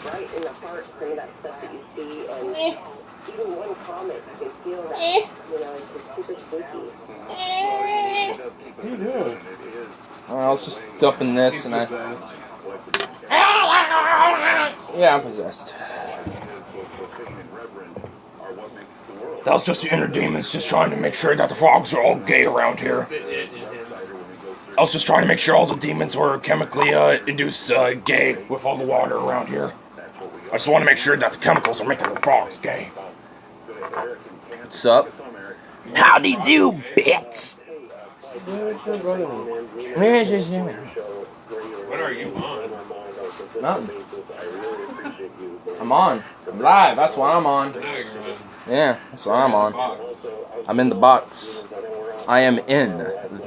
right in the heart, some of that stuff that you see, and even one comment, you can feel that, it's just super spooky. What are you doing? I was just dumping this and Yeah, I'm possessed. That was just the inner demons just trying to make sure that the frogs are all gay around here. I was just trying to make sure all the demons were chemically induced gay with all the water around here. I just want to make sure that the chemicals are making the frogs gay. What's up? Howdy do, bitch! What are you on? Nothing. I'm on. I'm live. That's what I'm on. Yeah, that's what I'm on. I'm in the box. I am in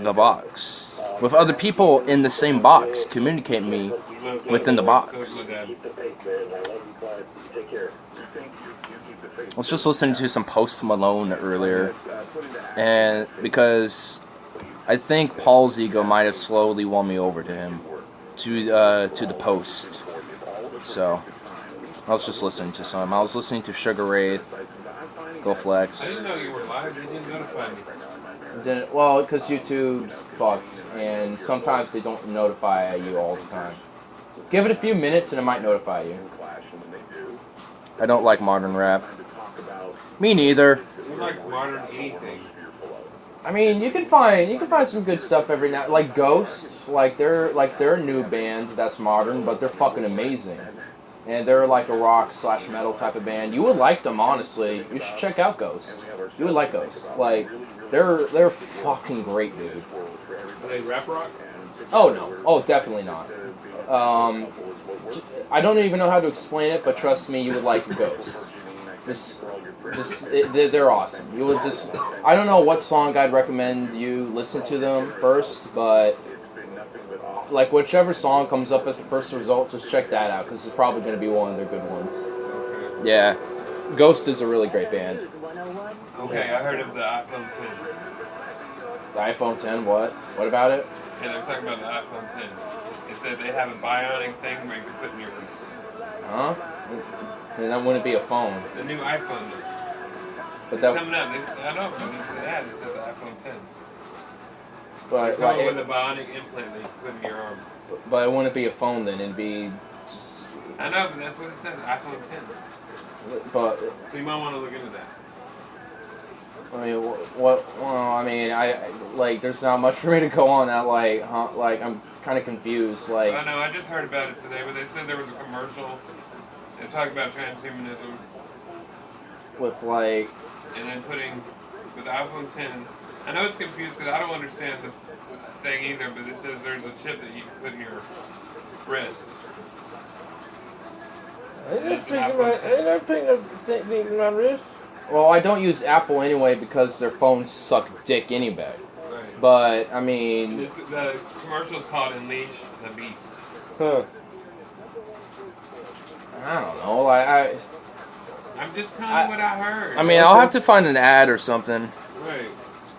the box. With other people in the same box, communicate me within the box. I was just listening to some Post Malone earlier, and because I think Paul's ego might have slowly won me over to him, to the Post. So I was just listening to some. I was listening to Sugar Wraith, Go Flex. I didn't know you were live. They didn't notify me. Well, because YouTube's fucked, and sometimes they don't notify you all the time. Give it a few minutes and it might notify you. I don't like modern rap. Me neither. Who likes modern anything? I mean, you can find some good stuff every now, like Ghost, they're a new band that's modern, but they're fucking amazing. And they're like a rock/metal type of band. You would like them, honestly. You should check out Ghost. You would like Ghost. Like, they're fucking great, dude. Are they rap rock? Oh no. Oh, definitely not. I don't even know how to explain it, but trust me, you would like Ghost. They're awesome. You would just, I don't know what song I'd recommend you listen to them first, but like whichever song comes up as the first result, just check that out, because it's probably going to be one of their good ones. Yeah. Ghost is a really great band. Okay, I heard of the iPhone 10. The iPhone 10, what? What about it? Yeah, they're talking about the iPhone 10. They said they have a bionic thing where you can put in your wrist. Huh? Then that wouldn't be a phone. The new iPhone, though. But It's that, coming out. I know, but it's an ad. It says the iPhone 10. but Going with a bionic implant that you can put in your arm. But it wouldn't be a phone then. It'd be just. I know, but that's what it says. iPhone 10. But So you might want to look into that. I mean, what? Well, I mean, I like. There's not much for me to go on that. Like, I'm kind of confused. Like. I know. I just heard about it today, but they said there was a commercial. They're talking about transhumanism. With like. And then putting with the iPhone 10. I know it's confused because I don't understand the thing either, but it says there's a chip that you can put in your wrist. Ain't that thing in my wrist? Well, I don't use Apple anyway because their phones suck dick anyway. Right. But I mean, The commercial's called Unleash the Beast. Huh. I don't know. I'm just telling you what I heard. I mean, I'll have to find an ad or something. Right.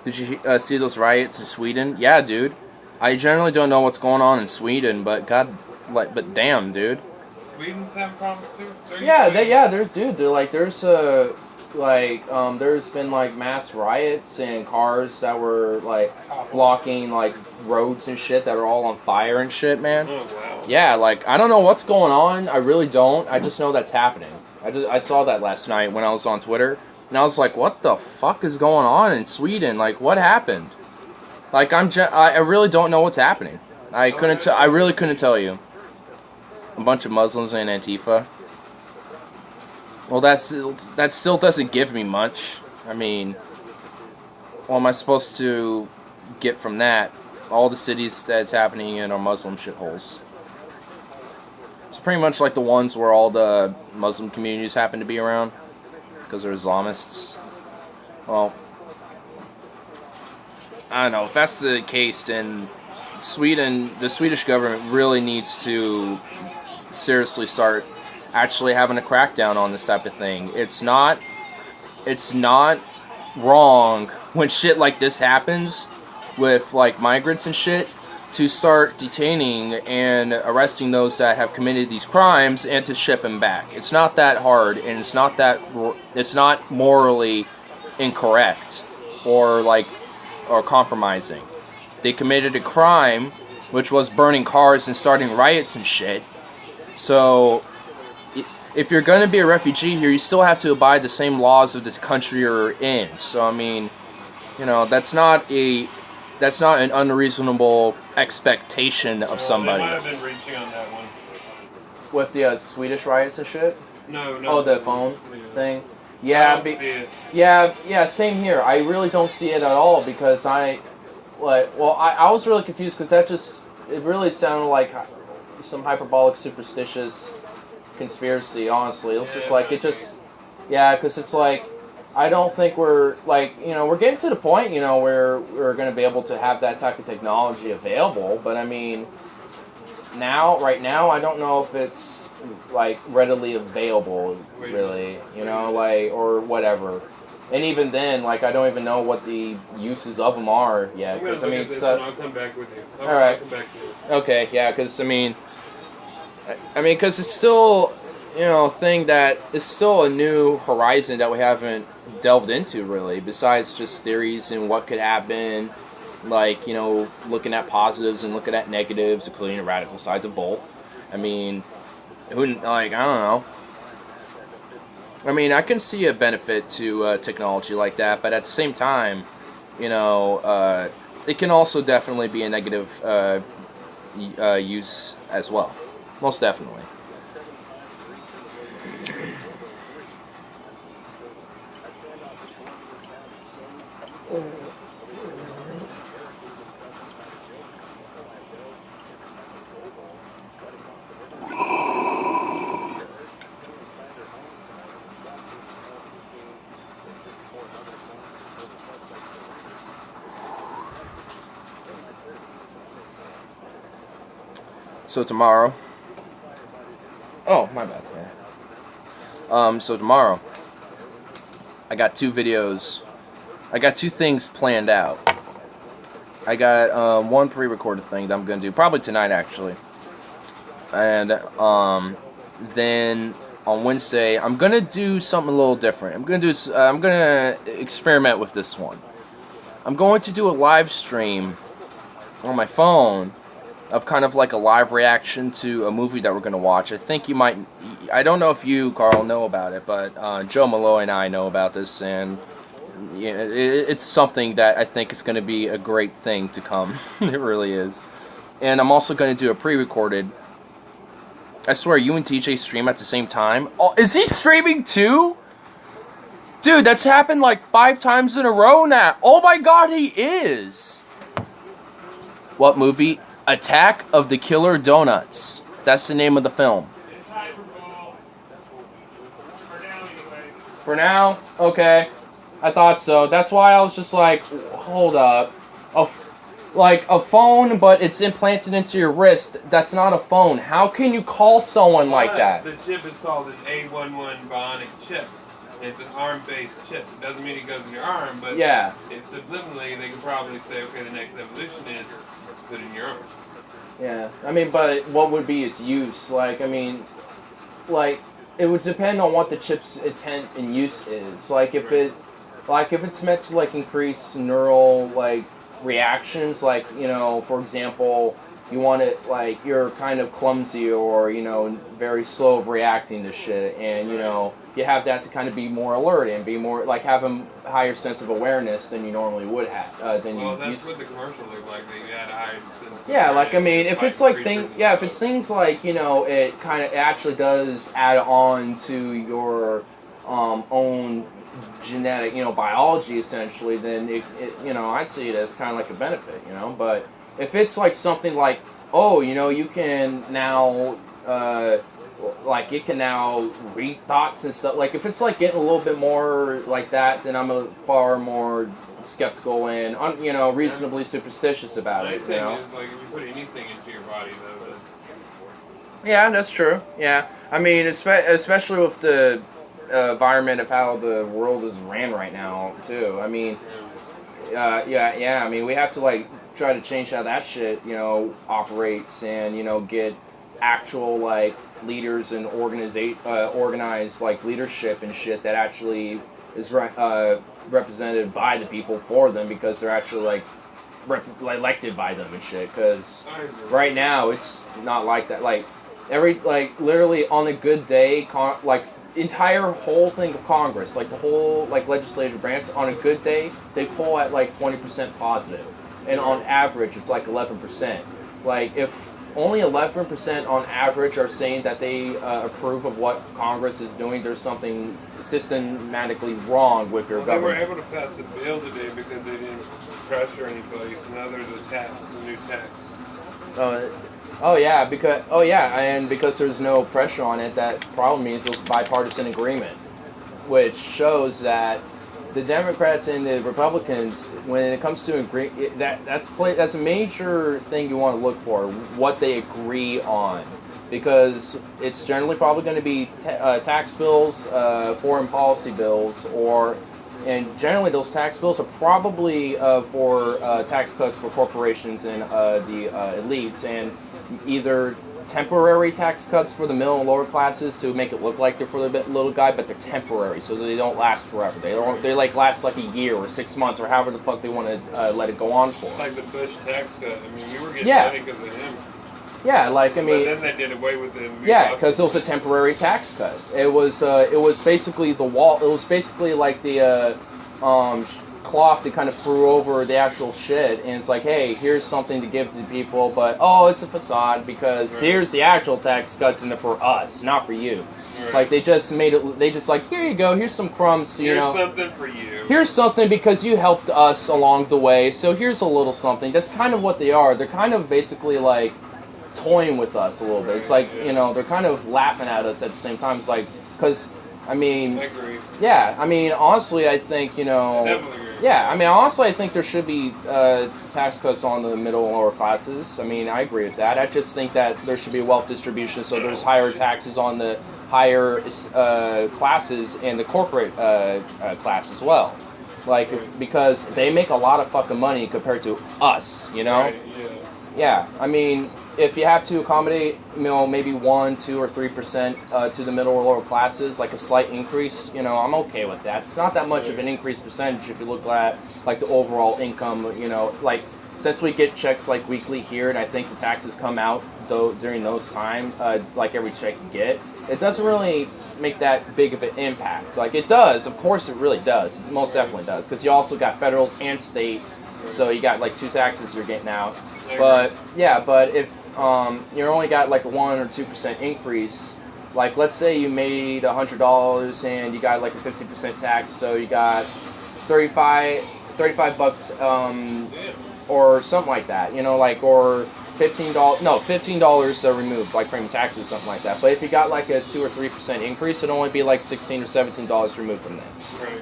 Did you see those riots in Sweden? Yeah, dude. I generally don't know what's going on in Sweden, but but damn, dude. Sweden's having problems too? There's been like mass riots and cars that were like blocking like roads and shit that are all on fire and shit, man. Oh, wow. Yeah, like I don't know what's going on. I really don't. I just know that's happening. I saw that last night when I was on Twitter, and I was like, what the fuck is going on in Sweden? Like, what happened? Like, I really don't know what's happening. I really couldn't tell you. A bunch of Muslims and Antifa. Well, that still doesn't give me much. I mean, what am I supposed to get from that? All the cities that it's happening in are Muslim shitholes. It's pretty much like the ones where all the Muslim communities happen to be around, because they're Islamists. Well, I don't know. If that's the case, then Sweden, the Swedish government really needs to seriously start actually having a crackdown on this type of thing. It's not wrong when shit like this happens with like migrants and shit to start detaining and arresting those that have committed these crimes and to ship them back. It's not that hard, and it's not morally incorrect or compromising. They committed a crime, which was burning cars and starting riots and shit. So if you're going to be a refugee here, you still have to abide the same laws of this country you're in. So I mean, that's not an unreasonable expectation of somebody. They might have been reaching on that one. With the Swedish riots and shit? No. Oh, the phone thing? Yeah, I don't see it. Yeah, same here. I really don't see it at all because I was really confused because it really sounded like some hyperbolic, superstitious conspiracy, honestly. It was just like, because it's like, I don't think we're getting to the point, where we're going to be able to have that type of technology available. But I mean, right now, I don't know if it's like readily available, really, or whatever. And even then, I don't even know what the uses of them are yet. I'm going to look at this and I'll come back with you. All right. I'll come back to you. Okay, yeah, because because it's still, a thing that it's still a new horizon that we haven't delved into really, besides just theories and what could happen, looking at positives and looking at negatives, including the radical sides of both. I mean, I don't know. I mean, I can see a benefit to technology like that, but at the same time, it can also definitely be a negative use as well. Most definitely. So tomorrow. Oh, my bad. Yeah. So tomorrow, I got 2 videos. I got 2 things planned out. I got one pre-recorded thing that I'm gonna do probably tonight, actually. And then on Wednesday, I'm gonna do something a little different. I'm gonna experiment with this one. I'm going to do a live stream on my phone of kind of like a live reaction to a movie that we're going to watch. I don't know if you, Carl, know about it, but Joe Malloy and I know about this, and it's something that I think is going to be a great thing to come. It really is. And I'm also going to do a pre-recorded. I swear, you and TJ stream at the same time. Oh, is he streaming too? Dude, that's happened like 5 times in a row now. Oh my god, he is! What movie? Attack of the Killer Donuts. That's the name of the film. It's hyperbole. For now, anyway. For now? Okay. I thought so. That's why I was just like, hold up. A phone, but it's implanted into your wrist. That's not a phone. How can you call someone like that? The chip is called an A11 bionic chip. It's an ARM-based chip. It doesn't mean it goes in your arm, but yeah. If subliminally, they can probably say, okay, the next evolution is put in your arm. Yeah, I mean, but what would be its use? It would depend on what the chip's intent and use is. If it's meant to increase neural reactions, for example, you want it you're kind of clumsy or very slow of reacting to shit, and you have that to kind of be more alert and be more have a higher sense of awareness than you normally would have. That's what the commercial looked like. They had a higher sense of yeah, awareness. I mean, if it's if it's things it kind of actually does add on to your own genetic biology essentially, then it I see it as kind of like a benefit, but if it's something you can now it can now read thoughts and stuff. If it's getting a little bit more like that, then I'm a far more skeptical and reasonably superstitious about it. My thing is if you put anything into your body, though, that's. Yeah, that's true. Yeah, I mean, especially with the environment of how the world is ran right now, too. I mean, I mean, we have to try to change how that shit, operates and, get actual, like, leaders and organized, like, leadership and shit that actually is represented by the people for them because they're actually, like, elected by them and shit. Because right now, it's not like that. Like, literally on a good day, entire whole thing of Congress, like the whole like legislative branch, on a good day, they poll at like 20% positive, and on average, it's like 11%. Like if only 11% on average are saying that they approve of what Congress is doing, there's something systematically wrong with your government. They were able to pass a bill today because they didn't pressure anybody, so now there's a new tax. And because there's no pressure on it, that probably means there's bipartisan agreement, which shows that the Democrats and the Republicans, when it comes to agree, that's a major thing you want to look for, what they agree on, because it's generally probably going to be tax bills, foreign policy bills, and generally those tax bills are probably for tax cuts for corporations and the elites, and either temporary tax cuts for the middle and lower classes to make it look like they're for the little guy, but they're temporary, so they don't last forever. They like last like a year or 6 months or however the fuck they want to let it go on for. Like the Bush tax cut. I mean, we were getting money because of him. Yeah, like I mean. But then they did away with it. Yeah, because it was a temporary tax cut. It was basically the wall. It was basically like the cloth that kind of threw over the actual shit, and it's like, hey, here's something to give to people, but it's a facade because here's the actual tax cuts and they're for us, not for you. Right. Like they just made it. They just like, here you go, here's some crumbs. Here's something for you. Here's something because you helped us along the way. So here's a little something. That's kind of what they are. They're kind of basically like toying with us a little bit. It's like they're kind of laughing at us at the same time. It's like because. I mean, I agree. Yeah, I mean, honestly, I think, I definitely agree. Yeah, I mean, honestly, I think there should be tax cuts on the middle and lower classes. I mean, I agree with that. I just think that there should be a wealth distribution, so there's higher taxes on the higher classes and the corporate class as well. Like, because they make a lot of fucking money compared to us, Right, yeah. Yeah, I mean, if you have to accommodate, maybe 1, 2, or 3% to the middle or lower classes, like a slight increase, I'm okay with that. It's not that much of an increased percentage if you look at like the overall income, like since we get checks like weekly here, and I think the taxes come out during those time, like every check you get, it doesn't really make that big of an impact. Like it does, of course, it really does. It most definitely does, because you also got federals and state, so you got like 2 taxes you're getting out. But if you only got like a 1 or 2% increase, like let's say you made $100 and you got like a 50% tax, so you got $35 or something like that, or $15 removed, like from your taxes or something like that. But if you got like a 2 or 3% increase, it'd only be like $16 or $17 removed from that. Right.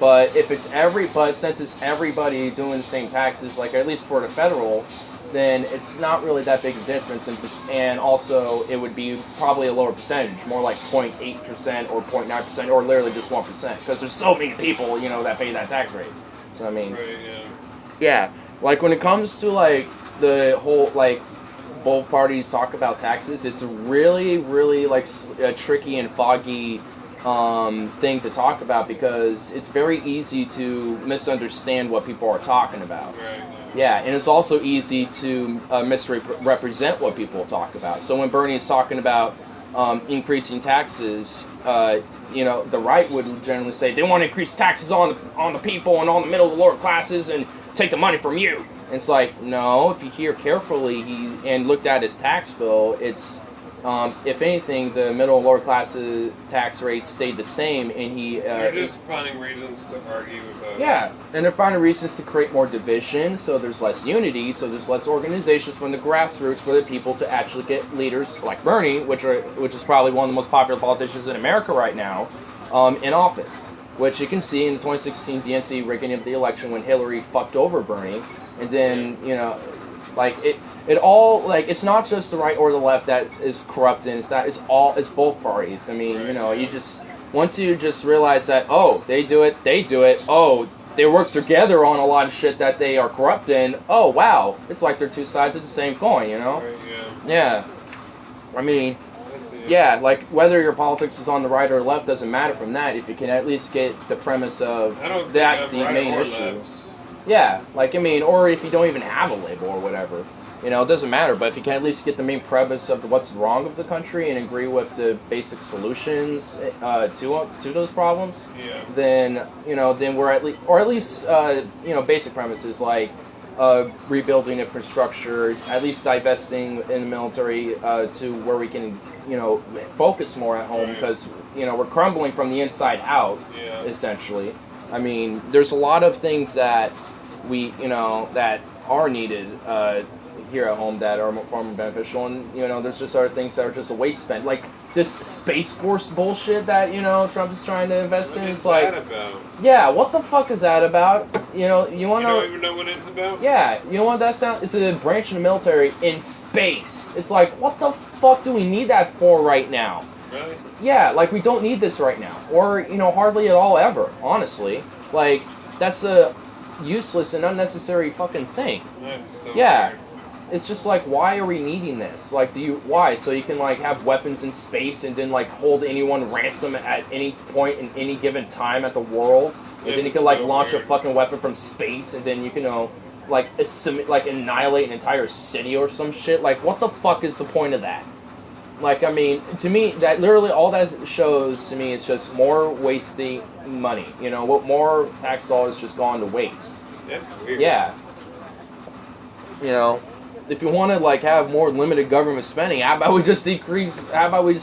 But since it's everybody doing the same taxes, like at least for the federal, then it's not really that big a difference, and also it would be probably a lower percentage, more like 0.8% or 0.9%, or literally just 1%, because there's so many people, that pay that tax rate. So I mean, yeah, like when it comes to like the whole like both parties talk about taxes, it's a really, really like a tricky and foggy thing to talk about, because it's very easy to misunderstand what people are talking about. Yeah, and it's also easy to misrepresent what people talk about. So when Bernie is talking about increasing taxes, the right would generally say they want to increase taxes on the people and on the middle and lower classes and take the money from you. And it's like, no, if you hear carefully and looked at his tax bill, it's if anything, the middle and lower classes tax rates stayed the same, and they're just finding reasons to argue about. Yeah, and they're finding reasons to create more division, so there's less unity, so there's less organizations from the grassroots for the people to actually get leaders like Bernie, which is probably one of the most popular politicians in America right now, in office. Which you can see in the 2016 DNC rigging of the election when Hillary fucked over Bernie, and then it all, like, it's not just the right or the left that is corrupt, and it's both parties. I mean, once you just realize that, they do it, they work together on a lot of shit that they are corrupt in, oh wow, it's like they're two sides of the same coin, you know? Right, Yeah. I mean, I see. yeah, like whether your politics is on the right or left doesn't matter from that if you can at least get the premise of I don't think that's I'm the right main or issue. left. Yeah, like I mean, or if you don't even have a label or whatever. You know, it doesn't matter, but if you can at least get the main premise of what's wrong with the country and agree with the basic solutions to those problems, Yeah. then, you know, then we're at least, or at least, you know, basic premises like rebuilding infrastructure, at least divesting in the military to where we can, you know, focus more at home Right. because, you know, we're crumbling from the inside out, Yeah. essentially. I mean, there's a lot of things that we, you know, that are needed here at home that are far more beneficial, and you know, there's just other things that are just a waste spent, like this Space Force bullshit that, you know, Trump is trying to invest in. What It's is like, that about? yeah, what the fuck is that about? You know, you want You to don't even know what it's about? yeah, you know what that sound? It's a branch of the military in space. It's like, what the fuck do we need that for right now? Really? Yeah, like we don't need this right now, or you know, hardly at all ever. Honestly, like that's a useless and unnecessary fucking thing. That's so Yeah. weird. It's just like, why are we needing this? Like, why? So you can like have weapons in space and then like hold anyone ransom at any point in any given time at the world, and then you can like so launch weird. a fucking weapon from space, and then you can, you know, like like annihilate an entire city or some shit. Like, what the fuck is the point of that? Like, I mean, to me, that literally all that shows to me is just more wasting money. You know, what more tax dollars just gone to waste. That's weird. Yeah. You know, if you want to like have more limited government spending, how about we just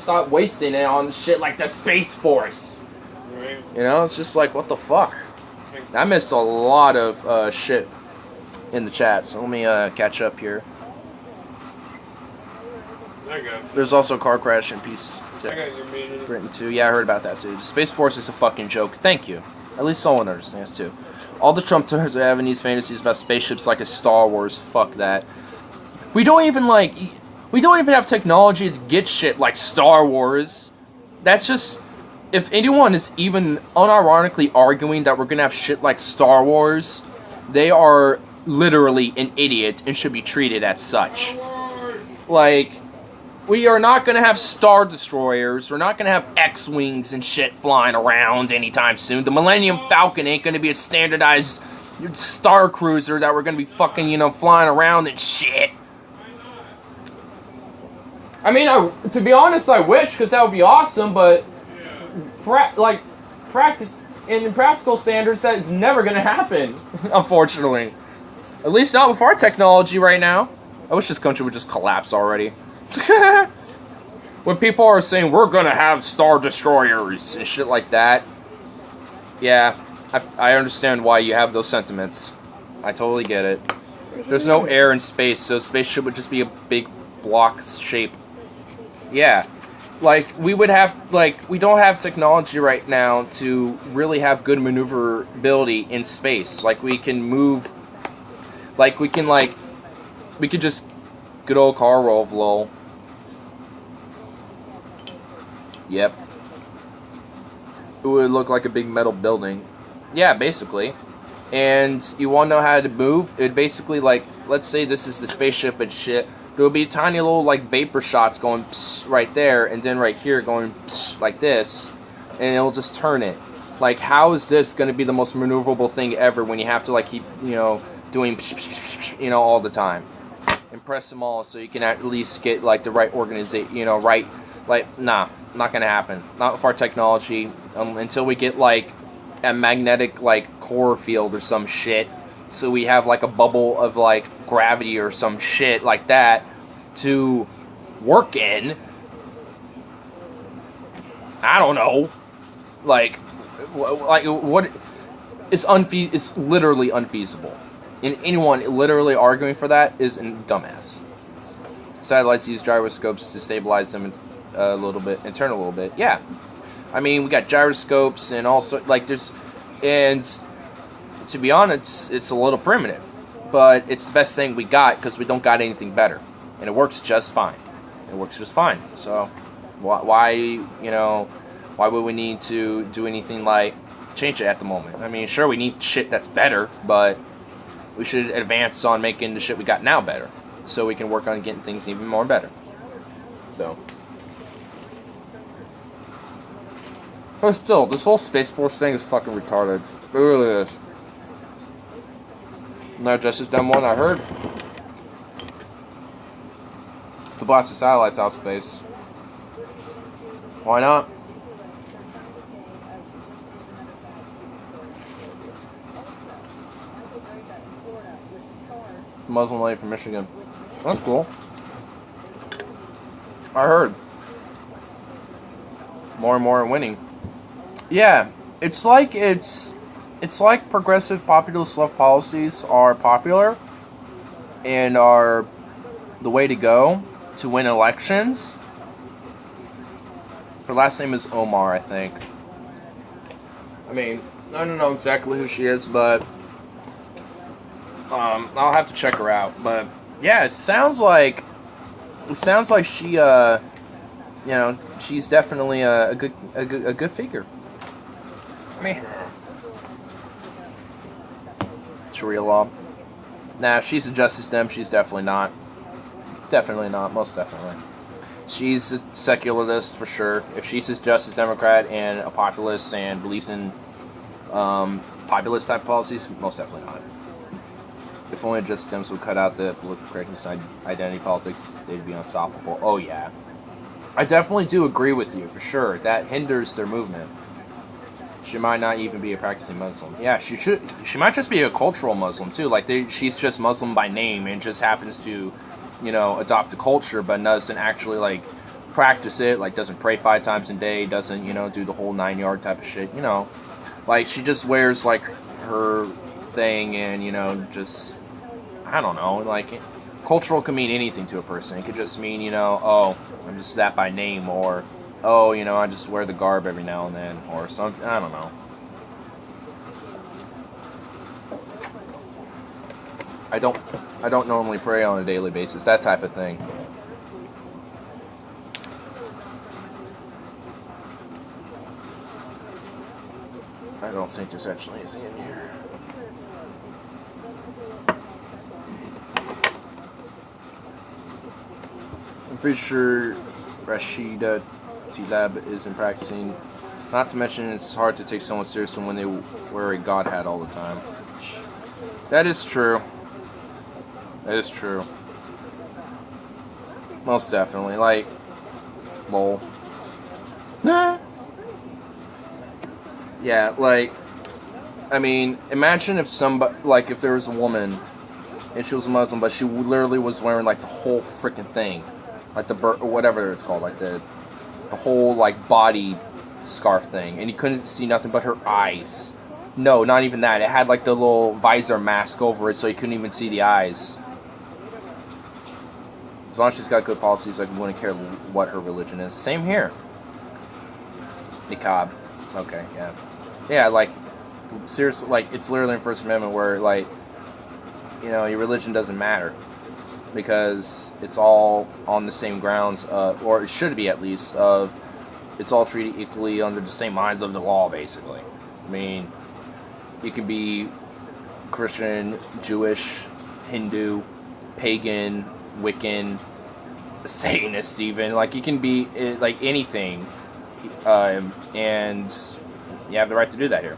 stop wasting it on shit like the Space Force? Right. You know, it's just like, what the fuck? Makes I missed a lot of shit in the chat, so let me catch up here. I got you. There's also a car crash in Peace I got your meaning. Britain too. Yeah, I heard about that too. The Space Force is a fucking joke. Thank you. At least someone understands too. All the Trump turns are having these fantasies about spaceships like a Star Wars. Fuck that. We don't even have technology to get shit like Star Wars. That's just, if anyone is even unironically arguing that we're gonna have shit like Star Wars, they are literally an idiot and should be treated as such. Like, we are not gonna have Star Destroyers, we're not gonna have X-Wings and shit flying around anytime soon. The Millennium Falcon ain't gonna be a standardized Star Cruiser that we're gonna be fucking, you know, flying around and shit. I mean, to be honest, I wish, because that would be awesome, but in practical standards, that is never going to happen, unfortunately. At least not with our technology right now. I wish this country would just collapse already. When people are saying, we're going to have Star Destroyers and shit like that, yeah, I understand why you have those sentiments. I totally get it. There's no air in space, so spaceship would just be a big block shape. Yeah, like, we don't have technology right now to really have good maneuverability in space. Like, we can move, like, we could just, good old car roll, lol. Yep. It would look like a big metal building. Yeah, basically. And you want to know how to move? It basically, like, let's say this is the spaceship and shit. There will be tiny little, like, vapor shots going psh, right there, and then right here going psh, like this, and it'll just turn it. Like, how is this going to be the most maneuverable thing ever when you have to, like, keep, you know, doing psh, psh, psh, psh, you know, all the time? And press them all so you can at least get, like, the right organization, you know, right, like, nah, not going to happen. Not with our technology, until we get, like, a magnetic, like, core field or some shit. So we have, like, a bubble of, like, gravity or some shit like that to work in. I don't know. Like what? It's literally unfeasible. And anyone literally arguing for that is a dumbass. Satellites use gyroscopes to stabilize them a little bit and turn a little bit. Yeah. I mean, we got gyroscopes and also, like, and to be honest, it's a little primitive, but it's the best thing we got because we don't got anything better, and it works just fine. So why would we need to do anything like change it at the moment. I mean, sure, we need shit that's better, but we should advance on making the shit we got now better, so we can work on getting things even more better. So, but still, this whole Space Force thing is fucking retarded. It really is. Not just as dumb one I heard. To blast the satellites out of space. Why not? Muslim lady from Michigan. That's cool. I heard. More and more are winning. Yeah, it's like progressive populist left policies are popular and are the way to go to win elections. Her last name is Omar, I think. I mean, I don't know exactly who she is, but I'll have to check her out. But yeah, it sounds like she, she's definitely a good figure. I mean, Sharia law. Nah, if she's a Justice Dem, she's definitely not. Definitely not, most definitely. She's a secularist for sure. If she's a Justice Democrat and a populist and believes in populist type policies, most definitely not. If only Justice Dems would cut out the political correctness identity politics, they'd be unstoppable. Oh yeah. I definitely do agree with you, for sure. That hinders their movement. She might not even be a practicing Muslim. Yeah, she might just be a cultural Muslim, too. Like, she's just Muslim by name and just happens to, adopt the culture, but doesn't actually, like, practice it. Like, doesn't pray 5 times a day, doesn't, do the whole 9-yard type of shit, Like, she just wears, like, her thing and, just, I don't know, like, cultural can mean anything to a person. It could just mean, oh, I'm just that by name, or, oh, I just wear the garb every now and then, or something. I don't know. I don't normally pray on a daily basis. That type of thing. I don't think there's actually anything in here. I'm pretty sure Rashida Tlaib isn't practicing. Not to mention, it's hard to take someone seriously when they wear a god hat all the time. That is true. That is true. Most definitely. Like, lol. Nah. Yeah, like, I mean, imagine if if there was a woman and she was a Muslim, but she literally was wearing, like, the whole freaking thing. Like, or whatever it's called, like, the whole, like, body scarf thing, and you couldn't see nothing but her eyes. No, not even that. It had, like, the little visor mask over it, so you couldn't even see the eyes. As long as she's got good policies, I wouldn't care what her religion is. Same here. Niqab. Okay, yeah. Yeah, like, seriously, like, it's literally in First Amendment where, like, your religion doesn't matter. Because it's all on the same grounds, or it should be at least, of it's all treated equally under the same lines of the law, basically. I mean, you can be Christian, Jewish, Hindu, pagan, Wiccan, Satanist even. Like, you can be, like, anything. And you have the right to do that here.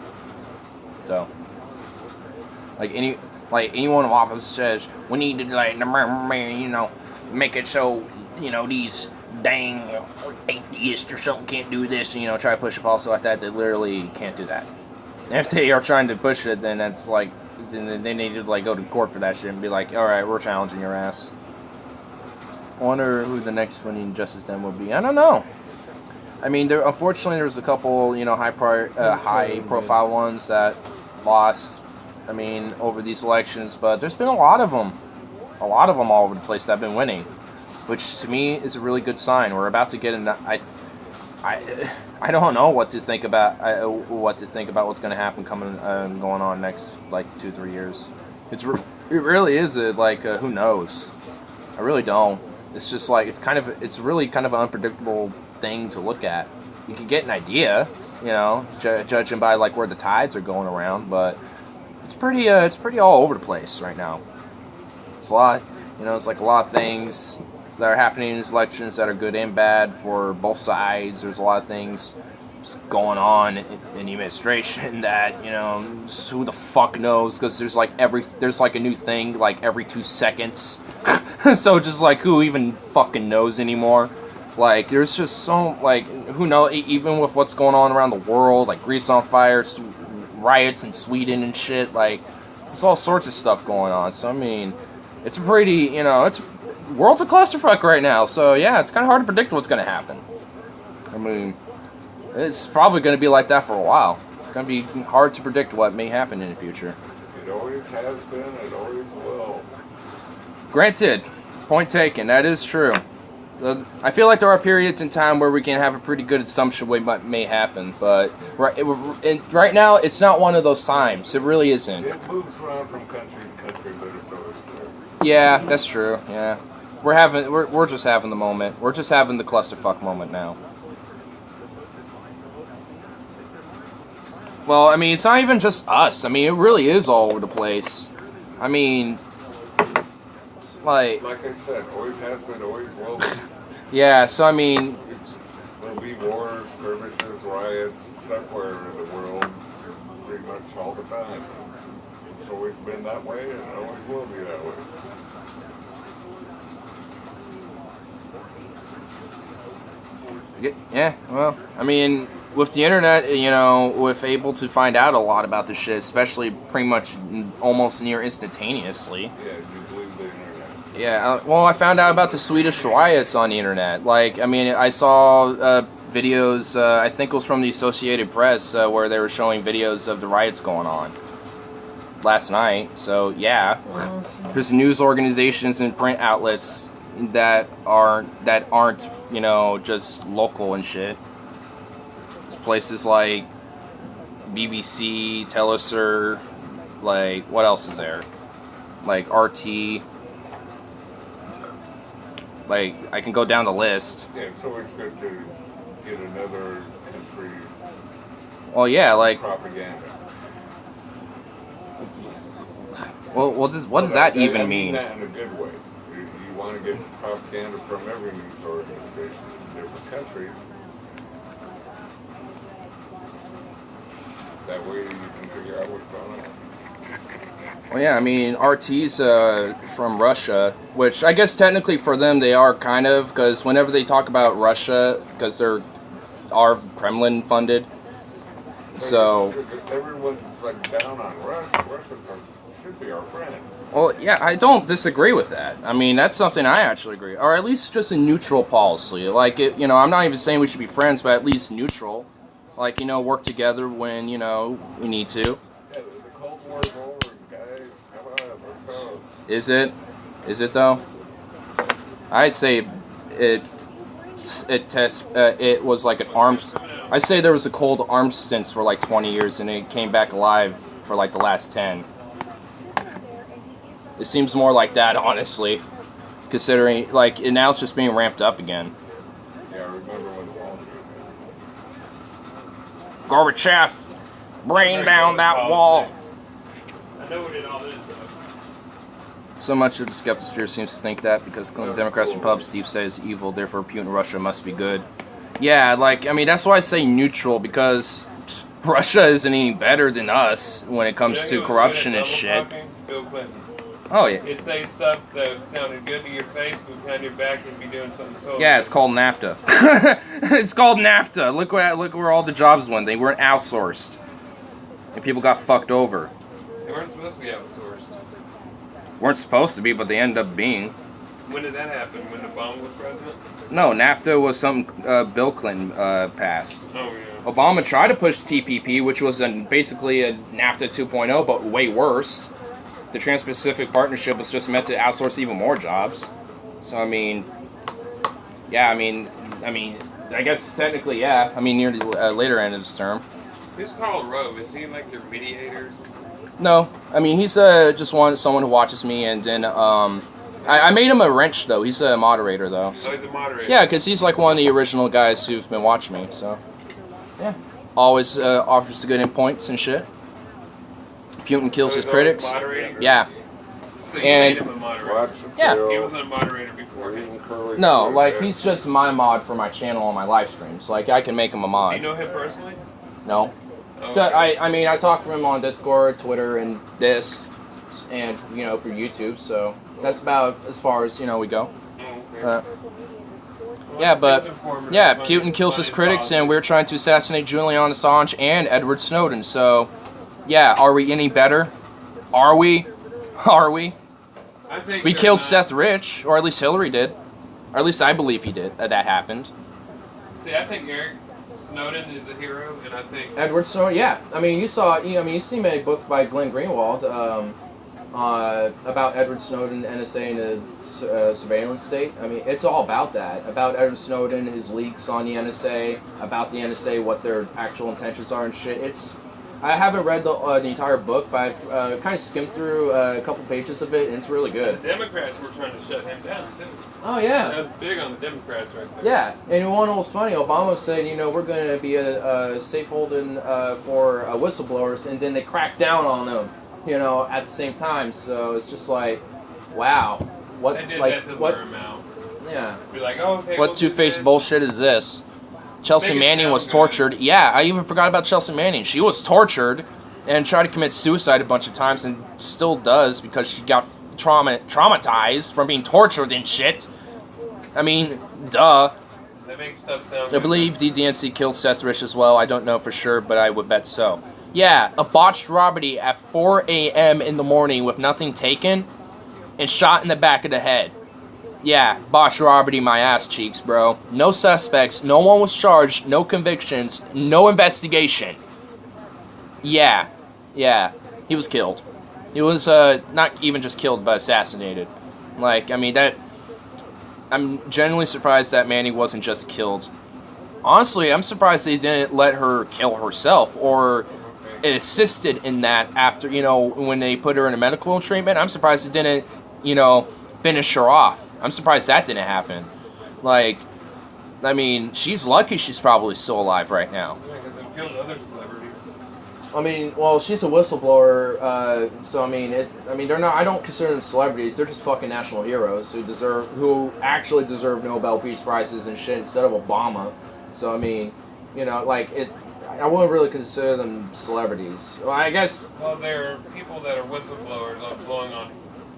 So, like, anyone in office says, we need to, like, make it so, these dang atheists or something can't do this, and, try to push a policy like that, they literally can't do that. And if they are trying to push it, then that's, like, then they need to, like, go to court for that shit and be like, alright, we're challenging your ass. I wonder who the next winning Justice Dem will be. I don't know. I mean, unfortunately, there was a couple, high-profile ones that lost, I mean, over these elections, but there's been a lot of them all over the place that have been winning, which to me is a really good sign. We're about to get I don't know what to think about what's going to happen going on next, like, 2-3 years. It really is who knows? I really don't. It's just like it's really kind of an unpredictable thing to look at. You can get an idea, you know, judging by like where the tides are going around. But it's pretty all over the place right now. It's a lot, you know, it's like a lot of things that are happening in these elections that are good and bad for both sides. There's a lot of things just going on in the administration that, you know, who the fuck knows, because there's like a new thing like every 2 seconds. So just like, who even fucking knows anymore? Like, there's just so, like, who knows, even with what's going on around the world, like Greece on fire, riots in Sweden and shit, like, there's all sorts of stuff going on. So I mean, it's a pretty, you know, world's a clusterfuck right now. So yeah, it's kind of hard to predict what's going to happen. I mean, it's probably going to be like that for a while. It's going to be hard to predict what may happen in the future. It always has been, it always will. Granted, point taken, that is true. I feel like there are periods in time where we can have a pretty good assumption what may happen, but right now, it's not one of those times. It really isn't. It moves around from country to country, but it's always there. Yeah, that's true, yeah. We're just having the moment. We're just having the clusterfuck moment now. Well, I mean, it's not even just us. I mean, it really is all over the place. I mean, it's like I said, always has been, always will be. Yeah, so I mean, There'll be wars, skirmishes, riots, somewhere in the world, pretty much all the time. It's always been that way, and it always will be that way. yeah, well, I mean, with the internet, you know, with able to find out a lot about this shit, especially pretty much almost near instantaneously. Yeah, you believe the internet. Yeah, well, I found out about the Swedish riots on the internet. Like, I mean, I saw videos, I think it was from the Associated Press, where they were showing videos of the riots going on last night. So, yeah, there's news organizations and print outlets that aren't, you know, just local and shit. There's places like BBC, Telesur, like, what else is there? Like, RT. Like, I can go down the list. Yeah, it's always good to get another country's Well, yeah, like, propaganda. well, what does that even mean? That in a good way. You want to get propaganda from every news organization in different countries. That way you can figure out what's going on. Well, yeah, I mean, RT's from Russia, which I guess technically for them they are kind of, because whenever they talk about Russia, because they're Kremlin funded, so everyone's like down on Russia. Russians should be our friend. Well, yeah, I don't disagree with that. I mean, that's something I actually agree, or at least just a neutral policy. Like, you know, I'm not even saying we should be friends, but at least neutral. Like, you know, work together when, you know, we need to. Yeah, the Cold War's over, guys. How about it? Let's go. Is it? Is it though? I'd say it was like an arms. I say there was a cold armistice for like 20 years, and it came back alive for like the last 10. It seems more like that, honestly, considering like now it's just being ramped up again. Yeah, I remember when the wall came Gorbachev, bring down that wall. I know what it all is, though. So much of the skeptosphere seems to think that because Democrats and Republicans, deep state is evil, therefore Putin and Russia must be good. Yeah, like, I mean, that's why I say neutral, because Russia isn't any better than us when it comes to corruption and shit. Bill Clinton. Oh, yeah. It'd say stuff that sounded good to your face, but behind your back and be doing something totally. Yeah, it's called NAFTA. It's called NAFTA. Look where all the jobs went. They weren't outsourced. And people got fucked over. They weren't supposed to be outsourced. Weren't supposed to be, but they ended up being. When did that happen? When Obama was president? No, NAFTA was something Bill Clinton passed. Oh, yeah. Obama tried to push TPP, which was basically a NAFTA 2.0, but way worse. The Trans-Pacific Partnership was just meant to outsource even more jobs. So, I mean, yeah, I mean, I guess technically, yeah. I mean, near the later end of his term. Who's Karl Rove? Is he like their mediators? No, I mean, he's just someone who watches me, and then I made him a wrench though. He's a moderator though. So. Oh, he's a moderator. Yeah, because he's like one of the original guys who've been watching me. So, yeah. Always offers good points and shit. Putin kills his critics. Yeah. So you And- made him a moderator. Watch the Yeah. tail. He wasn't a moderator before. Eating curly No, fruit, like yeah. he's just my mod for my channel on my live streams. Like I can make him a Do you mod. know him personally? No. Oh, So, okay. I mean, I talk to him on Discord, Twitter, and this, and for YouTube. So that's about as far as we go. Oh, okay. Uh, Well, yeah, it but- seems informative. yeah, Fun- Putin kills fun his and critics, and positive. we're trying to assassinate Julian Assange and Edward Snowden. So, yeah, are we any better? Are we? Are we? I think We they're killed not- Seth Rich, or at least Hillary did, or at least I believe he did. That happened. See, I think Eric Snowden is a hero, and I think Edward Snowden, yeah. I mean, you seen a book by Glenn Greenwald about Edward Snowden, NSA, and the surveillance state. I mean, it's all about that. About Edward Snowden, his leaks on the NSA, about the NSA, what their actual intentions are and shit. I haven't read the entire book, but I've kind of skimmed through a couple pages of it, and it's really the good. Democrats were trying to shut him down too. Oh, yeah. That was big on the Democrats right there. Yeah, and you want to know what's funny? Obama said, we're going to be a safe holding for whistleblowers, and then they cracked down on them, at the same time. So it's just like, wow, what, They did like, that to what? lure him out. Yeah, Be like, oh, okay. what we'll do two-faced this. bullshit is this? Chelsea Make it Manning sound was good. tortured. Yeah, I even forgot about Chelsea Manning. She was tortured and tried to commit suicide a bunch of times, and still does because she got traumatized from being tortured and shit. I mean, duh. That makes stuff sound I good. believe the DNC killed Seth Rich as well. I don't know for sure, but I would bet so. Yeah, a botched robbery at 4 a.m. in the morning with nothing taken and shot in the back of the head. Yeah, botched robbery my ass cheeks, bro. No suspects, no one was charged, no convictions, no investigation. Yeah, he was killed. He was not even just killed, but assassinated. Like, I mean, I'm genuinely surprised that Manny wasn't just killed. Honestly, I'm surprised they didn't let her kill herself or assisted in that after, when they put her in a medical treatment. I'm surprised it didn't, finish her off. I'm surprised that didn't happen. Like, I mean, she's lucky she's probably still alive right now. Yeah, because they've killed other celebrities. I mean, well, she's a whistleblower, so they're not. I don't consider them celebrities. They're just fucking national heroes who actually deserve Nobel Peace Prizes and shit instead of Obama. So I mean, I wouldn't really consider them celebrities. Well, I guess. Well, there are people that are whistleblowers on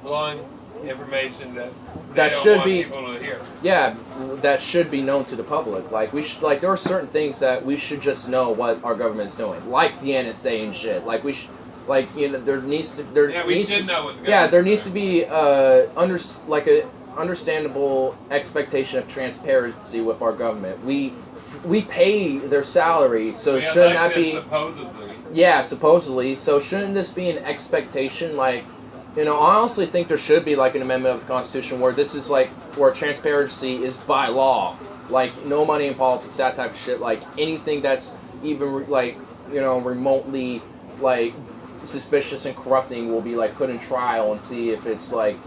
blowing information that they That don't should want be- people to hear. Yeah, that should be known to the public. Like there are certain things that we should just know what our government is doing, like the NSA and shit. Like there needs to We should know what the yeah, there government's needs to doing. be a understandable expectation of transparency with our government. We pay their salary, so We shouldn't that elected be? supposedly. Yeah, supposedly. So shouldn't this be an expectation? Like, I honestly think there should be like an amendment of the Constitution where this is like where transparency is by law. Like no money in politics, that type of shit. Like anything that's even remotely like suspicious and corrupting will be like put in trial and see if it's like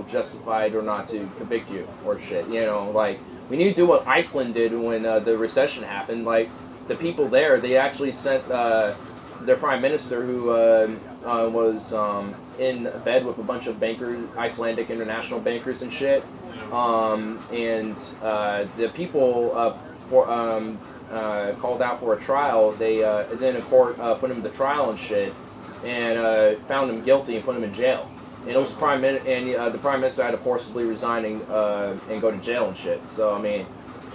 justified or not to convict you or shit. Like we need to do what Iceland did when the recession happened. Like the people there, they actually sent their prime minister who was in bed with a bunch of bankers, Icelandic international bankers and shit. And the people called out for a trial. They then a court put him to trial and shit, and found him guilty and put him in jail. And it was the prime minister had to forcibly resign and go to jail and shit. So I mean,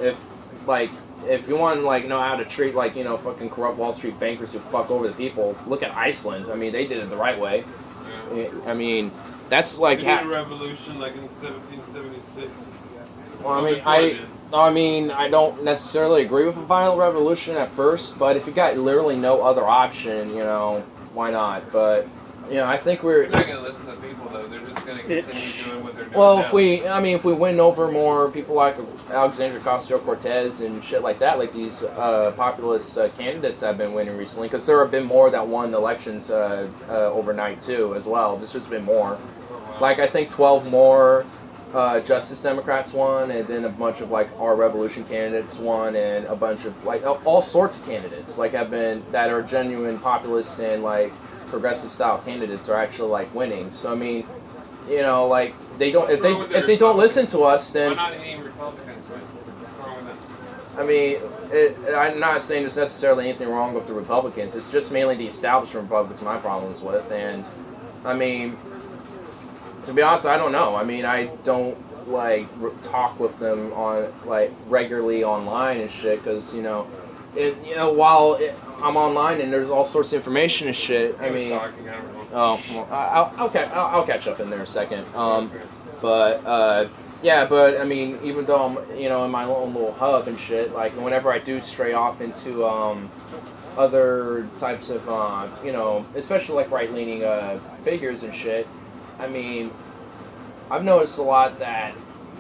if you want to know how to treat fucking corrupt Wall Street bankers who fuck over the people, look at Iceland. I mean, they did it the right way. Yeah. I mean, that's like We did a revolution like in 1776. Well, I Well, mean, before then. I don't necessarily agree with a violent revolution at first, but if you got literally no other option, why not? But I think We're not going to listen to people though. They're just going to continue doing what they're doing. well, now. if we win over more people like Alexandria Ocasio-Cortez and shit like that, like these populist candidates have been winning recently, because there have been more that won elections overnight too, as well. There's just been more. Oh, wow. Like I think 12 more Justice Democrats won, and then a bunch of like Our Revolution candidates won, and a bunch of like all sorts of candidates like have been that are genuine populist and like progressive style candidates are actually like winning. So I mean, you know, like they don't if they don't listen to us, then why not any Republicans win? What's wrong with them? I mean, I'm not saying there's necessarily anything wrong with the Republicans. It's just mainly the establishment Republicans my problems with, and I mean, to be honest, I don't know. I mean, I don't like talk with them on like regularly online and shit because you know, while I'm online and there's all sorts of information and shit. I mean, Talking, I don't know. oh, well, I'll catch up in there in a second. But yeah, but I mean, even though I'm in my own little hub and shit, like whenever I do stray off into other types of especially like right leaning figures and shit. I mean, I've noticed a lot that,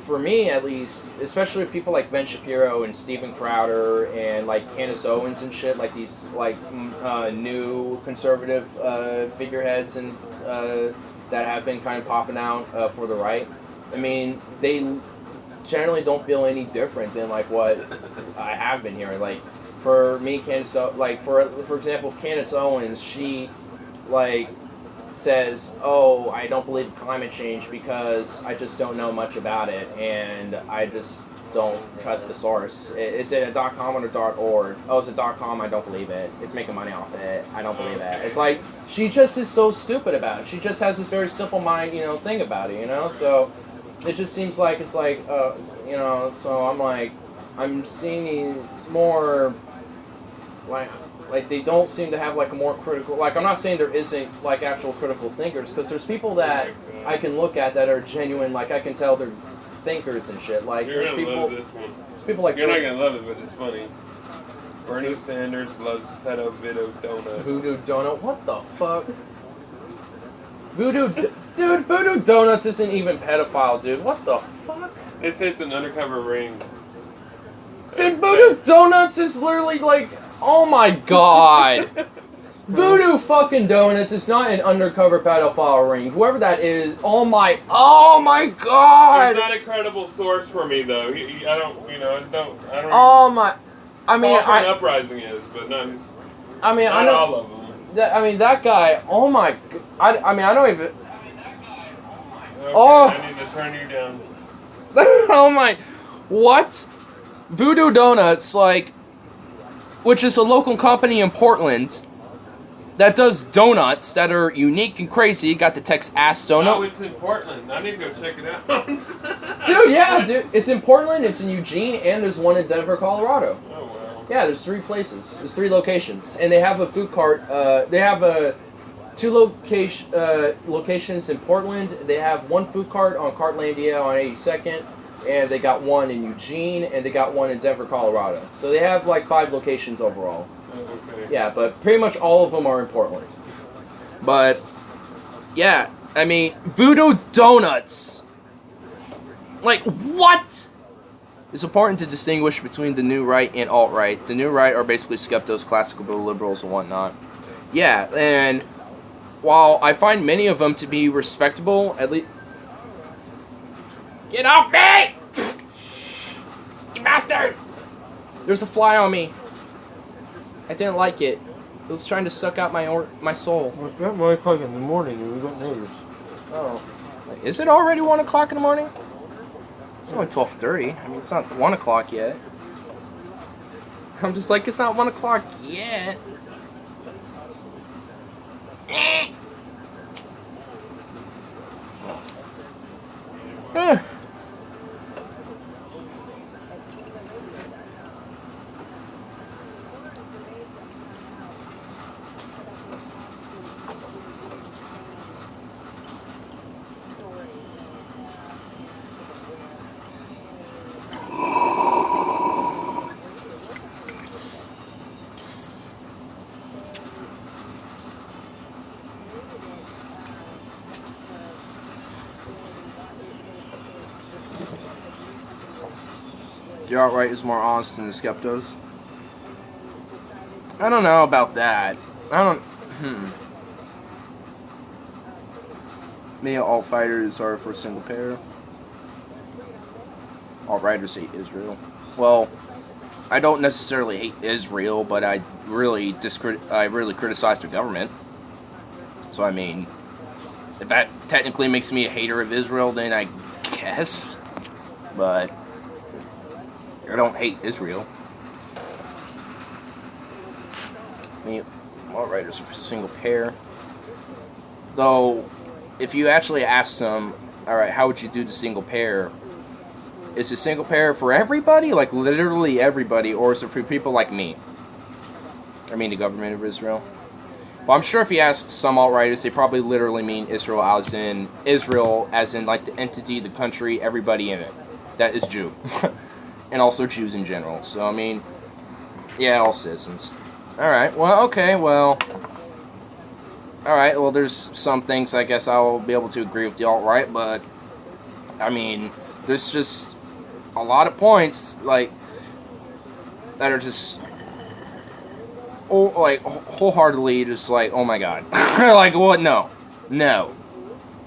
for me at least, especially with people like Ben Shapiro and Steven Crowder and like Candace Owens and shit, like these like new conservative figureheads and that have been kind of popping out for the right. I mean, they generally don't feel any different than like what I have been hearing. Like for me, Candace, like for example, Candace Owens, she like says, "Oh, I don't believe in climate change because I just don't know much about it, and I just don't trust the source. Is it a .com or a .org? Oh, it's a .com. I don't believe it. It's making money off it. I don't believe it." It's like she just is so stupid about it. She just has this very simple mind, thing about it, So it just seems like it's like, So I'm like, I'm seeing these more like they don't seem to have like a more critical, like I'm not saying there isn't like actual critical thinkers, because there's people that I can look at that are genuine, like I can tell they're thinkers and shit. Like You're there's gonna people, love this one. there's people like You're not gonna love it, but it's funny. Bernie Sanders loves pedo video donut. Voodoo Donut. What the fuck? Dude, Voodoo Donuts isn't even pedophile, dude. What the fuck? They say it's an undercover ring. Dude, Voodoo Donuts is literally like, oh my god. Voodoo fucking Donuts is not an undercover pedophile ring. Whoever that is, oh my god. It's not a credible source for me though. I don't. Oh my, I mean, An Uprising is, but not I know, all of them. That guy, oh my, I don't even. Okay, Oh. I need to turn you down. Oh my, what? Voodoo Donuts, like, which is a local company in Portland that does donuts that are unique and crazy. Got the Tex Ass donut. Oh, it's in Portland. I need to go check it out. Dude, it's in Portland, it's in Eugene, and there's one in Denver, Colorado. Oh, wow. Yeah, there's 3 places. There's 3 locations. And they have a food cart. They have 2 locations in Portland. They have 1 food cart on Cartlandia on 82nd. And they got 1 in Eugene, and they got 1 in Denver, Colorado. So they have like 5 locations overall. Okay. Yeah, but pretty much all of them are in Portland. But, yeah, I mean, Voodoo Donuts. Like, what? It's important to distinguish between the new right and alt-right. The new right are basically skeptos, classical liberals, and whatnot. Yeah, and while I find many of them to be respectable, at least... Get off me! You bastard! There's a fly on me. I didn't like it. It was trying to suck out my soul. Well, it's about 1 o'clock in the morning and we've got neighbors. Oh. Like, is it already 1 o'clock in the morning? It's only 12:30. I mean, it's not 1 o'clock yet. I'm just like, it's not 1 o'clock yet. The alt-right is more honest than the skeptos. I don't know about that. Many alt-fighters are for single payer. alt-righters hate Israel. Well, I don't necessarily hate Israel, but I really criticize the government. So I mean, if that technically makes me a hater of Israel, then I guess. But I don't hate Israel. I mean, alt-righters are for single pair. Though, if you actually ask them, alright, how would you do the single pair? Is a single pair for everybody? Like, literally everybody? Or is it for people like me? I mean, the government of Israel? Well, I'm sure if you ask some alt-righters, they probably literally mean Israel as in, like, the entity, the country, everybody in it. That is Jew. And also Jews in general. So, I mean, yeah, all citizens. Alright, well, okay, well... Alright, well, there's some things I guess I'll be able to agree with the alt-right, but... I mean, there's just a lot of points, like, that are just... wholeheartedly just like, oh my god. Like, what? No. No.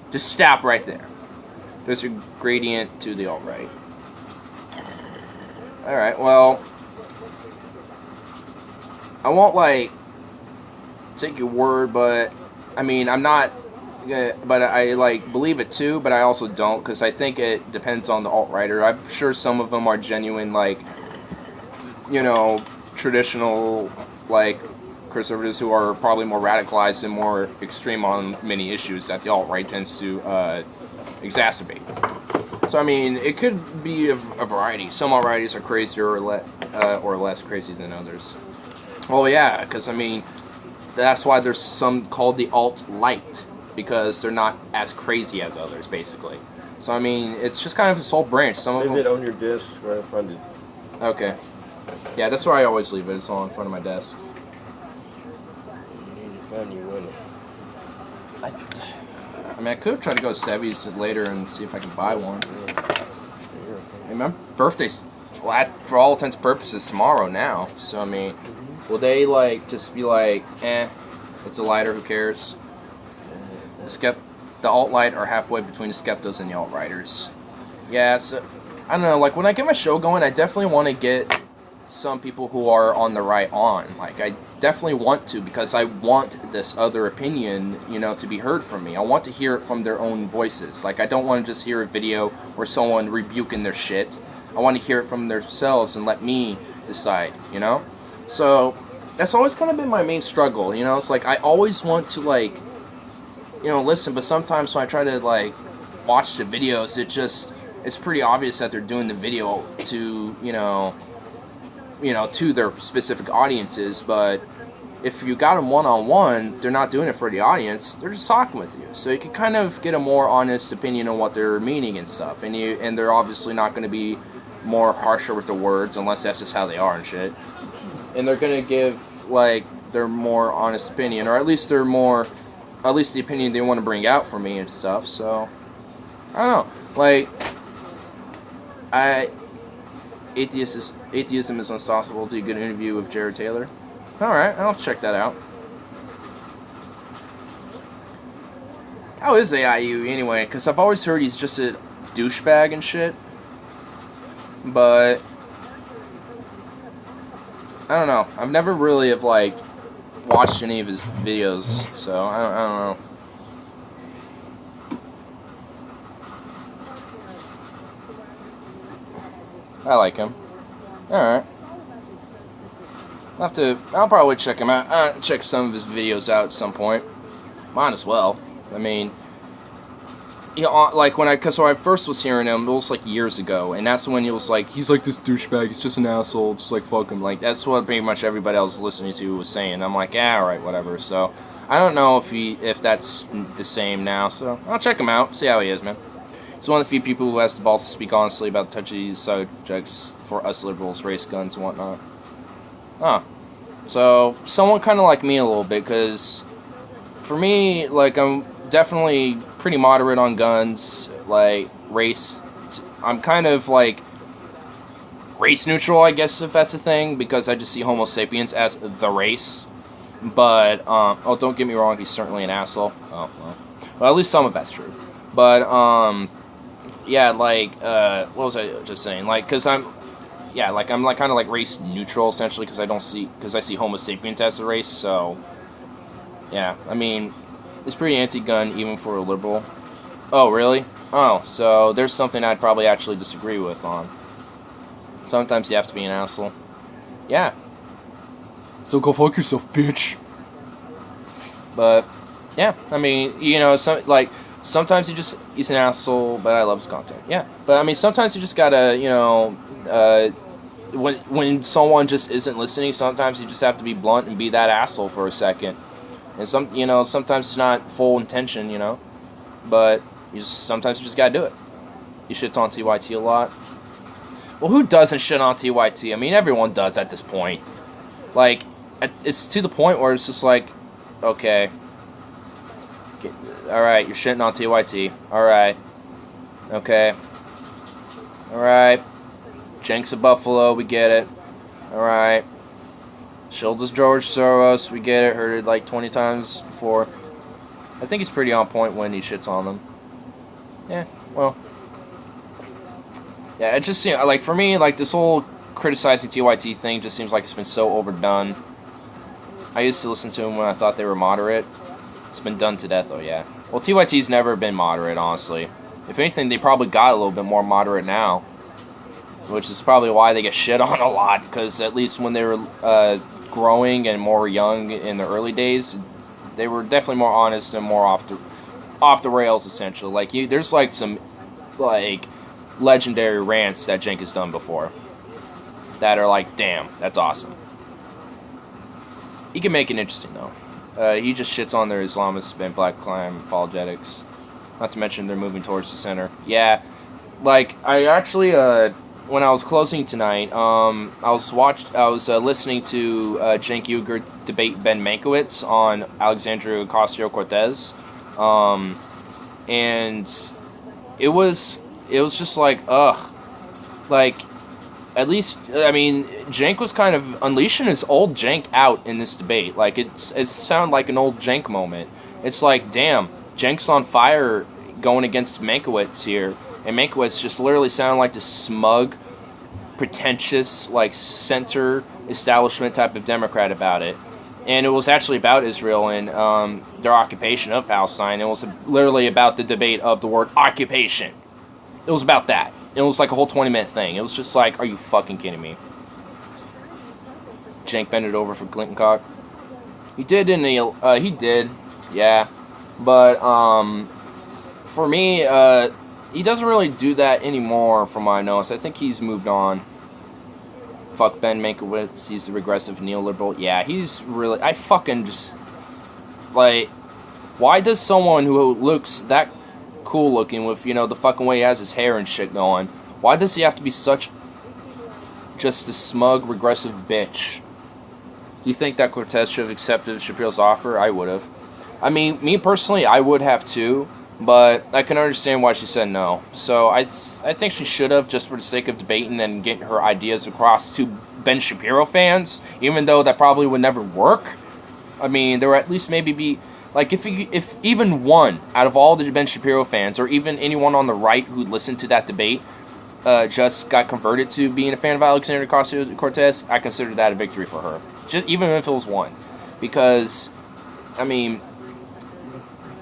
Just stop right there. There's a gradient to the alt-right. Alright, well... I won't, like, take your word, but... I mean, I'm not... but I, like, believe it too, but I also don't, because I think it depends on the alt-righter. I'm sure some of them are genuine, like, you know, traditional, like, conservatives who are probably more radicalized and more extreme on many issues that the alt-right tends to exacerbate. So, I mean, it could be a variety. Some alt-righties are crazier or less crazy than others. Well, yeah, because, I mean, that's why there's some called the alt-light, because they're not as crazy as others, basically. So, I mean, it's just kind of a sole branch. Some of them... Leave it on your desk right in front of you. Okay. Yeah, that's where I always leave it. It's all in front of my desk. Find you one. I mean, I could try to go to Sevy's later and see if I can buy one. Hey, my birthday's, for all intents and purposes, tomorrow now. So, I mean, will they, like, just be like, it's a lighter, who cares? The alt-light are halfway between the skeptos and the alt-righters. Yeah, so, I don't know, like, when I get my show going, I definitely want to get some people who are on the right on. Like, I definitely want to, because I want this other opinion, you know, to be heard from me. I want to hear it from their own voices. Like, I don't want to just hear a video where someone rebuking their shit. I want to hear it from themselves and let me decide, you know? So, that's always kind of been my main struggle, you know? It's like, I always want to, like, you know, listen, but sometimes when I try to, like, watch the videos, it's pretty obvious that they're doing the video to, you know, to their specific audiences, but if you got them one-on-one, they're not doing it for the audience, they're just talking with you. So you can kind of get a more honest opinion on what they're meaning and stuff, and they're obviously not going to be more harsher with the words, unless that's just how they are and shit. And they're going to give, like, their more honest opinion, or at least the opinion they want to bring out for me and stuff. So I don't know, like, Atheism is Unstoppable. Did a good interview with Jared Taylor. Alright, I'll have to check that out. How is AIU anyway? Because I've always heard he's just a douchebag and shit. But I don't know. I've never really watched any of his videos, so I don't know. I like him. Alright. I'll probably check him out. Check some of his videos out at some point. Might as well. I mean, you know, like when I first was hearing him, it was like years ago, and that's when he was like, he's like this douchebag, he's just an asshole, just like fuck him. Like, that's what pretty much everybody else listening to was saying. I'm like, yeah, alright, whatever. So, I don't know if that's the same now, so I'll check him out, see how he is, man. He's one of the few people who has the balls to speak honestly about touchy these subjects for us liberals, race guns and whatnot. So, someone kind of like me a little bit, because for me, like, I'm definitely pretty moderate on guns, like, race. I'm kind of, like, race neutral, I guess, if that's a thing, because I just see Homo sapiens as the race. But, oh, don't get me wrong, he's certainly an asshole. Oh, well, at least some of that's true. But, yeah, like, what was I just saying? Like, because I'm like, kind of like race neutral, essentially, because I see Homo sapiens as a race, so, yeah, I mean, it's pretty anti-gun, even for a liberal. Oh, really? Oh, so there's something I'd probably actually disagree with on. Sometimes you have to be an asshole. Yeah. So go fuck yourself, bitch. But, yeah, I mean, sometimes he's an asshole, but I love his content. Yeah. But, I mean, sometimes you just gotta, when someone just isn't listening, sometimes you just have to be blunt and be that asshole for a second. And sometimes it's not full intention, but sometimes you just gotta do it. He shits on TYT a lot. Well, who doesn't shit on TYT? I mean, everyone does at this point. Like, it's to the point where it's just like, okay, alright, you're shitting on TYT. Alright. Okay. Alright. Jenks of Buffalo, we get it. Alright. Shields is George Soros, we get it. Heard it like 20 times before. I think he's pretty on point when he shits on them. Yeah, well. Yeah, it just seems, like, for me, like, this whole criticizing TYT thing just seems like it's been so overdone. I used to listen to him when I thought they were moderate. It's been done to death, though, yeah. Well, TYT's never been moderate, honestly. If anything, they probably got a little bit more moderate now. Which is probably why they get shit on a lot, because at least when they were growing and more young in the early days, they were definitely more honest and more off the rails, essentially. Like, there's, like, some, like, legendary rants that Cenk has done before that are like, damn, that's awesome. He can make it interesting, though. He just shits on their Islamist and black crime apologetics. Not to mention they're moving towards the center. Yeah, like, I actually, when I was closing tonight, I was listening to Cenk Uygur debate Ben Mankiewicz on Alexandria Ocasio-Cortez, and it was just like, ugh, like, at least, I mean, Cenk was kind of unleashing his old Cenk out in this debate. Like, it sounded like an old Cenk moment. It's like, damn, Cenk's on fire going against Mankiewicz here, and Mankiewicz just literally sounded like this smug, pretentious, like, center establishment type of Democrat about it. And it was actually about Israel and their occupation of Palestine. It was literally about the debate of the word occupation. It was about that. It was like a whole 20-minute thing. It was just like, are you fucking kidding me? Cenk bent it over for Glintencock. He did, didn't he? He did, yeah. But, for me, he doesn't really do that anymore, from what I noticed. I think he's moved on. Fuck Ben Mankiewicz. He's a regressive neoliberal. Yeah, he's really... I fucking just... Like, why does someone who looks that cool looking with, the fucking way he has his hair and shit going, why does he have to be such just a smug, regressive bitch? Do you think that Cortez should have accepted Shapiro's offer? I would have. I mean, me personally, I would have too, but I can understand why she said no. So I think she should have, just for the sake of debating and getting her ideas across to Ben Shapiro fans, even though that probably would never work. I mean, there would at least maybe be... Like, if even one out of all the Ben Shapiro fans, or even anyone on the right who listened to that debate, just got converted to being a fan of Alexandria Ocasio-Cortez, I consider that a victory for her. Even if it was one. Because, I mean,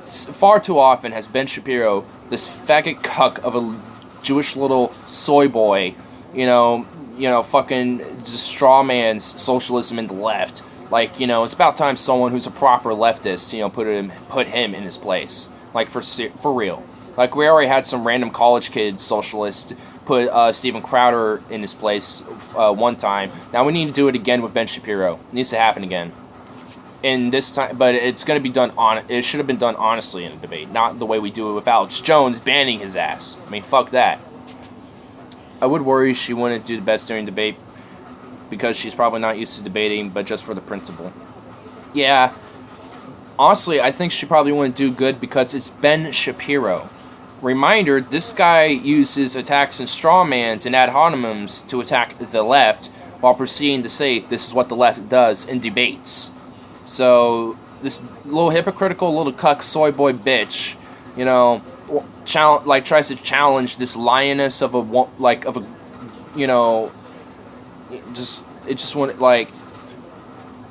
far too often has Ben Shapiro, this faggot cuck of a Jewish little soy boy, fucking just straw man's socialism in the left. Like, it's about time someone who's a proper leftist, put him in his place. Like, for real. Like, we already had some random college kid socialist put Steven Crowder in his place one time. Now we need to do it again with Ben Shapiro. It needs to happen again. And this time, but it's going to be done it should have been done honestly in a debate, not the way we do it with Alex Jones banning his ass. I mean, fuck that. I would worry she wouldn't do the best during debate, because she's probably not used to debating, but just for the principle. Yeah, honestly, I think she probably wouldn't do good because it's Ben Shapiro. Reminder, this guy uses attacks and strawmans and ad hominems to attack the left, while proceeding to say this is what the left does in debates. So, this little hypocritical little cuck soy boy bitch, tries to challenge this lioness of a you know, it just wouldn't like.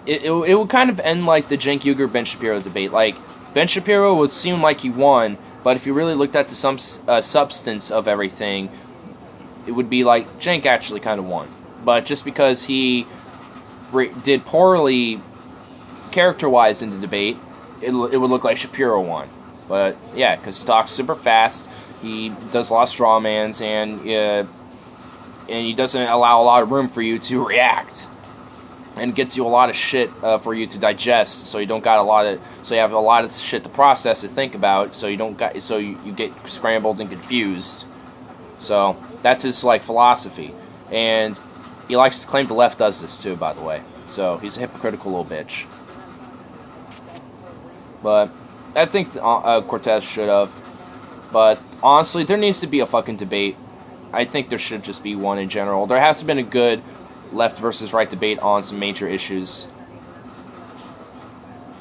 It would kind of end like the Cenk Uygur Ben Shapiro debate. Like Ben Shapiro would seem like he won, but if you really looked at the substance of everything, it would be like Cenk actually kind of won. But just because he did poorly character-wise in the debate, it would look like Shapiro won. But yeah, because he talks super fast, he does a lot of straw mans, and he doesn't allow a lot of room for you to react, and gets you a lot of shit for you to digest. So you don't got so you have a lot of shit to process, to think about. So you get scrambled and confused. So that's his like philosophy, and he likes to claim the left does this too, by the way. So he's a hypocritical little bitch. But I think Cortez should have. But honestly, there needs to be a fucking debate. I think there should just be one in general. There has been a good left versus right debate on some major issues.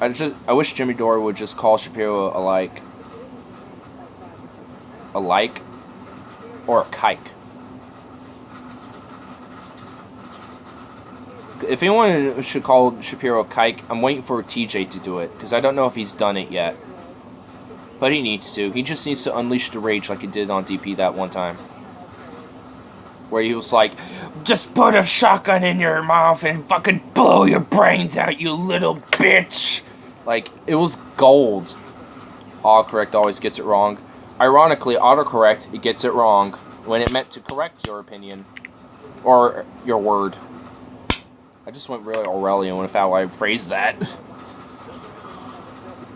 I wish Jimmy Dore would just call Shapiro a like or a kike. If anyone should call Shapiro a kike, I'm waiting for TJ to do it, because I don't know if he's done it yet. But he needs to. He just needs to unleash the rage like he did on DP that one time. Where he was like, just put a shotgun in your mouth and fucking blow your brains out, you little bitch. Like, it was gold. Autocorrect always gets it wrong. Ironically, autocorrect, it gets it wrong when it meant to correct your opinion. Or your word. I just went really Orwellian with how I phrased that.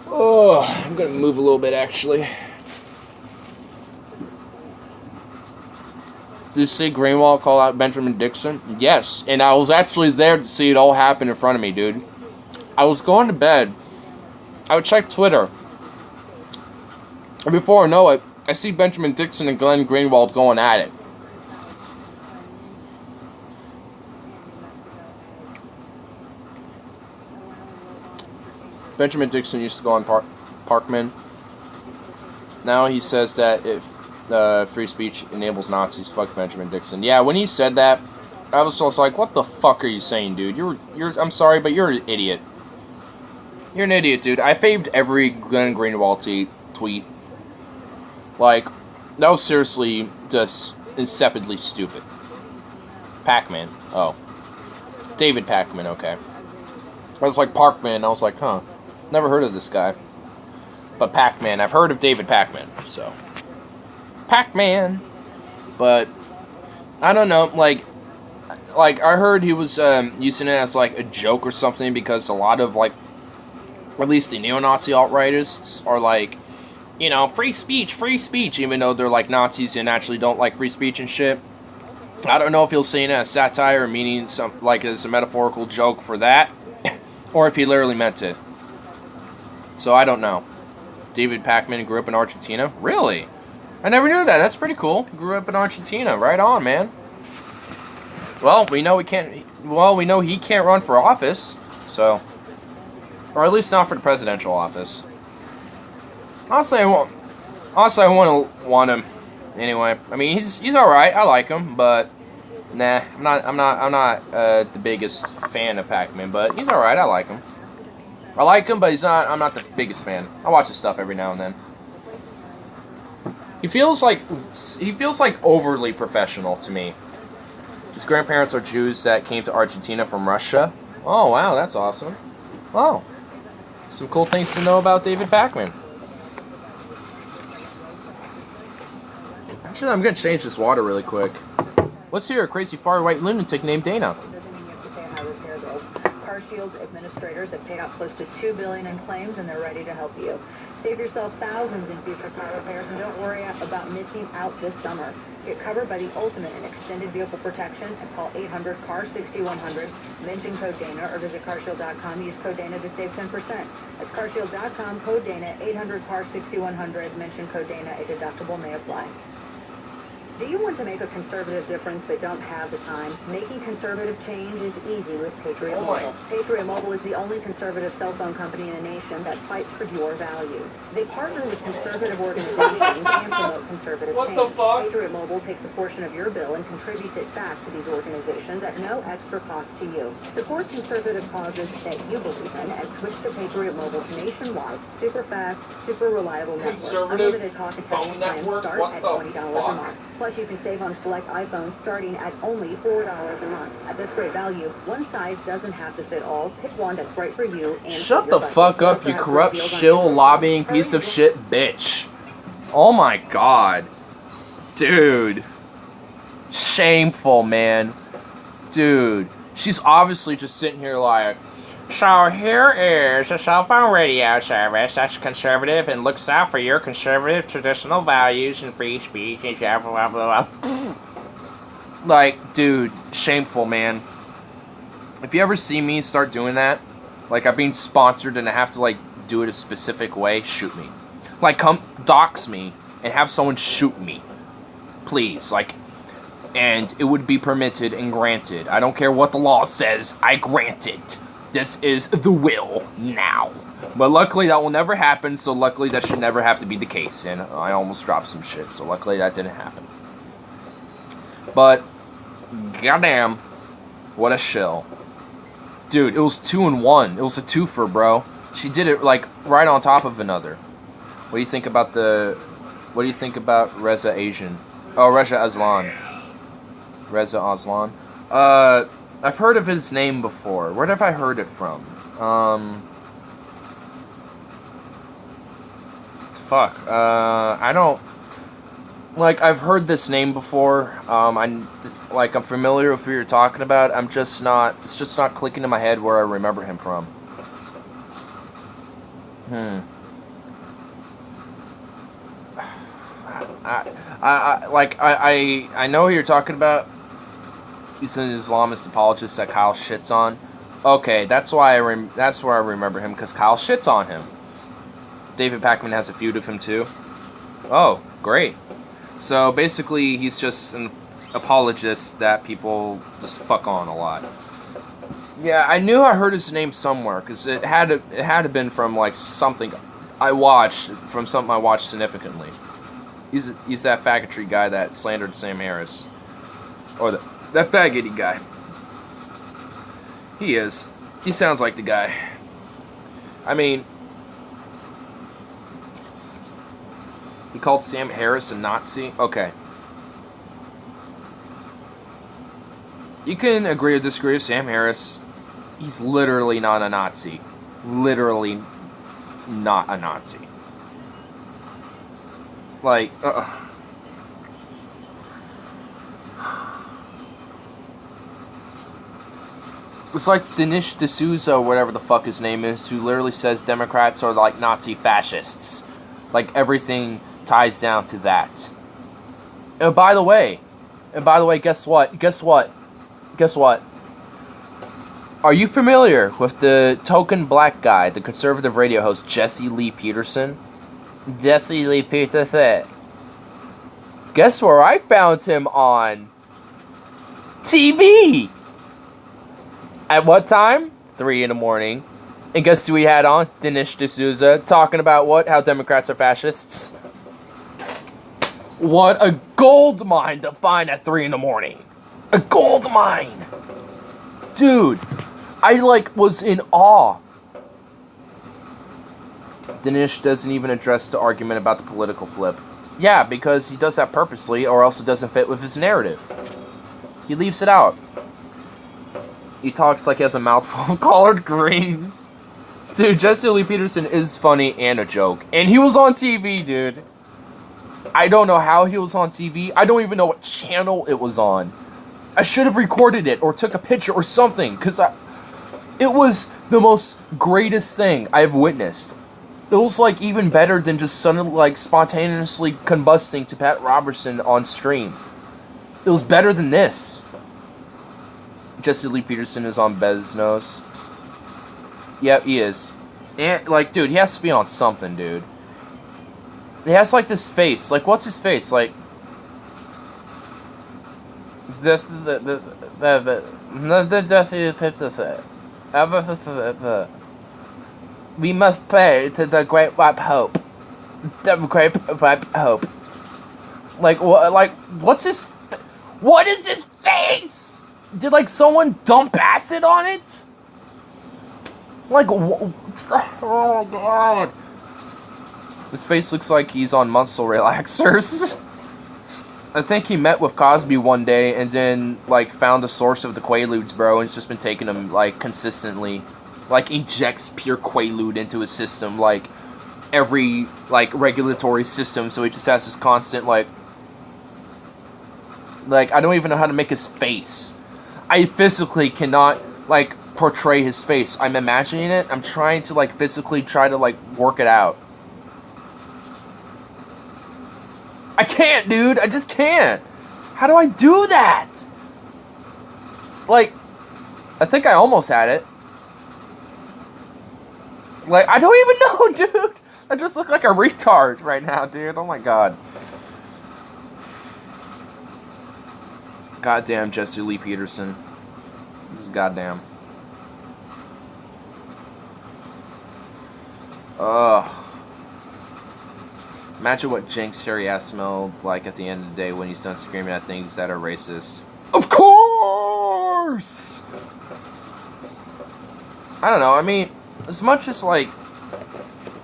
Oh, I'm gonna move a little bit, actually. Did you see Greenwald call out Benjamin Dixon? Yes, and I was actually there to see it all happen in front of me, dude. I was going to bed. I would check Twitter. And before I know it, I see Benjamin Dixon and Glenn Greenwald going at it. Benjamin Dixon used to go on Parkman. Now he says that if free speech enables Nazis, fuck Benjamin Dixon. Yeah, when he said that, I was just like, what the fuck are you saying, dude? I'm sorry, but you're an idiot. You're an idiot, dude. I faved every Glenn Greenwald tweet. Like, that was seriously just insipidly stupid. Pac-Man. Oh. David Pac-Man, okay. I was like, Parkman, I was like, huh. Never heard of this guy. But Pac-Man, I've heard of David Pac-Man, so. Pac-Man! But, I don't know, like, I heard he was using it as, like, a joke or something, because a lot of, like, at least the neo-Nazi alt-rightists are like, you know, free speech, even though they're, like, Nazis and actually don't like free speech and shit. I don't know if he'll say it as satire or meaning some, like, as a metaphorical joke for that, or if he literally meant it. So, I don't know. David Pac-Man grew up in Argentina? Really? I never knew that. That's pretty cool. Grew up in Argentina. Right on, man. Well, we know he can't run for office, so, or at least not for the presidential office. Honestly, I want him. Anyway, I mean, he's all right. I like him, but nah, I'm not the biggest fan of Pac-Man, but he's all right. I like him. But I'm not the biggest fan. I watch his stuff every now and then. He feels like overly professional to me. His grandparents are Jews that came to Argentina from Russia. Oh, wow, that's awesome. Oh, some cool things to know about David Pac-Man. Actually, I'm going to change this water really quick. Let's hear a crazy far-right lunatic named Dana. CarShield's administrators have paid out close to $2 billion in claims, and they're ready to help you. Save yourself thousands in future car repairs, and don't worry about missing out this summer. Get covered by the ultimate in extended vehicle protection and call 800-CAR-6100. Mention code Dana or visit carshield.com. Use code Dana to save 10%. That's carshield.com, code Dana, 800-CAR-6100. Mention code Dana. A deductible may apply. Do you want to make a conservative difference but don't have the time? Making conservative change is easy with Patriot Mobile. Patriot Mobile is the only conservative cell phone company in the nation that fights for your values. They partner with conservative organizations and promote conservative What change. the fuck? Patriot Mobile takes a portion of your bill and contributes it back to these organizations at no extra cost to you. Support conservative causes that you believe in and switch to Patriot Mobile's nationwide, super fast, super reliable network. Conservative Unlimited talk and phone text plans network? start What at the $20 a fuck? month. Plus, you can save on select iPhones starting at only $4 a month. At this great value, one size doesn't have to fit all. Pick one that's right for you and Shut for the your budget. fuck We up, also you have corrupt great deals on shill Android lobbying phones. piece of shit bitch. Oh my god. Dude. Shameful, man. Dude. She's obviously just sitting here like, so here is a cell phone radio service that's conservative and looks out for your conservative traditional values and free speech and blah blah blah blah. Like, dude, shameful, man. If you ever see me start doing that, like I'm being sponsored and I have to like do it a specific way, shoot me. Like, come dox me and have someone shoot me, please. Like, and it would be permitted and granted. I don't care what the law says. I grant it. This is the will now. But luckily that will never happen, so luckily that should never have to be the case. And I almost dropped some shit, so luckily that didn't happen. But, goddamn, what a shill. Dude, it was 2-in-1. It was a twofer, bro. She did it, like, right on top of another. What do you think about Reza Asian? Oh, Reza Aslan. Reza Aslan. I've heard of his name before. Where have I heard it from? I don't... Like, I've heard this name before. I'm familiar with who you're talking about. It's just not clicking in my head where I remember him from. I know who you're talking about. He's an Islamist apologist that Kyle shits on. Okay, that's where I remember him, because Kyle shits on him. David Pakman has a feud with him too. Oh, great. So basically, he's just an apologist that people just fuck on a lot. Yeah, I knew I heard his name somewhere, because it had to been from like something I watched significantly. He's that faggotry guy that slandered Sam Harris, or that faggoty guy. He is. He sounds like the guy. I mean, he called Sam Harris a Nazi? Okay. You can agree or disagree with Sam Harris. He's literally not a Nazi. Literally not a Nazi. Like, it's like Dinesh D'Souza, whatever the fuck his name is, who literally says Democrats are like Nazi fascists. Like, everything ties down to that. And by the way, guess what? Are you familiar with the token black guy, the conservative radio host Jesse Lee Peterson? Jesse Lee Peterson. Guess where I found him on? TV! At what time? 3 in the morning. And guess who we had on? Dinesh D'Souza, talking about what? How Democrats are fascists. What a gold mine to find at 3 in the morning. A gold mine! Dude, I was in awe. Dinesh doesn't even address the argument about the political flip. Yeah, because he does that purposely, or else it doesn't fit with his narrative. He leaves it out. He talks like he has a mouthful of collard greens. Dude, Jesse Lee Peterson is funny and a joke. And he was on TV, dude. I don't know how he was on TV. I don't even know what channel it was on. I should have recorded it or took a picture or something, because it was the most greatest thing I've witnessed. It was even better than just suddenly spontaneously combusting to Pat Robertson on stream. It was better than this. Jesse Lee Peterson is on Bezos. Yep, he is. And dude, he has to be on something, dude. He has this face. What's his face? This is the we must pray to the great white hope. The great white hope. Like, what? Like, what's his... What is his face? Did, like, someone dump acid on it? Like, oh my god. His face looks like he's on muscle relaxers. I think he met with Cosby one day and then, like, found the source of the Quaaludes, bro, and it's just been taking him, like, consistently. Like, injects pure Quaalude into his system, like, every, like, regulatory system, so he just has this constant, like, I don't even know how to make his face. I physically cannot, like, portray his face. I'm imagining it. I'm trying to, like, physically try to, like, work it out. I can't, dude. I just can't. How do I do that? Like, I think I almost had it. Like, I don't even know, dude. I just look like a retard right now, dude. Oh my god. Goddamn Jesse Lee Peterson. This is goddamn. Ugh. Imagine what Jenks' hairy ass smelled like at the end of the day when he's done screaming at things that are racist. Of course! I don't know, I mean, as much as, like,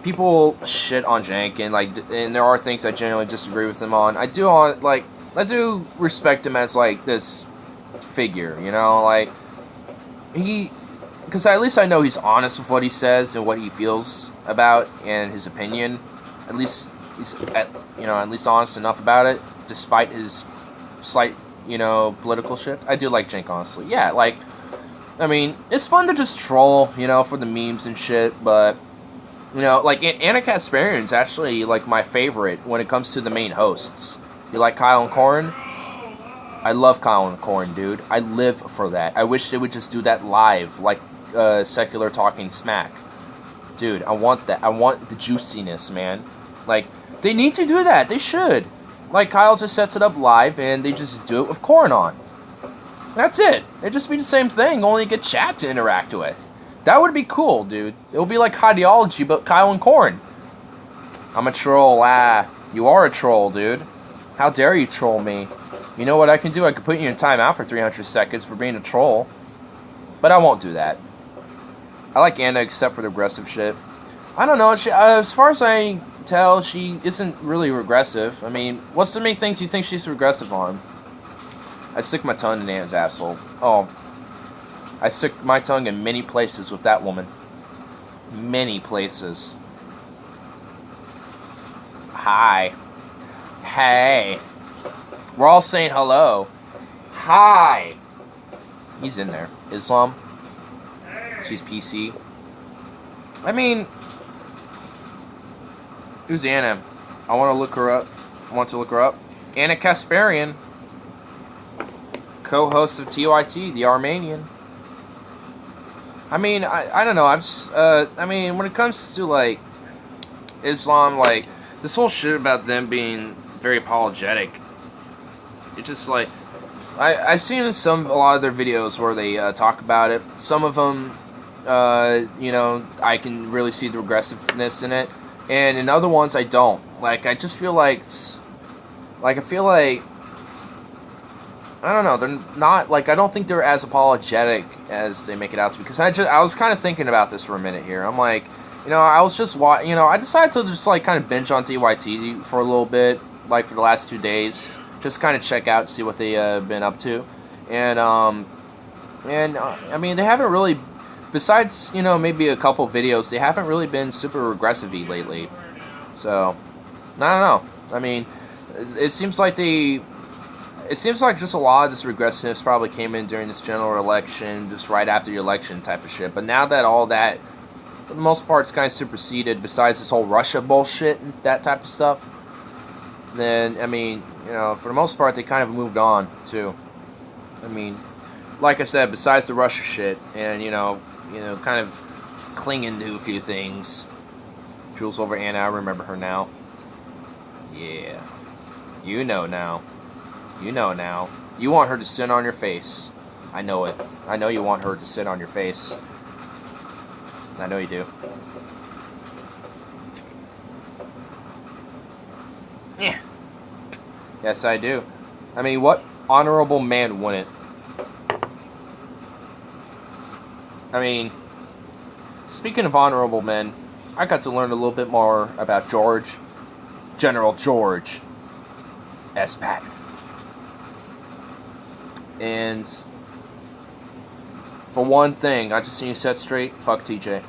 people shit on Jank and, like, and there are things I genuinely disagree with him on, I do respect him as, like, this figure, you know, like, because at least I know he's honest with what he says and what he feels about and his opinion. At least he's, at least honest enough about it, despite his slight, political shit. I do like Jank, honestly. Yeah, like, I mean, it's fun to just troll, for the memes and shit, but, like, Anna Kasparian's actually, like, my favorite when it comes to the main hosts. You like Kyle and Corn? I love Kyle and Corn, dude. I live for that. I wish they would just do that live, like, Secular Talking Smack. Dude, I want that. I want the juiciness, man. Like, they need to do that. They should. Like, Kyle just sets it up live, and they just do it with Corn on. That's it. It'd just be the same thing, only get chat to interact with. That would be cool, dude. It would be like Ideology, but Kyle and Corn. I'm a troll, You are a troll, dude. How dare you troll me? You know what I can do? I can put you in timeout for 300 seconds for being a troll. But I won't do that. I like Anna except for the aggressive shit. I don't know. As far as I tell, she isn't really regressive. I mean, what's the main things you think she's regressive on? I stick my tongue in Anna's asshole. Oh. I stick my tongue in many places with that woman. Many places. Hi. Hey. We're all saying hello. Hi. He's in there. Islam. She's PC. I mean, who's Anna? I want to look her up. Anna Kasparian. Co-host of TYT, the Armenian. I mean, I don't know. I mean, when it comes to, like, Islam, like, this whole shit about them being very apologetic, it's just, like, I've seen a lot of their videos where they talk about it. Some of them, I can really see the regressiveness in it. And in other ones, I don't. Like, I just feel like, I don't know, they're not, like, I don't think they're as apologetic as they make it out to be. Because I was kind of thinking about this for a minute here. I'm like, I was just I decided to just, like, kind of binge on TYT for a little bit, like, for the last 2 days. Just kind of check out, see what they've been up to. And I mean, they haven't really, besides, maybe a couple videos, they haven't really been super regressive-y lately. So, I don't know. I mean, it seems like just a lot of this regressiveness probably came in during this general election, just right after the election type of shit. But now that all that, for the most part, is kind of superseded, besides this whole Russia bullshit and that type of stuff, then, I mean, for the most part, they kind of moved on, too. I mean, like I said, besides the Russia shit, and, kind of clinging to a few things. Jules over Anna, I remember her now. Yeah. You know now. You want her to sit on your face. I know it. I know you want her to sit on your face. I know you do. Yeah. Yes, I do. I mean, what honorable man wouldn't? I mean, speaking of honorable men, I got to learn a little bit more about General George S. Patton. And for one thing, I just need to set straight, fuck TJ.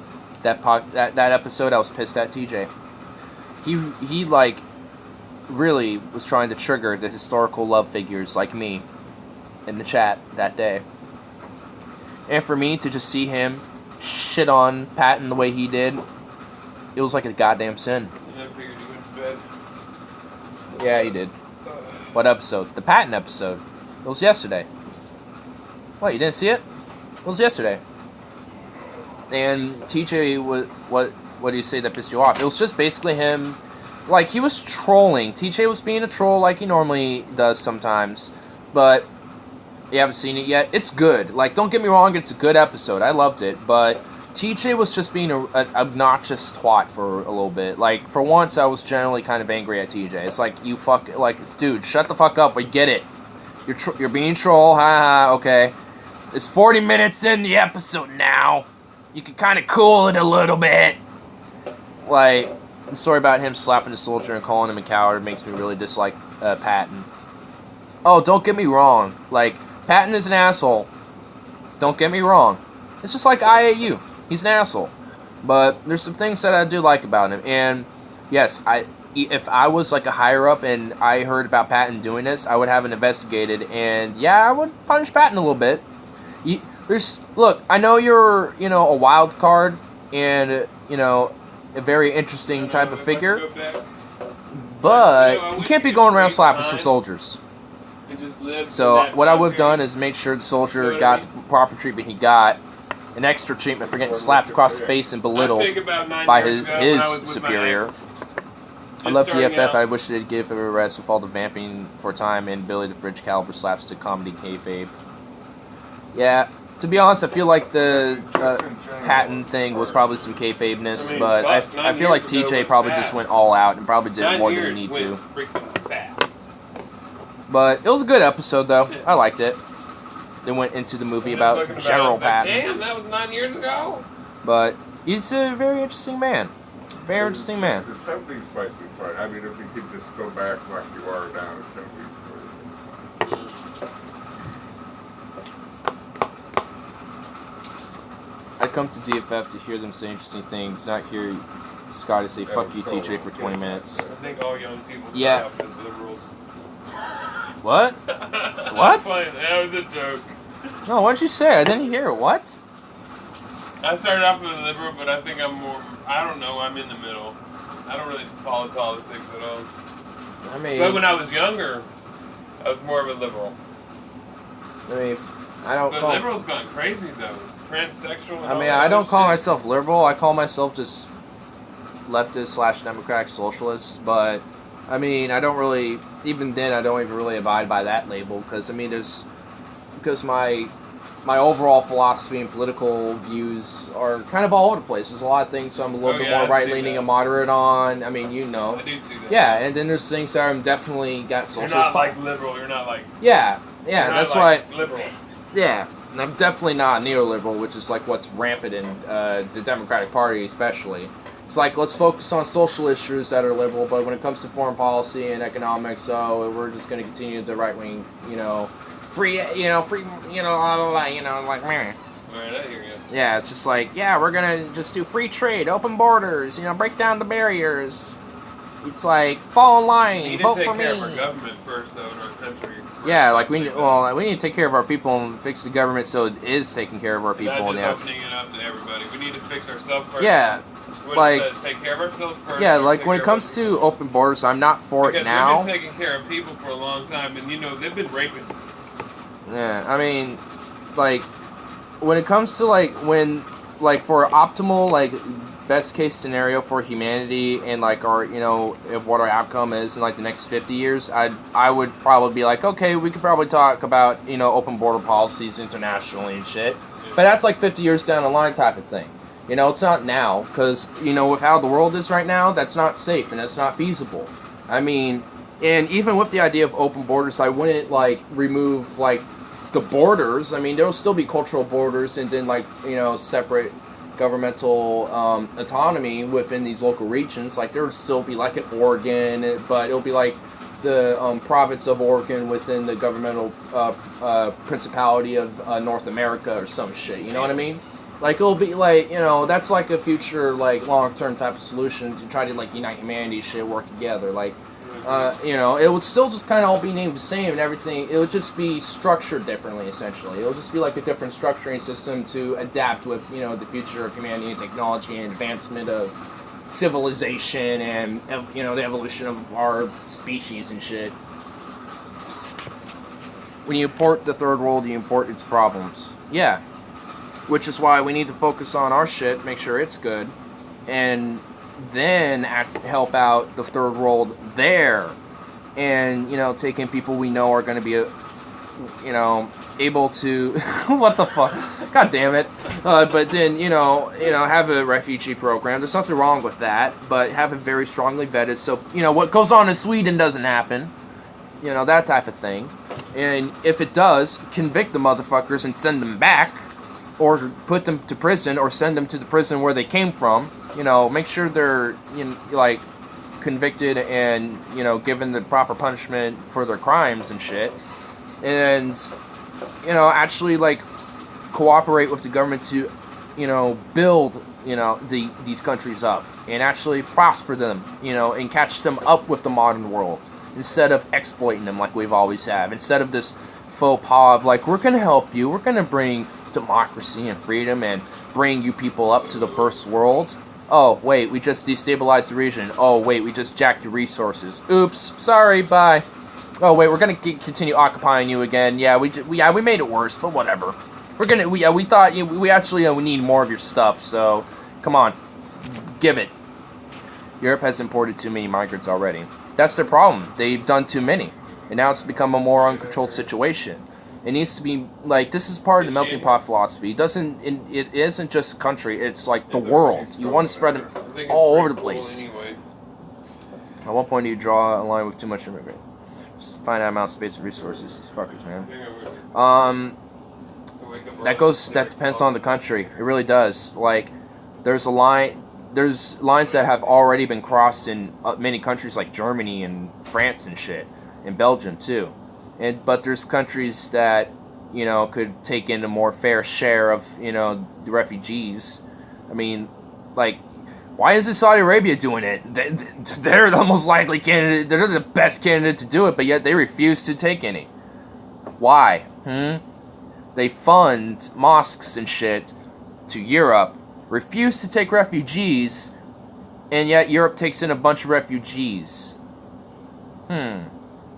That episode, I was pissed at TJ. He like really was trying to trigger the historical love figures like me in the chat that day. And for me to just see him shit on Patton the way he did, it was like a goddamn sin. I figured you went to bed. Yeah, he did. What episode? The Patton episode. It was yesterday. What, you didn't see it? It was yesterday. And TJ, what do you say that pissed you off? It was just basically him, like, he was trolling. TJ was being a troll like he normally does sometimes. But you haven't seen it yet. It's good. Like, don't get me wrong, it's a good episode. I loved it. But TJ was just being an obnoxious twat for a little bit. Like, for once, I was generally kind of angry at TJ. It's like, dude, shut the fuck up. We get it. You're being troll. Ha ha, okay. It's 40 minutes in the episode now. You can kind of cool it a little bit. Like, the story about him slapping the soldier and calling him a coward makes me really dislike Patton. Oh, don't get me wrong. Like, Patton is an asshole. Don't get me wrong. It's just like IAU. He's an asshole. But there's some things that I do like about him. And, yes, if I was like a higher up and I heard about Patton doing this, I would have it investigated. And, yeah, I would punish Patton a little bit. Look, I know you're, a wild card and, a very interesting type of figure, but you can't be going around slapping some soldiers. So what I would have done is make sure the soldier got the proper treatment he got, an extra treatment for getting slapped across the face and belittled by his superior. I love DFF. I wish they'd give him a rest with all the vamping for time and Billy the Fridge Caliber slapstick comedy kayfabe. Yeah, to be honest, I feel like the Patton thing was probably some kayfabeness, but I feel like TJ probably just went all out and probably did more than he need to. But it was a good episode, though. I liked it. They went into the movie about General Patton. Damn, that was 9 years ago. But he's a very interesting man. Very interesting man. The 70s might be fun. I mean, if you could just go back like you are now, the 70s. I come to DFF to hear them say interesting things, not hear Scotty say "fuck you, TJ" for 20 minutes. I think all young people Yeah. start off as liberals. What? What? That was a joke. No, what'd you say? I didn't hear it. What? I started off as a liberal, but I think I'm more. I don't know. I'm in the middle. I don't really follow politics at all. I mean, But when I was younger, I was more of a liberal. I don't. But liberals gone crazy though. Transsexual. And I don't call myself liberal. I call myself just leftist / democratic socialist. But I mean, I don't really. Even then, I don't even really abide by that label because because my overall philosophy and political views are kind of all over the place. There's a lot of things I'm a little bit more right-leaning and moderate on. I mean, I do see that. Yeah, and then there's things that I'm definitely got socialist. You're not like liberal. You're not like. Yeah, that's like why. Liberal. Yeah, and I'm definitely not a neoliberal, which is like what's rampant in the Democratic Party, especially. It's like, let's focus on social issues that are liberal, but when it comes to foreign policy and economics, we're just going to continue the right-wing, free, like, meh. Right, I hear you. Yeah, it's just like, we're going to just do free trade, open borders, break down the barriers. It's like, fall in line, vote for me. We need to take care of our government first, though, in our country. Yeah, like, we need to take care of our people and fix the government so it is taking care of our people. Not just opening it up to everybody. We need to fix ourselves first. Yeah. Like, says, take care of ourselves first. Yeah, like when it comes to open borders, I'm not for it now. Because we've been taking care of people for a long time, and they've been raping us. Yeah, I mean, like when it comes to for optimal best case scenario for humanity and like our, you know, if what our outcome is in like the next 50 years, I would probably be like, okay, we could probably talk about, you know, open border policies internationally and shit. But that's like 50 years down the line type of thing. You know, it's not now because, you know, with how the world is right now, that's not safe and that's not feasible. I mean, and even with the idea of open borders, I wouldn't like remove like the borders. I mean, there'll still be cultural borders and then like, you know, separate governmental autonomy within these local regions. Like there would still be like an Oregon, but it'll be like the province of Oregon within the governmental principality of North America or some shit. You know what I mean? Like it'll be like, you know, that's like a future like long-term type of solution to try to like unite humanity, shit, work together. Like, you know, it would still just kind of all be named the same and everything. It would just be structured differently, essentially. It'll just be like a different structuring system to adapt with, you know, the future of humanity and technology and advancement of civilization and, you know, the evolution of our species and shit. When you import the third world, you import its problems. Yeah. Which is why we need to focus on our shit, make sure it's good, and then help out the third world there. And, you know, take in people we know are going to be, you know, able to... what the fuck? God damn it. But then, you know, have a refugee program. There's nothing wrong with that, but have it very strongly vetted so, you know, what goes on in Sweden doesn't happen. You know, that type of thing. And if it does, convict the motherfuckers and send them back. Or put them to prison, or send them to the prison where they came from. You know, make sure they're, you know, like, convicted and, you know, given the proper punishment for their crimes and shit. And, you know, actually, like, cooperate with the government to, you know, build, you know, these countries up. And actually prosper them, you know, and catch them up with the modern world. Instead of exploiting them like we've always have. Instead of this faux pas of, like, we're going to help you, we're going to bring democracy and freedom and bring you people up to the first world. Oh, wait, we just destabilized the region. Oh, wait, we just jacked your resources. Oops, sorry, bye. Oh, wait, we're gonna continue occupying you again. Yeah, we made it worse, but whatever. We thought we actually we need more of your stuff, so come on, give it. Europe has imported too many migrants already. That's their problem. They've done too many, and now it's become a more uncontrolled situation. It needs to be, like, this is part of the melting pot philosophy. It isn't just country, it's like the world. You want to spread them all over the place. At what point do you draw a line with too much immigrant? Just find out amount of space and resources. These fuckers, man. That depends on the country. It really does. Like, there's lines that have already been crossed in many countries like Germany and France and shit. And Belgium, too. But there's countries that, you know, could take in a more fair share of, you know, the refugees. I mean, like, why isn't Saudi Arabia doing it? They're the most likely candidate. They're the best candidate to do it, but yet they refuse to take any. Why? They fund mosques and shit to Europe, refuse to take refugees, and yet Europe takes in a bunch of refugees.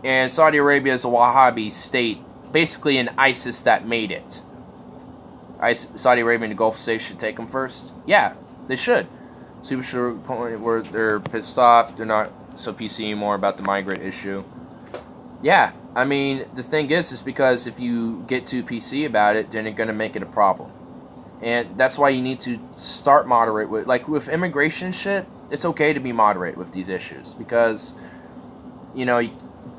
And Saudi Arabia is a Wahhabi state, basically an ISIS that made it. Saudi Arabia and the Gulf states should take them first? Yeah, they should. So people should point where they're pissed off, they're not so PC anymore about the migrant issue. Yeah, I mean, the thing is because if you get too PC about it, then you're going to make it a problem. And that's why you need to start moderate with, like, with immigration shit, it's okay to be moderate with these issues. Because, you know,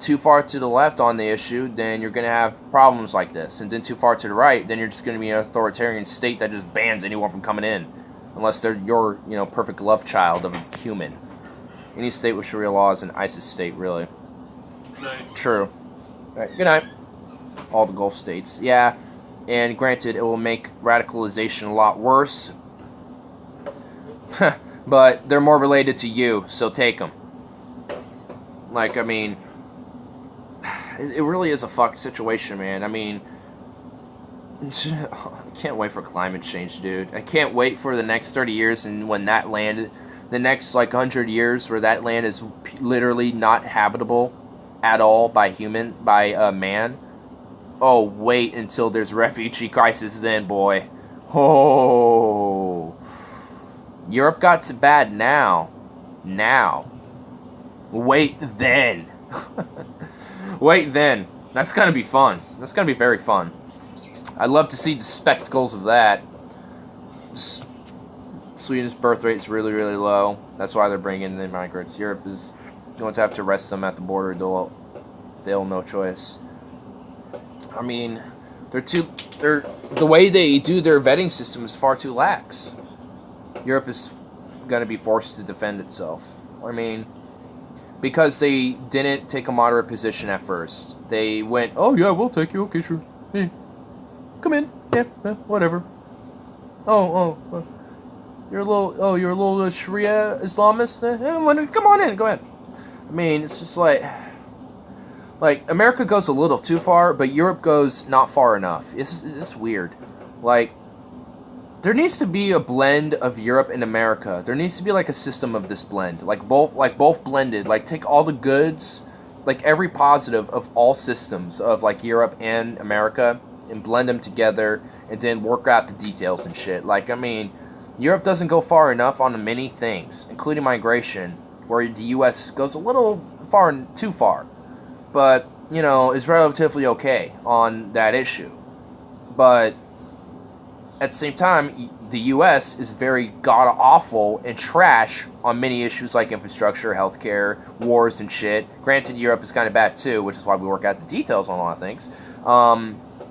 too far to the left on the issue, then you're going to have problems like this. And then too far to the right, then you're just going to be an authoritarian state that just bans anyone from coming in. Unless they're your, you know, perfect love child of a human. Any state with Sharia law is an ISIS state, really. Night. True. Alright, good night. All the Gulf states. Yeah, and granted, it will make radicalization a lot worse. But they're more related to you, so take them. Like, I mean... It really is a fucked situation, man. I mean, I can't wait for climate change, dude. I can't wait for the next 30 years and when that land, the next, like, 100 years where that land is literally not habitable at all by man. Oh, wait until there's refugee crisis then, boy. Oh. Europe got to bad now. Now. Wait then. Wait then. That's going to be fun. That's going to be very fun. I'd love to see the spectacles of that. Sweden's birth rate is really, really low. That's why they're bringing in the migrants. Europe is going to have to arrest them at the border. They'll no choice. I mean, the way they do their vetting system is far too lax. Europe is going to be forced to defend itself. I mean, because they didn't take a moderate position at first. They went, oh yeah, we'll take you. Okay, sure. Yeah. Come in. Yeah, whatever. You're a little Sharia Islamist. Come on in. Go ahead. I mean, it's just like America goes a little too far, but Europe goes not far enough. It's weird. Like, there needs to be a blend of Europe and America. There needs to be like a system of this blend, like both blended. Like, take all the goods, like every positive of all systems of like Europe and America, and blend them together, and then work out the details and shit. Like, I mean, Europe doesn't go far enough on many things, including migration, where the U.S. goes a little too far, but you know, is relatively okay on that issue. But at the same time, the U.S. is very god-awful and trash on many issues like infrastructure, healthcare, wars, and shit. Granted, Europe is kind of bad too, which is why we work out the details on a lot of things.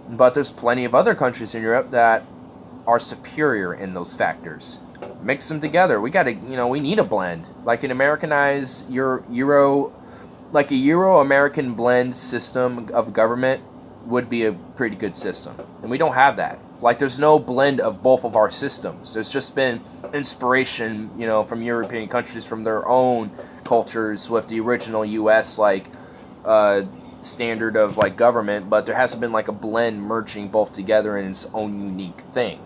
But there's plenty of other countries in Europe that are superior in those factors. Mix them together. We need a blend. Like an Americanized like a Euro-American blend system of government would be a pretty good system. And we don't have that. Like, there's no blend of both of our systems. There's just been inspiration, from European countries, from their own cultures with the original U.S., standard of, government, but there hasn't been, a blend merging both together in its own unique thing.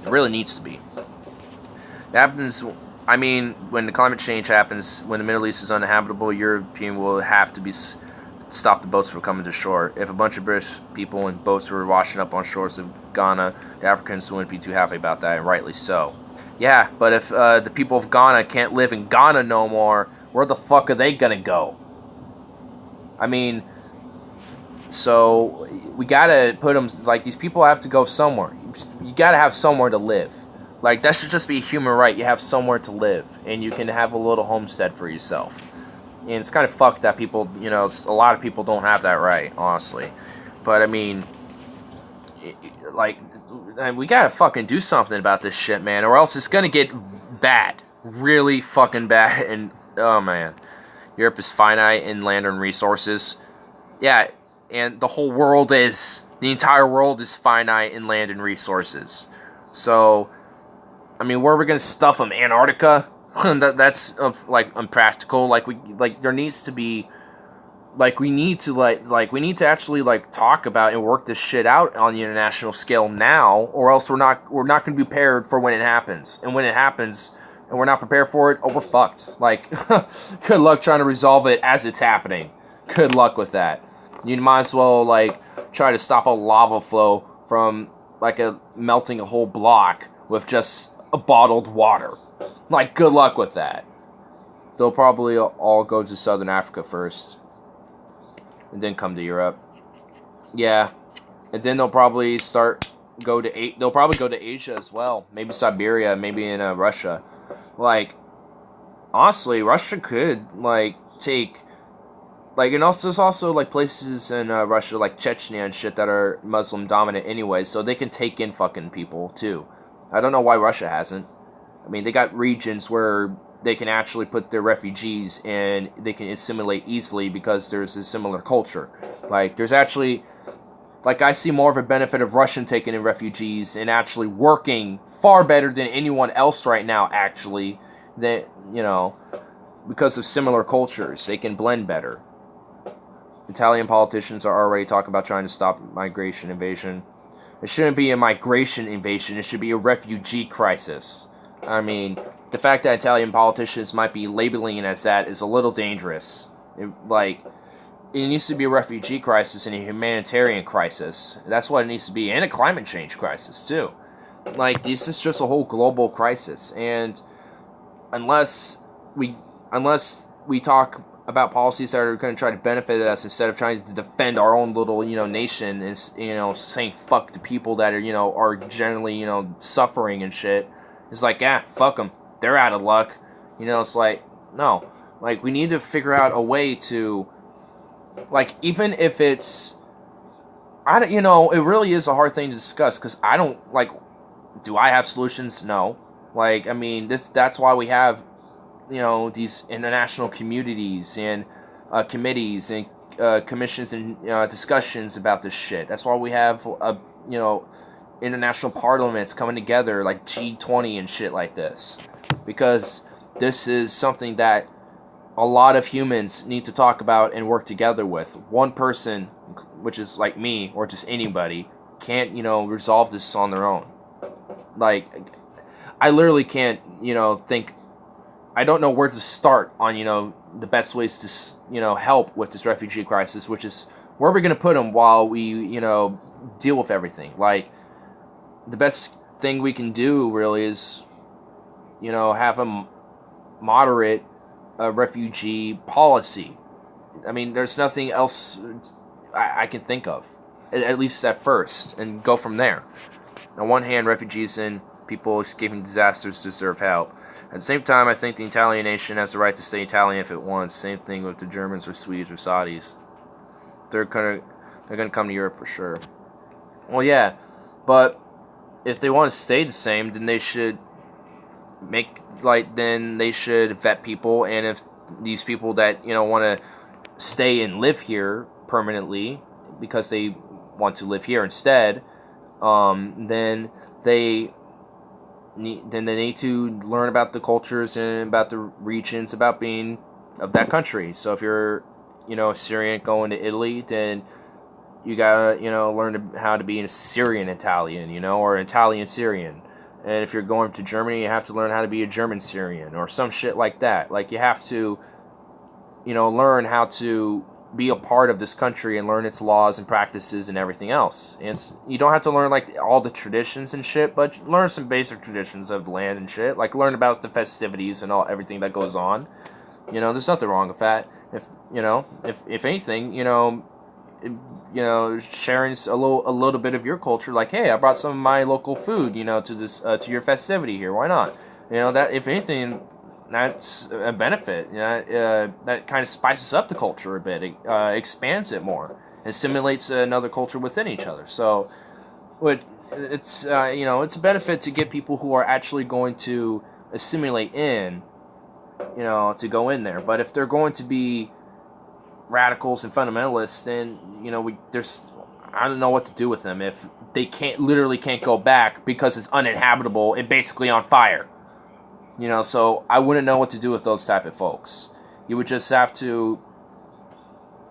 It really needs to be. It happens, when the climate change happens, when the Middle East is uninhabitable, European will have to stop the boats from coming to shore. If a bunch of British people in boats were washing up on shores of Ghana, the Africans wouldn't be too happy about that, and rightly so. Yeah, but if the people of Ghana can't live in Ghana no more, where the fuck are they gonna go? So we gotta put them, these people have to go somewhere. You gotta have somewhere to live. That should just be a human right. You have somewhere to live, and you can have a little homestead for yourself. And it's kind of fucked that people, a lot of people don't have that right, honestly. But, we gotta fucking do something about this shit, man, or else it's gonna get bad. Really fucking bad. And, oh, man. Europe is finite in land and resources. Yeah, and the whole world is. The entire world is finite in land and resources. So, where are we gonna stuff them? Antarctica? That's unpractical. There needs to be, we need to actually talk about and work this shit out on the international scale now, or else we're not gonna be prepared for when it happens. And when it happens, and we're not prepared for it, we're fucked. Good luck trying to resolve it as it's happening. Good luck with that. You might as well try to stop a lava flow from melting a whole block with just a bottled water. Good luck with that. They'll probably all go to Southern Africa first, and then come to Europe. Yeah, and then they'll probably go to Asia as well. Maybe Siberia, maybe in Russia. Honestly, Russia could take. And also, there's also places in Russia like Chechnya and shit that are Muslim dominant anyway, so they can take in fucking people too. I don't know why Russia hasn't. They got regions where they can actually put their refugees and they can assimilate easily because there's a similar culture. There's actually, I see more of a benefit of Russian taking in refugees and actually working far better than anyone else right now, actually, because of similar cultures. They can blend better. Italian politicians are already talking about trying to stop migration invasion. It shouldn't be a migration invasion. It should be a refugee crisis. The fact that Italian politicians might be labeling it as that is a little dangerous. It needs to be a refugee crisis and a humanitarian crisis. That's what it needs to be, and a climate change crisis, too. Like, this is just a whole global crisis, and unless we talk about policies that are going to try to benefit us instead of trying to defend our own little, nation, is, saying fuck to people that are, are generally, suffering and shit. It's like, fuck them. They're out of luck. It's like, no. Like, we need to figure out a way to, like, even if it's, it really is a hard thing to discuss, because I don't, like, do I have solutions? No. Like, I mean, that's why we have, these international communities and committees and commissions and discussions about this shit. That's why we have, international parliaments coming together, like G20 and shit like this. Because this is something that a lot of humans need to talk about and work together with. One person, which is like me, or just anybody, can't, resolve this on their own. Like, I literally can't, think, I don't know where to start on, the best ways to, help with this refugee crisis, which is, where are we going to put them while we, deal with everything? Like, the best thing we can do, really, is, have a moderate refugee policy. I mean, there's nothing else I can think of, at least at first, and go from there. On one hand, refugees and people escaping disasters deserve help. At the same time, I think the Italian nation has the right to stay Italian if it wants. Same thing with the Germans or Swedes or Saudis. They're gonna come to Europe for sure. Well, yeah, but if they want to stay the same, then they should then they should vet people, and if these people that want to stay and live here permanently because they want to live here instead, then they need to learn about the cultures and about the regions about being of that country. So if you're a Syrian going to Italy, then you gotta learn how to be a Syrian Italian, or an Italian Syrian. And if you're going to Germany, you have to learn how to be a German Syrian or some shit like that. Like, you have to learn how to be a part of this country and learn its laws and practices and everything else. And you don't have to learn like all the traditions and shit, but learn some basic traditions of the land and shit. Like, learn about the festivities and everything that goes on. There's nothing wrong with that. If anything, sharing a little bit of your culture. Like, hey, I brought some of my local food, to this to your festivity here. Why not? That, if anything, that's a benefit. That kind of spices up the culture a bit. It expands it more and stimulates another culture within each other. So, it's it's a benefit to get people who are actually going to assimilate in, to go in there. But if they're going to be radicals and fundamentalists, then I don't know what to do with them if they literally can't go back because it's uninhabitable and basically on fire. So I wouldn't know what to do with those type of folks. You would just have to,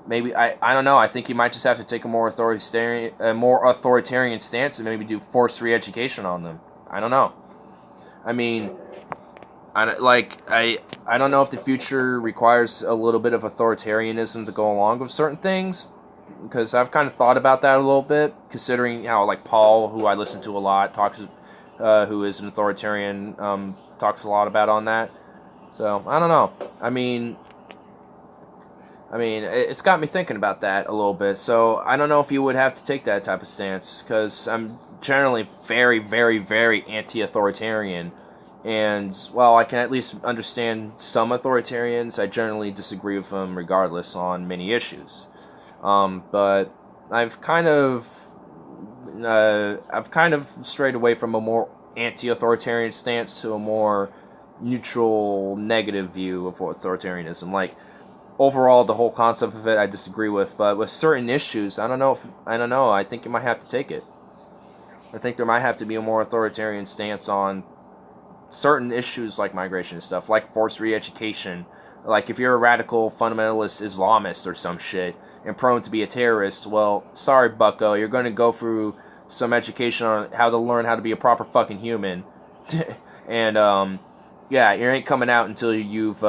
maybe, I don't know, I think you might just have to take a more authoritarian stance and maybe do forced re-education on them. I don't know. I mean, I don't know if the future requires a little bit of authoritarianism to go along with certain things, because I've kind of thought about that a little bit, considering how, like, Paul, who I listen to a lot, who is an authoritarian, talks a lot about on that. So I don't know. I mean, it's got me thinking about that a little bit. So I don't know if you would have to take that type of stance, because I'm generally very, very, very anti-authoritarian. And, well, I can at least understand some authoritarians. I generally disagree with them regardless on many issues. But I've kind of strayed away from a more anti-authoritarian stance to a more neutral, negative view of authoritarianism. Like, overall, the whole concept of it I disagree with, but with certain issues, I don't know. I think you might have to take it. I think there might have to be a more authoritarian stance on certain issues like migration and stuff, like forced re-education. Like, if you're a radical fundamentalist Islamist or some shit and prone to be a terrorist, well, sorry, bucko, you're going to go through some education on how to learn how to be a proper fucking human. And, yeah, you ain't coming out until you've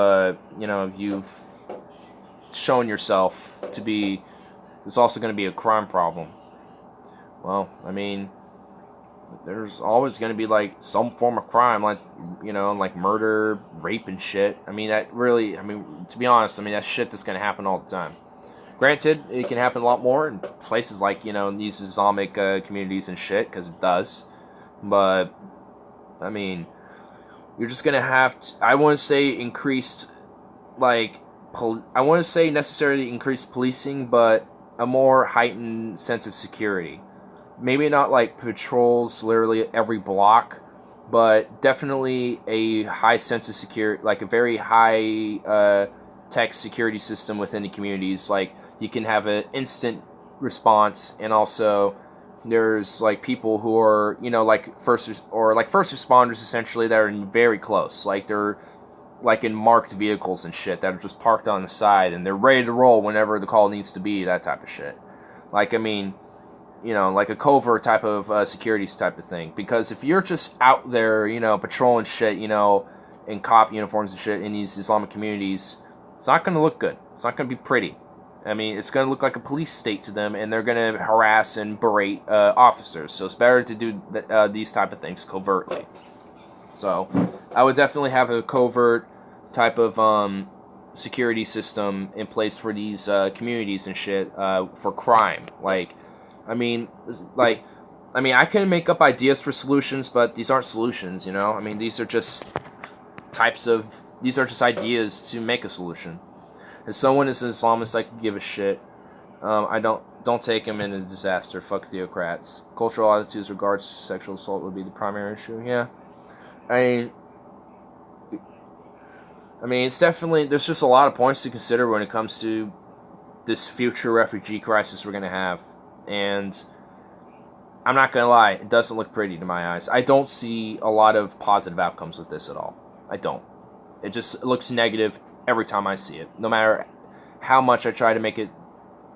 shown yourself to be, it's also going to be a crime problem. Well, I mean, there's always going to be, like, some form of crime, like, you know, like murder, rape, and shit. I mean, that really, I mean, to be honest, I mean, that's shit that's going to happen all the time. Granted, it can happen a lot more in places like, you know, these Islamic communities and shit, because it does. But, I mean, you're just going to have to, I want to say increased, like, I want to say necessarily increased policing, but a more heightened sense of security. Maybe not like patrols literally every block, but definitely a high sense of security, like a very high tech security system within the communities. Like, you can have an instant response, and also there's like people who are, you know, like first responders essentially that are very close. Like, they're like in marked vehicles and shit that are just parked on the side, and they're ready to roll whenever the call needs to be, that type of shit. Like, I mean, you know, like a covert type of security type of thing. Because if you're just out there, you know, patrolling shit, you know, in cop uniforms and shit in these Islamic communities, it's not going to look good. It's not going to be pretty. I mean, it's going to look like a police state to them, and they're going to harass and berate officers. So it's better to do these type of things covertly. So I would definitely have a covert type of security system in place for these communities and shit for crime. Like, I mean, I can make up ideas for solutions, but these aren't solutions, you know? I mean, these are just ideas to make a solution. If someone is an Islamist, I could give a shit. I don't take him in a disaster. Fuck theocrats. Cultural attitudes regards sexual assault would be the primary issue. Yeah. I mean, it's definitely, there's just a lot of points to consider when it comes to this future refugee crisis we're going to have. And I'm not going to lie, it doesn't look pretty to my eyes. I don't see a lot of positive outcomes with this at all. I don't. It just looks negative every time I see it. No matter how much I try to make it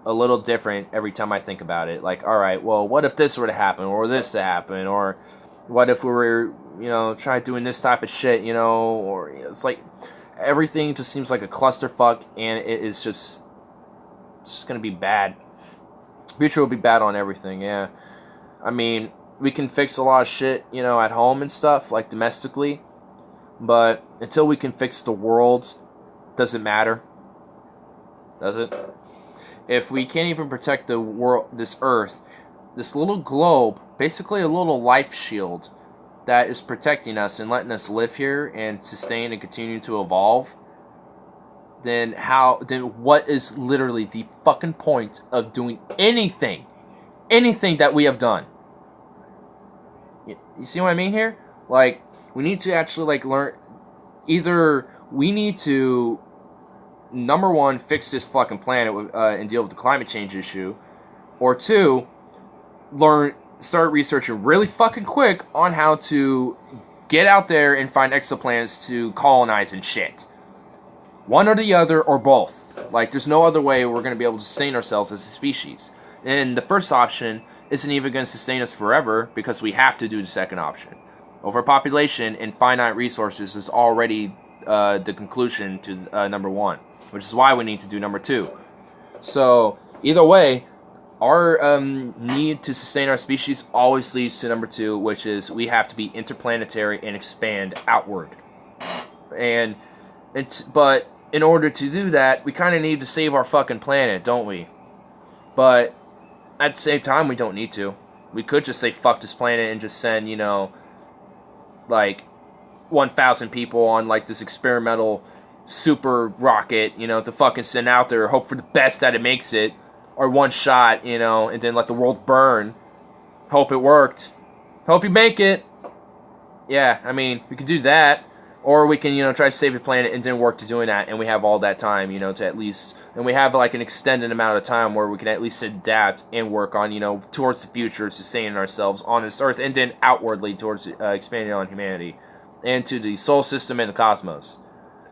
a little different every time I think about it. Like, alright, well, what if this were to happen, or this to happen, or what if we were, you know, trying doing this type of shit, you know, or, you know, it's like, everything just seems like a clusterfuck, and it is just, it's just gonna be bad. Future will be bad on everything, yeah. I mean, we can fix a lot of shit, you know, at home and stuff, like domestically, but until we can fix the world, does it matter? Does it? If we can't even protect the world, this earth, this little globe, basically a little life shield that is protecting us and letting us live here and sustain and continue to evolve, then what is literally the fucking point of doing anything that we have done? You see what I mean here? Like, we need to actually, like, learn, either we need to, number one, fix this fucking planet and deal with the climate change issue, or two, start researching really fucking quick on how to get out there and find exoplanets to colonize and shit. One or the other, or both. Like, there's no other way we're going to be able to sustain ourselves as a species. And the first option isn't even going to sustain us forever, because we have to do the second option. Overpopulation and finite resources is already the conclusion to number one, which is why we need to do number two. So, either way, our need to sustain our species always leads to number two, which is we have to be interplanetary and expand outward. But in order to do that, we kind of need to save our fucking planet, don't we? But at the same time, we don't need to. We could just say fuck this planet and just send, you know, like 1,000 people on like this experimental super rocket, you know, to fucking send out there, hope for the best that it makes it, or one shot, you know, and then let the world burn. Hope it worked. Hope you make it. Yeah, I mean, we could do that. Or we can, you know, try to save the planet and then work to doing that, and we have all that time, you know, to at least, and we have like an extended amount of time where we can at least adapt and work on, you know, towards the future, sustaining ourselves on this earth, and then outwardly towards expanding on humanity and to the solar system and the cosmos.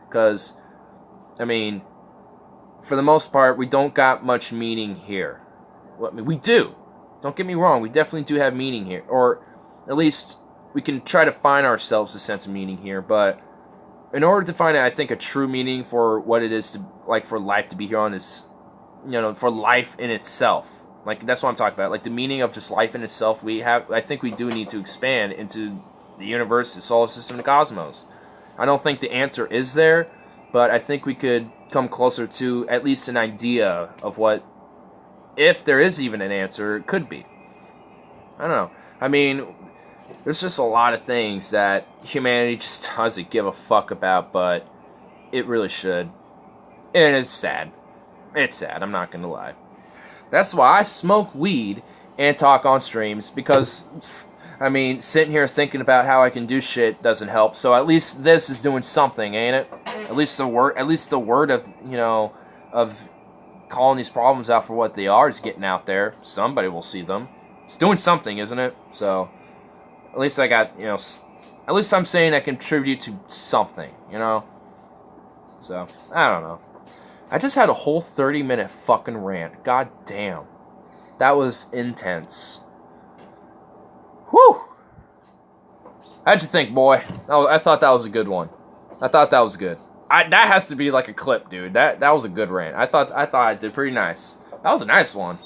Because, I mean, for the most part, we don't got much meaning here. Well, I mean, we do. Don't get me wrong, we definitely do have meaning here, or at least we can try to find ourselves a sense of meaning here, but in order to find, I think, a true meaning for what it is to, like, for life to be here on this, you know, for life in itself, Like, that's what I'm talking about. Like, the meaning of just life in itself, I think we do need to expand into the universe, the solar system, the cosmos. I don't think the answer is there, but I think we could come closer to at least an idea of what, if there is even an answer, it could be. I don't know. I mean, there's just a lot of things that humanity just doesn't give a fuck about, but it really should. And it's sad. It's sad, I'm not gonna lie. That's why I smoke weed and talk on streams, because, I mean, sitting here thinking about how I can do shit doesn't help. So at least this is doing something, ain't it? At least the word of, of calling these problems out for what they are is getting out there. Somebody will see them. It's doing something, isn't it? So at least I got, at least I'm saying I contribute to something, So, I don't know. I just had a whole 30-minute fucking rant. God damn. That was intense. Whew. How'd you think, boy? I thought that was a good one. I thought that was good. That has to be like a clip, dude. That was a good rant. I thought I did pretty nice. That was a nice one.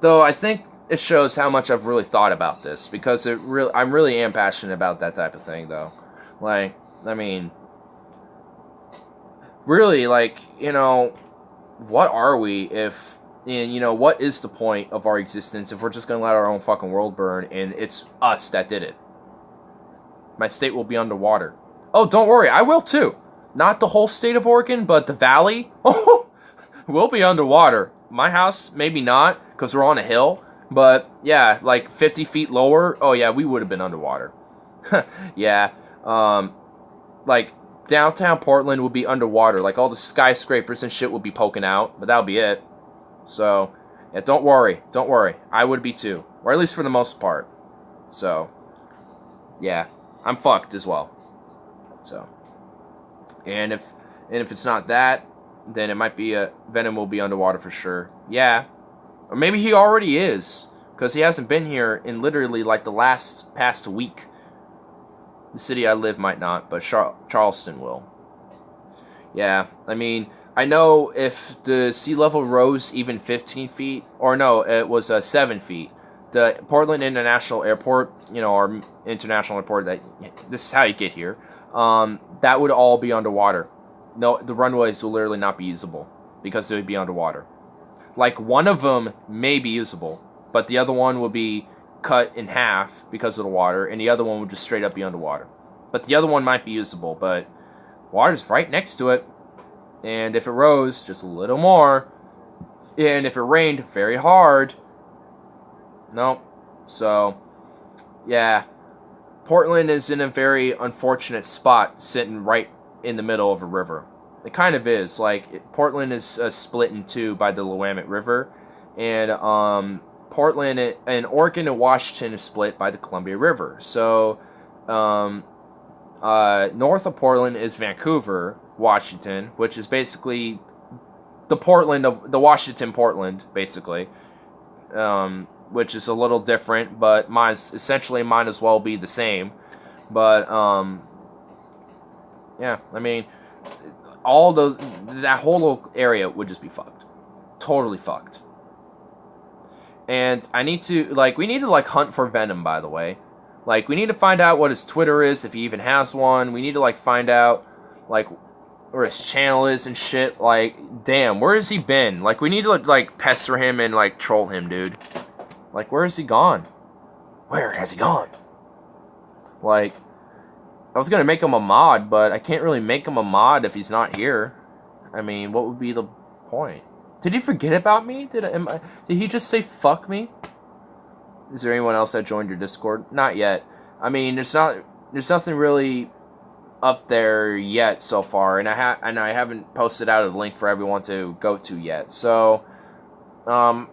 Though I think it shows how much I've really thought about this, because I'm really am passionate about that type of thing, though. Like, I mean, really, like, what are we if, and, what is the point of our existence if we're just going to let our own fucking world burn and it's us that did it? My state will be underwater. Oh, don't worry, I will too. Not the whole state of Oregon, but the valley. Oh, we'll be underwater. My house, maybe not, because we're on a hill. But, yeah, like 50 feet lower, oh yeah, we would have been underwater. Yeah, like, downtown Portland would be underwater. Like, all the skyscrapers and shit would be poking out, but that would be it. So, yeah, don't worry. I would be too. Or at least for the most part. So, yeah, I'm fucked as well. So, and if it's not that, then it might be Venom will be underwater for sure. Yeah. Or maybe he already is, because he hasn't been here in literally like the past week. The city I live might not, but Charleston will. Yeah, I mean, I know if the sea level rose even 15 feet, or no, it was 7 feet, the Portland International Airport, our international airport, this is how you get here, that would all be underwater. No, the runways will literally not be usable, because they would be underwater. Like, one of them may be usable, but the other one will be cut in half because of the water, and the other one would just straight up be underwater. But the other one might be usable, but water's right next to it. And if it rose just a little more, and if it rained very hard, nope. So, yeah, Portland is in a very unfortunate spot, sitting right in the middle of a river. It kind of is. Like, Portland is split in two by the Willamette River, and Portland and Oregon and Washington is split by the Columbia River. So, north of Portland is Vancouver, Washington, which is basically the Washington Portland, basically, which is a little different, but might as well be the same. But yeah, I mean, that whole little area would just be fucked, totally fucked. And we need to hunt for Venom, by the way. Like, we need to find out what his Twitter is, if he even has one. We need to, find out, where his channel is and shit. Like, damn, where has he been? Like, we need to, pester him and, troll him, dude. Like, where has he gone? Where has he gone? Like, I was gonna make him a mod, but I can't really make him a mod if he's not here. I mean, what would be the point? Did he forget about me? Did he just say fuck me? Is there anyone else that joined your Discord? Not yet. I mean, there's nothing really up there yet so far, and I haven't posted out a link for everyone to go to yet. So, you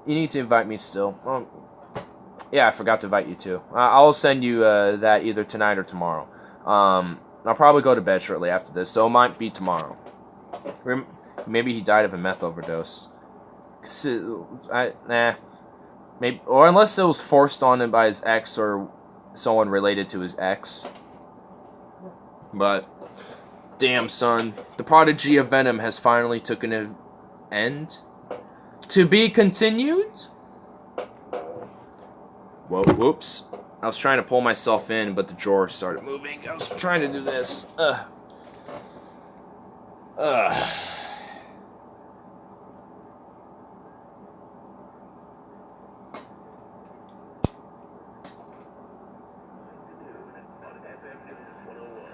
need to invite me still. Yeah, I forgot to invite you too. I'll send you that either tonight or tomorrow. I'll probably go to bed shortly after this, so it might be tomorrow. Maybe he died of a meth overdose. Maybe, or unless it was forced on him by his ex or someone related to his ex. But, damn, son, the prodigy of Venom has finally taken end. To be continued? Whoa, whoops. I was trying to pull myself in, but the drawer started moving. I was trying to do this.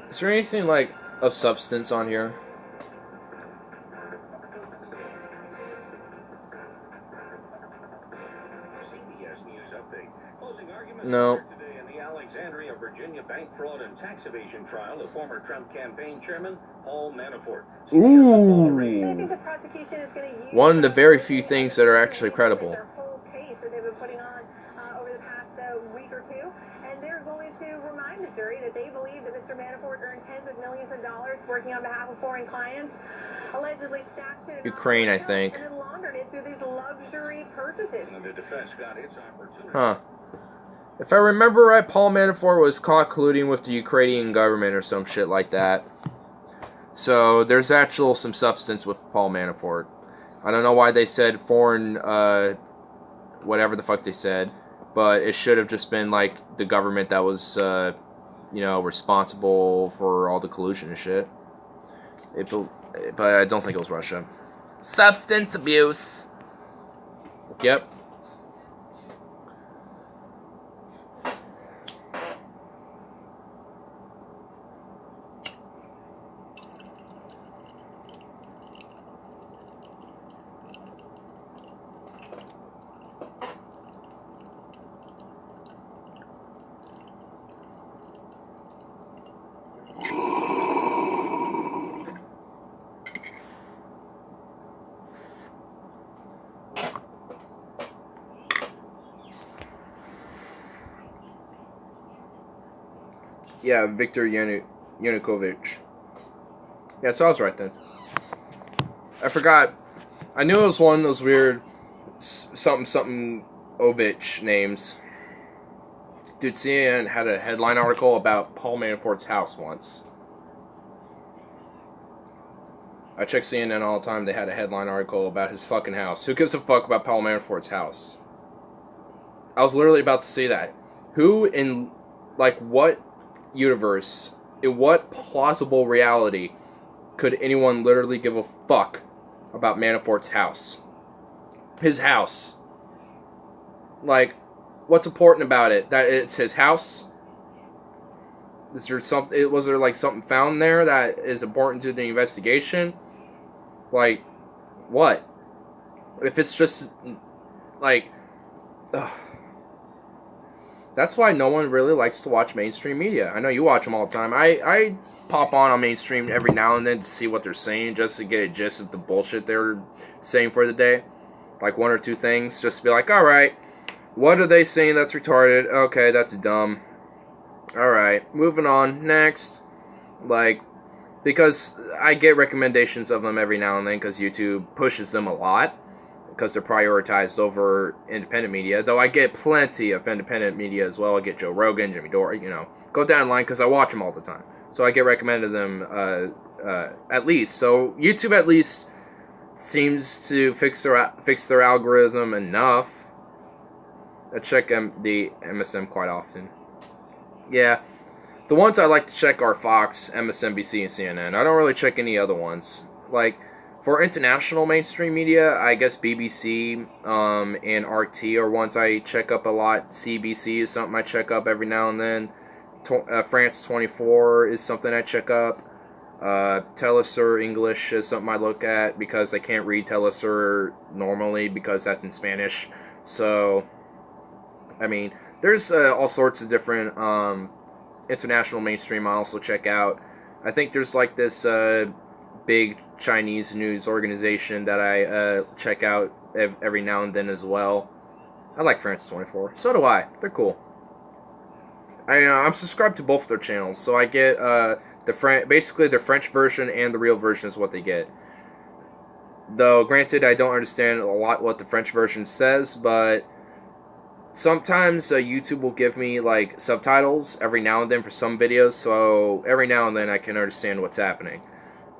Is there anything, like, of substance on here? No. Today in the Alexandria, Virginia bank fraud and tax evasion trial of former Trump campaign chairman Paul Manafort. Ooh. I think the prosecution is going to use One of the very few things that are actually credible. their whole case that they've been putting on over the past week or two, and they're going to remind the jury that they believe that Mr. Manafort earned tens of millions of dollars working on behalf of foreign clients, allegedly stashed it in Ukraine, I offshore think. and then laundered it through these luxury purchases. And the defense got its opportunity. Huh. If I remember right, Paul Manafort was caught colluding with the Ukrainian government or some shit like that. So there's actual some substance with Paul Manafort. I don't know why they said foreign, whatever the fuck they said, but it should have just been like the government that was, you know, responsible for all the collusion and shit. But I don't think it was Russia. Substance abuse. Yep. Yeah, Viktor Yanukovych. Yeah, so I was right then. I forgot. I knew it was one of those weird something Ovich names. Dude, CNN had a headline article about Paul Manafort's house once. I check CNN all the time. They had a headline article about his fucking house. Who gives a fuck about Paul Manafort's house? I was literally about to say that. Who in, like, what universe, in what plausible reality could anyone literally give a fuck about Manafort's house? His house. Like, what's important about it? That it's his house? Is there something, was there like something found there that is important to the investigation? Like, what? If it's just, like, ugh. That's why no one really likes to watch mainstream media. I know you watch them all the time. I pop on mainstream every now and then to see what they're saying, just to get a gist of the bullshit they're saying for the day. Like one or two things, just to be like, alright, what are they saying that's retarded? Okay, that's dumb. Alright, moving on. Next. Like, because I get recommendations of them every now and then because YouTube pushes them a lot. Because they're prioritized over independent media. Though I get plenty of independent media as well. I get Joe Rogan, Jimmy Dore, you know. Go down the line because I watch them all the time. So I get recommended them at least. So YouTube at least seems to fix their algorithm enough. I check the MSM quite often. Yeah. The ones I like to check are Fox, MSNBC, and CNN. I don't really check any other ones. Like, for international mainstream media, I guess BBC and RT are ones I check up a lot. CBC is something I check up every now and then. France 24 is something I check up. Telesur English is something I look at because I can't read Telesur normally because that's in Spanish. So, I mean, there's all sorts of different international mainstream I also check out. I think there's like this big Chinese news organization that I check out every now and then as well. I like France 24. So do I. They're cool. I'm subscribed to both their channels, so I get basically the French version and the real version is what they get. Though, granted, I don't understand a lot what the French version says, but sometimes YouTube will give me like subtitles every now and then for some videos, so every now and then I can understand what's happening.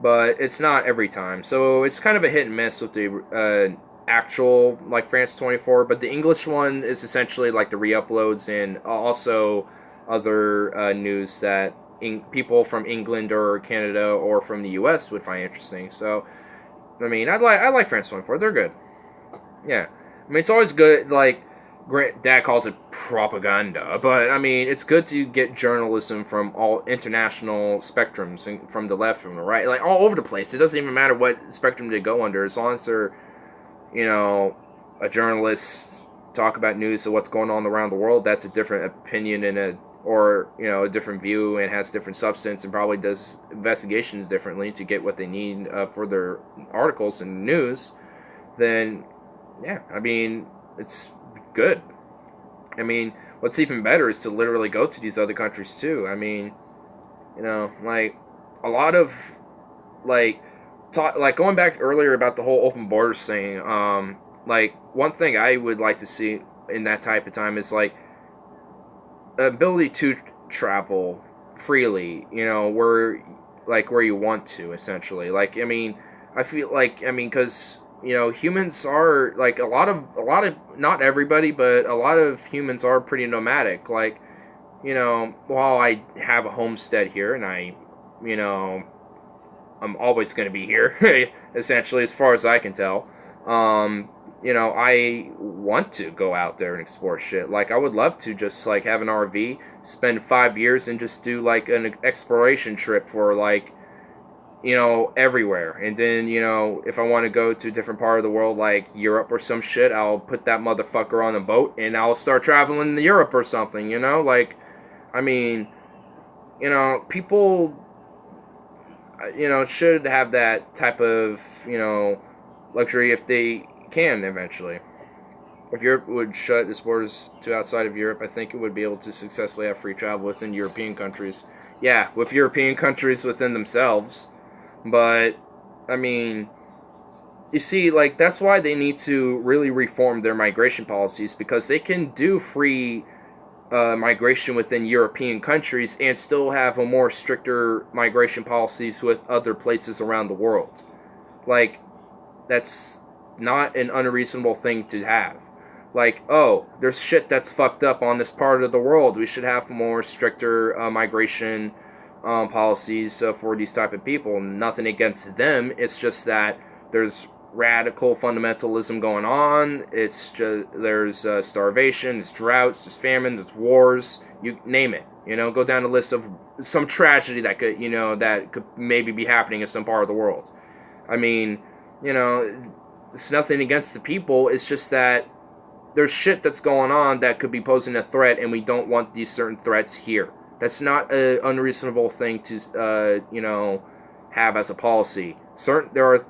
but it's not every time. So it's kind of a hit and miss with the actual like France 24. But the English one is essentially like the re-uploads and also other news that people from England or Canada or from the U.S. would find interesting. So I mean, I like France 24. They're good. Yeah, I mean it's always good. Like Dad calls it propaganda, but I mean it's good to get journalism from all international spectrums, and from the left, from the right, like all over the place. It doesn't even matter what spectrum they go under, as long as they're, you know, a journalist talk about news of what's going on around the world. That's a different opinion and a different view, and has different substance, and probably does investigations differently to get what they need for their articles and news. Then, yeah, I mean it's good. I mean, what's even better is to literally go to these other countries too. I mean, like a lot of like like going back earlier about the whole open borders thing. Like one thing I would like to see in that type of time is like ability to travel freely. Where you want to, essentially. Like I mean, I feel like because humans are like a lot of not everybody, but a lot of humans are pretty nomadic. Like, while I have a homestead here and I'm always going to be here, essentially, as far as I can tell. I want to go out there and explore shit. Like, I would love to just like have an RV, spend 5 years, and just do like an exploration trip for like, everywhere. And then, if I want to go to a different part of the world, like Europe or some shit, I'll put that motherfucker on a boat and I'll start traveling to Europe or something, Like, I mean, people, should have that type of, luxury if they can eventually. If Europe would shut its borders to outside of Europe, I think it would be able to successfully have free travel within European countries. Yeah, with European countries within themselves. But, I mean, you see, like, that's why they need to really reform their migration policies, because they can do free migration within European countries and still have a more stricter migration policies with other places around the world. Like, that's not an unreasonable thing to have. Like, oh, there's shit that's fucked up on this part of the world. We should have more stricter migration policies for these type of people. Nothing against them. It's just that there's radical fundamentalism going on. It's just there's starvation, there's droughts, there's famine, there's wars. You name it. Go down the list of some tragedy that could maybe be happening in some part of the world. I mean, it's nothing against the people. It's just that there's shit that's going on that could be posing a threat, and we don't want these certain threats here. That's not an unreasonable thing to, have as a policy. There are,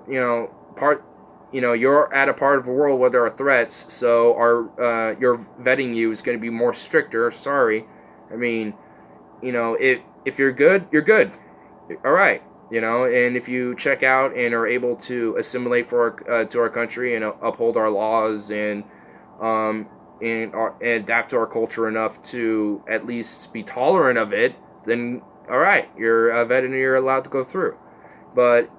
you're at a part of the world where there are threats, so your vetting you is going to be more stricter. Sorry. I mean, if you're good, you're good. All right. And if you check out and are able to assimilate to our country and uphold our laws and adapt to our culture enough to at least be tolerant of it, then all right, you're a vet and you're allowed to go through. But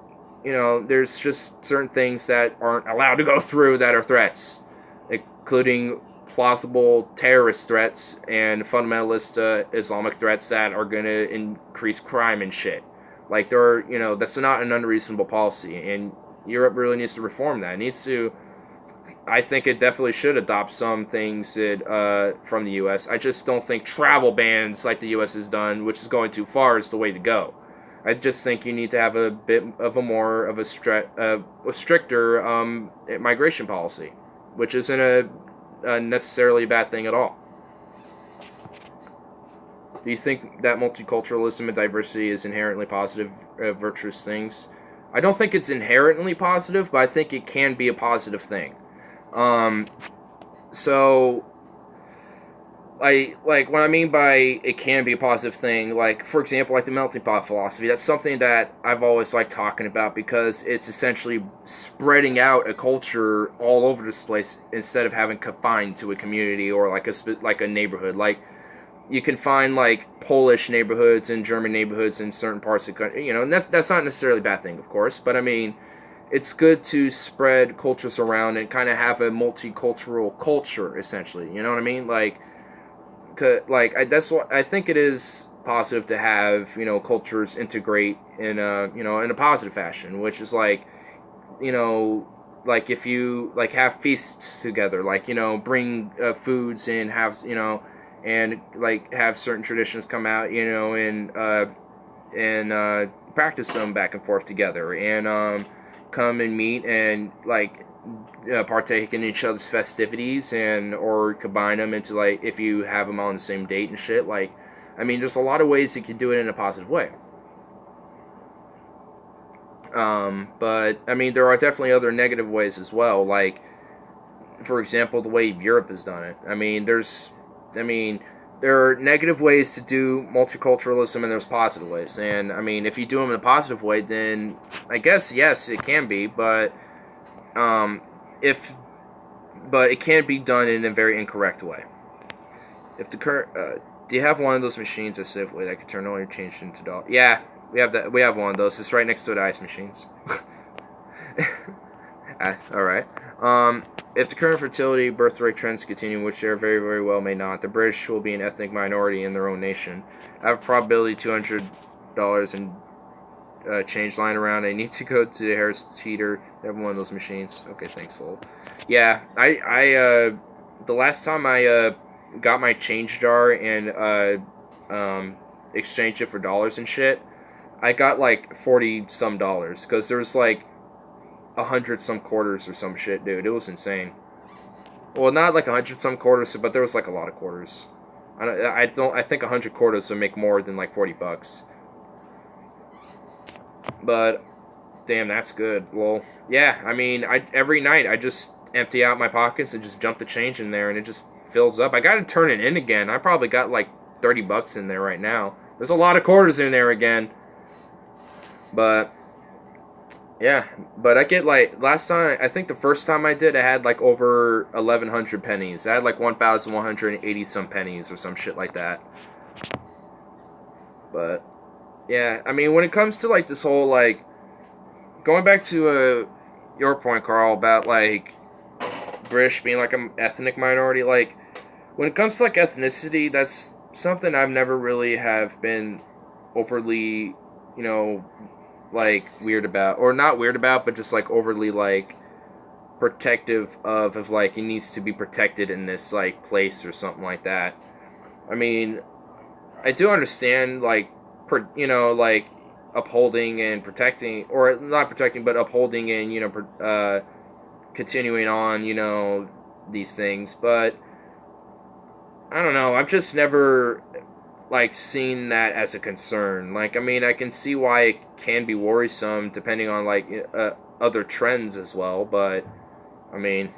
there's just certain things that aren't allowed to go through that are threats, including plausible terrorist threats and fundamentalist Islamic threats that are going to increase crime and shit. Like, that's not an unreasonable policy, and Europe really needs to reform that. It needs to. I think it definitely should adopt some things from the U.S. I just don't think travel bans like the U.S. has done, which is going too far, is the way to go. I just think you need to have a bit of a stricter migration policy, which isn't a necessarily bad thing at all. Do you think that multiculturalism and diversity is inherently positive, virtuous things? I don't think it's inherently positive, but I think it can be a positive thing. So, what I mean by it can be a positive thing, like, for example, like the melting pot philosophy, that's something that I've always liked talking about, because it's essentially spreading out a culture all over this place instead of having confined to a community or like a neighborhood. Like, you can find like Polish neighborhoods and German neighborhoods in certain parts of the country, and that's not necessarily a bad thing, of course, but I mean, it's good to spread cultures around and kind of have a multicultural culture, essentially. You know what I mean? That's what I think it is positive to have, cultures integrate in a positive fashion, which is like, if you like have feasts together, bring foods and have, and like have certain traditions come out, and practice them back and forth together, and come and meet and like partake in each other's festivities, and or combine them into like if you have them on the same date and shit. Like, I mean, there's a lot of ways you can do it in a positive way. But I mean, there are definitely other negative ways as well. Like, for example, the way Europe has done it. There are negative ways to do multiculturalism, and there's positive ways. And I mean, if you do them in a positive way, then I guess yes, it can be. But it can be done in a very incorrect way. If the current, do you have one of those machines at Safeway that can turn on your change into dollars? Yeah, we have that. We have one of those. It's right next to the ice machines. All right. If the current fertility birth rate trends continue, which they very, very well may not, the British will be an ethnic minority in their own nation. I have a probability $200 and change lying around. I need to go to the Harris Teeter. They have one of those machines. Okay, thanks, Full. Yeah, I the last time I got my change jar and exchanged it for dollars and shit, I got like $40 some because there was like 100 some quarters or some shit, dude. It was insane. Well, not like 100 some quarters, but there was like a lot of quarters. I think 100 quarters would make more than like $40. But damn, that's good. Well, yeah. I mean, every night I just empty out my pockets and just dump the change in there, and it just fills up. I got to turn it in again. I probably got like $30 in there right now. There's a lot of quarters in there again. But yeah, but I get like, last time, I think the first time I did, I had like over 1,100 pennies. I had like 1,180 some pennies or some shit like that. But yeah, I mean, when it comes to like this whole like, going back to your point, Carl, about like British being like an ethnic minority, like when it comes to like ethnicity, that's something I've never really have been overly, like weird about, or not weird about, but just like overly like protective of like it needs to be protected in this like place or something like that. I mean, I do understand like like upholding and protecting, or not protecting, but upholding and continuing on these things, but I don't know, I've just never like seen that as a concern. Like, I mean, I can see why it can be worrisome depending on like other trends as well, but I mean,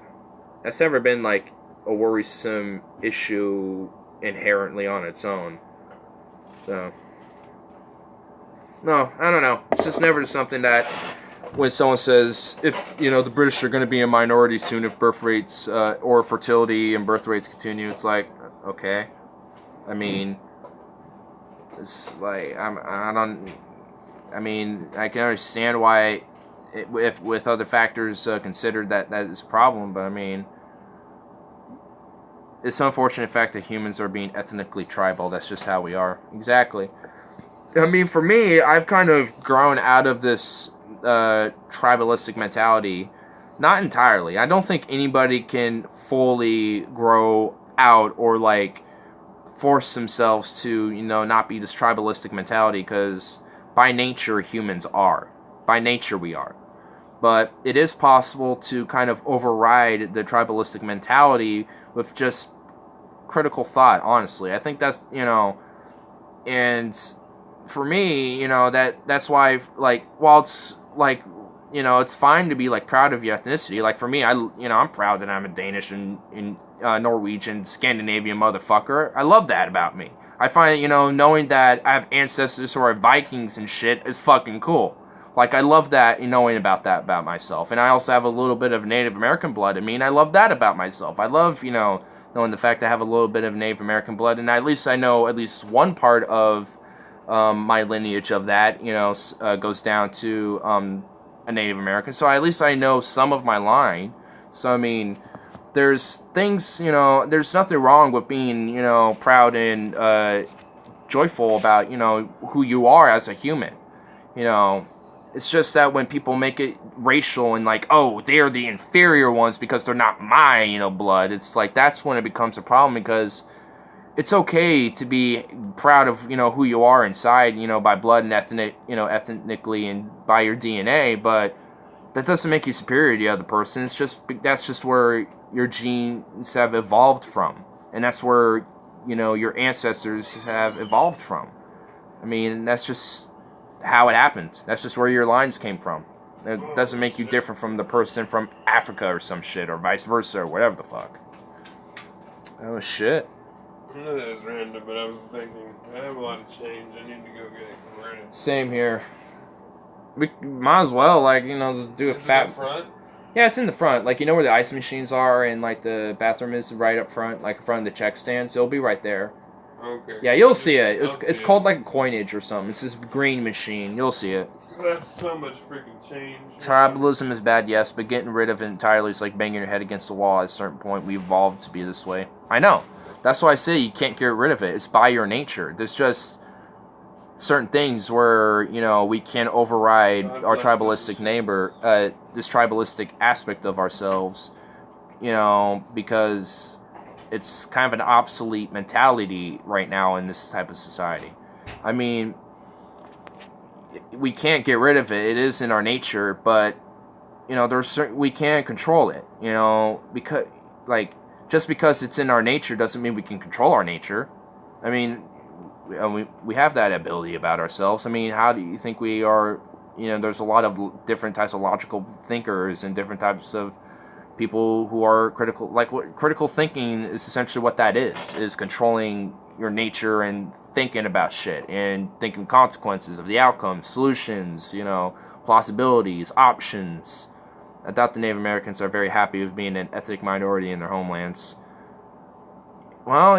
that's never been like a worrisome issue inherently on its own. So no, I don't know, it's just never something that when someone says if the British are going to be a minority soon if birth rates or fertility and birth rates continue, it's like, okay, I mean, it's like I can understand why if with other factors considered that is a problem, but I mean, it's an unfortunate fact that humans are being ethnically tribal. That's just how we are. Exactly. I mean, for me, I've kind of grown out of this tribalistic mentality. Not entirely. I don't think anybody can fully grow out or like force themselves to, not be this tribalistic mentality, because by nature humans are. By nature we are. But it is possible to kind of override the tribalistic mentality with just critical thought, honestly. I think that's, and for me, that's why, like, while it's like, it's fine to be like proud of your ethnicity. Like for me, I'm proud that I'm a Danish and Norwegian, Scandinavian motherfucker. I love that about me. I find, knowing that I have ancestors who are Vikings and shit is fucking cool. Like, I love that, knowing about that about myself. And I also have a little bit of Native American blood in me, and I love that about myself. I love, knowing the fact I have a little bit of Native American blood, and at least I know at least one part of my lineage of that, goes down to a Native American. So at least I know some of my line. So, I mean, there's things, there's nothing wrong with being, proud and joyful about, who you are as a human. It's just that when people make it racial and like, oh, they're the inferior ones because they're not my, blood, it's like that's when it becomes a problem, because it's okay to be proud of, who you are inside, by blood and ethnically and by your DNA, but that doesn't make you superior to the other person. It's just, that's just where your genes have evolved from. And that's where, your ancestors have evolved from. I mean, that's just how it happened. That's just where your lines came from. It doesn't make you different from the person from Africa or some shit, or vice versa, or whatever the fuck. Oh, shit. I know that was random, but I was thinking, I have a lot of change. I need to go get it converted. Same here. We might as well, just do a fat... In the front? Yeah, it's in the front. Like, where the ice machines are and, the bathroom is right up front, in front of the check stand. So it'll be right there. Okay. Yeah, you'll see it. It's called, a coinage or something. It's this green machine. You'll see it. That's so much freaking change. Tribalism is bad, yes, but getting rid of it entirely is like banging your head against the wall. At a certain point, we evolved to be this way. I know. That's why I say you can't get rid of it. It's by your nature. There's just certain things where, we can't override our tribalistic neighbor, this tribalistic aspect of ourselves, because it's kind of an obsolete mentality right now in this type of society. I mean, we can't get rid of it. It is in our nature, but, there's certain, we can't control it, because, just because it's in our nature doesn't mean we can control our nature. I mean, we have that ability about ourselves. I mean, how do you think we are, there's a lot of different types of logical thinkers and different types of people who are critical. What critical thinking is essentially what that is controlling your nature and thinking about shit and thinking consequences of the outcome, solutions, possibilities, options. I doubt the Native Americans are very happy with being an ethnic minority in their homelands. Well,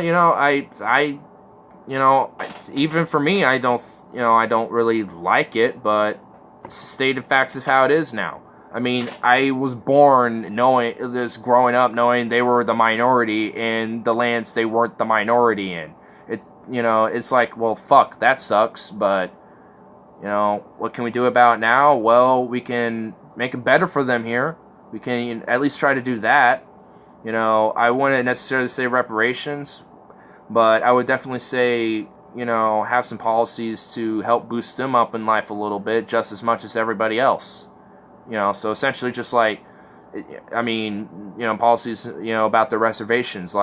even for me, I don't really like it, but stated facts is how it is now. I mean, I was born knowing this, growing up knowing they were the minority in the lands they weren't the minority in. It's like, well, fuck, that sucks, but, what can we do about it now? Well, we can make it better for them here. We can at least try to do that. I wouldn't necessarily say reparations, but I would definitely say, have some policies to help boost them up in life a little bit, just as much as everybody else. So essentially just policies, about the reservations,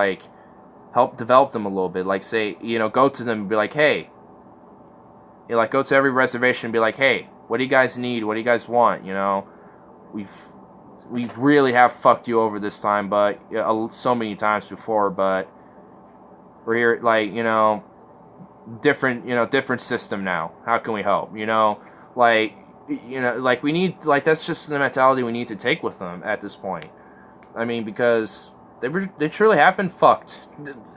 help develop them a little bit. Say, go to them and be like, hey, go to every reservation and be like, hey, what do you guys need? What do you guys want? We really have fucked you over this time, but so many times before, but we're here, different system now. How can we help? We need, that's just the mentality we need to take with them at this point. I mean, because they truly have been fucked.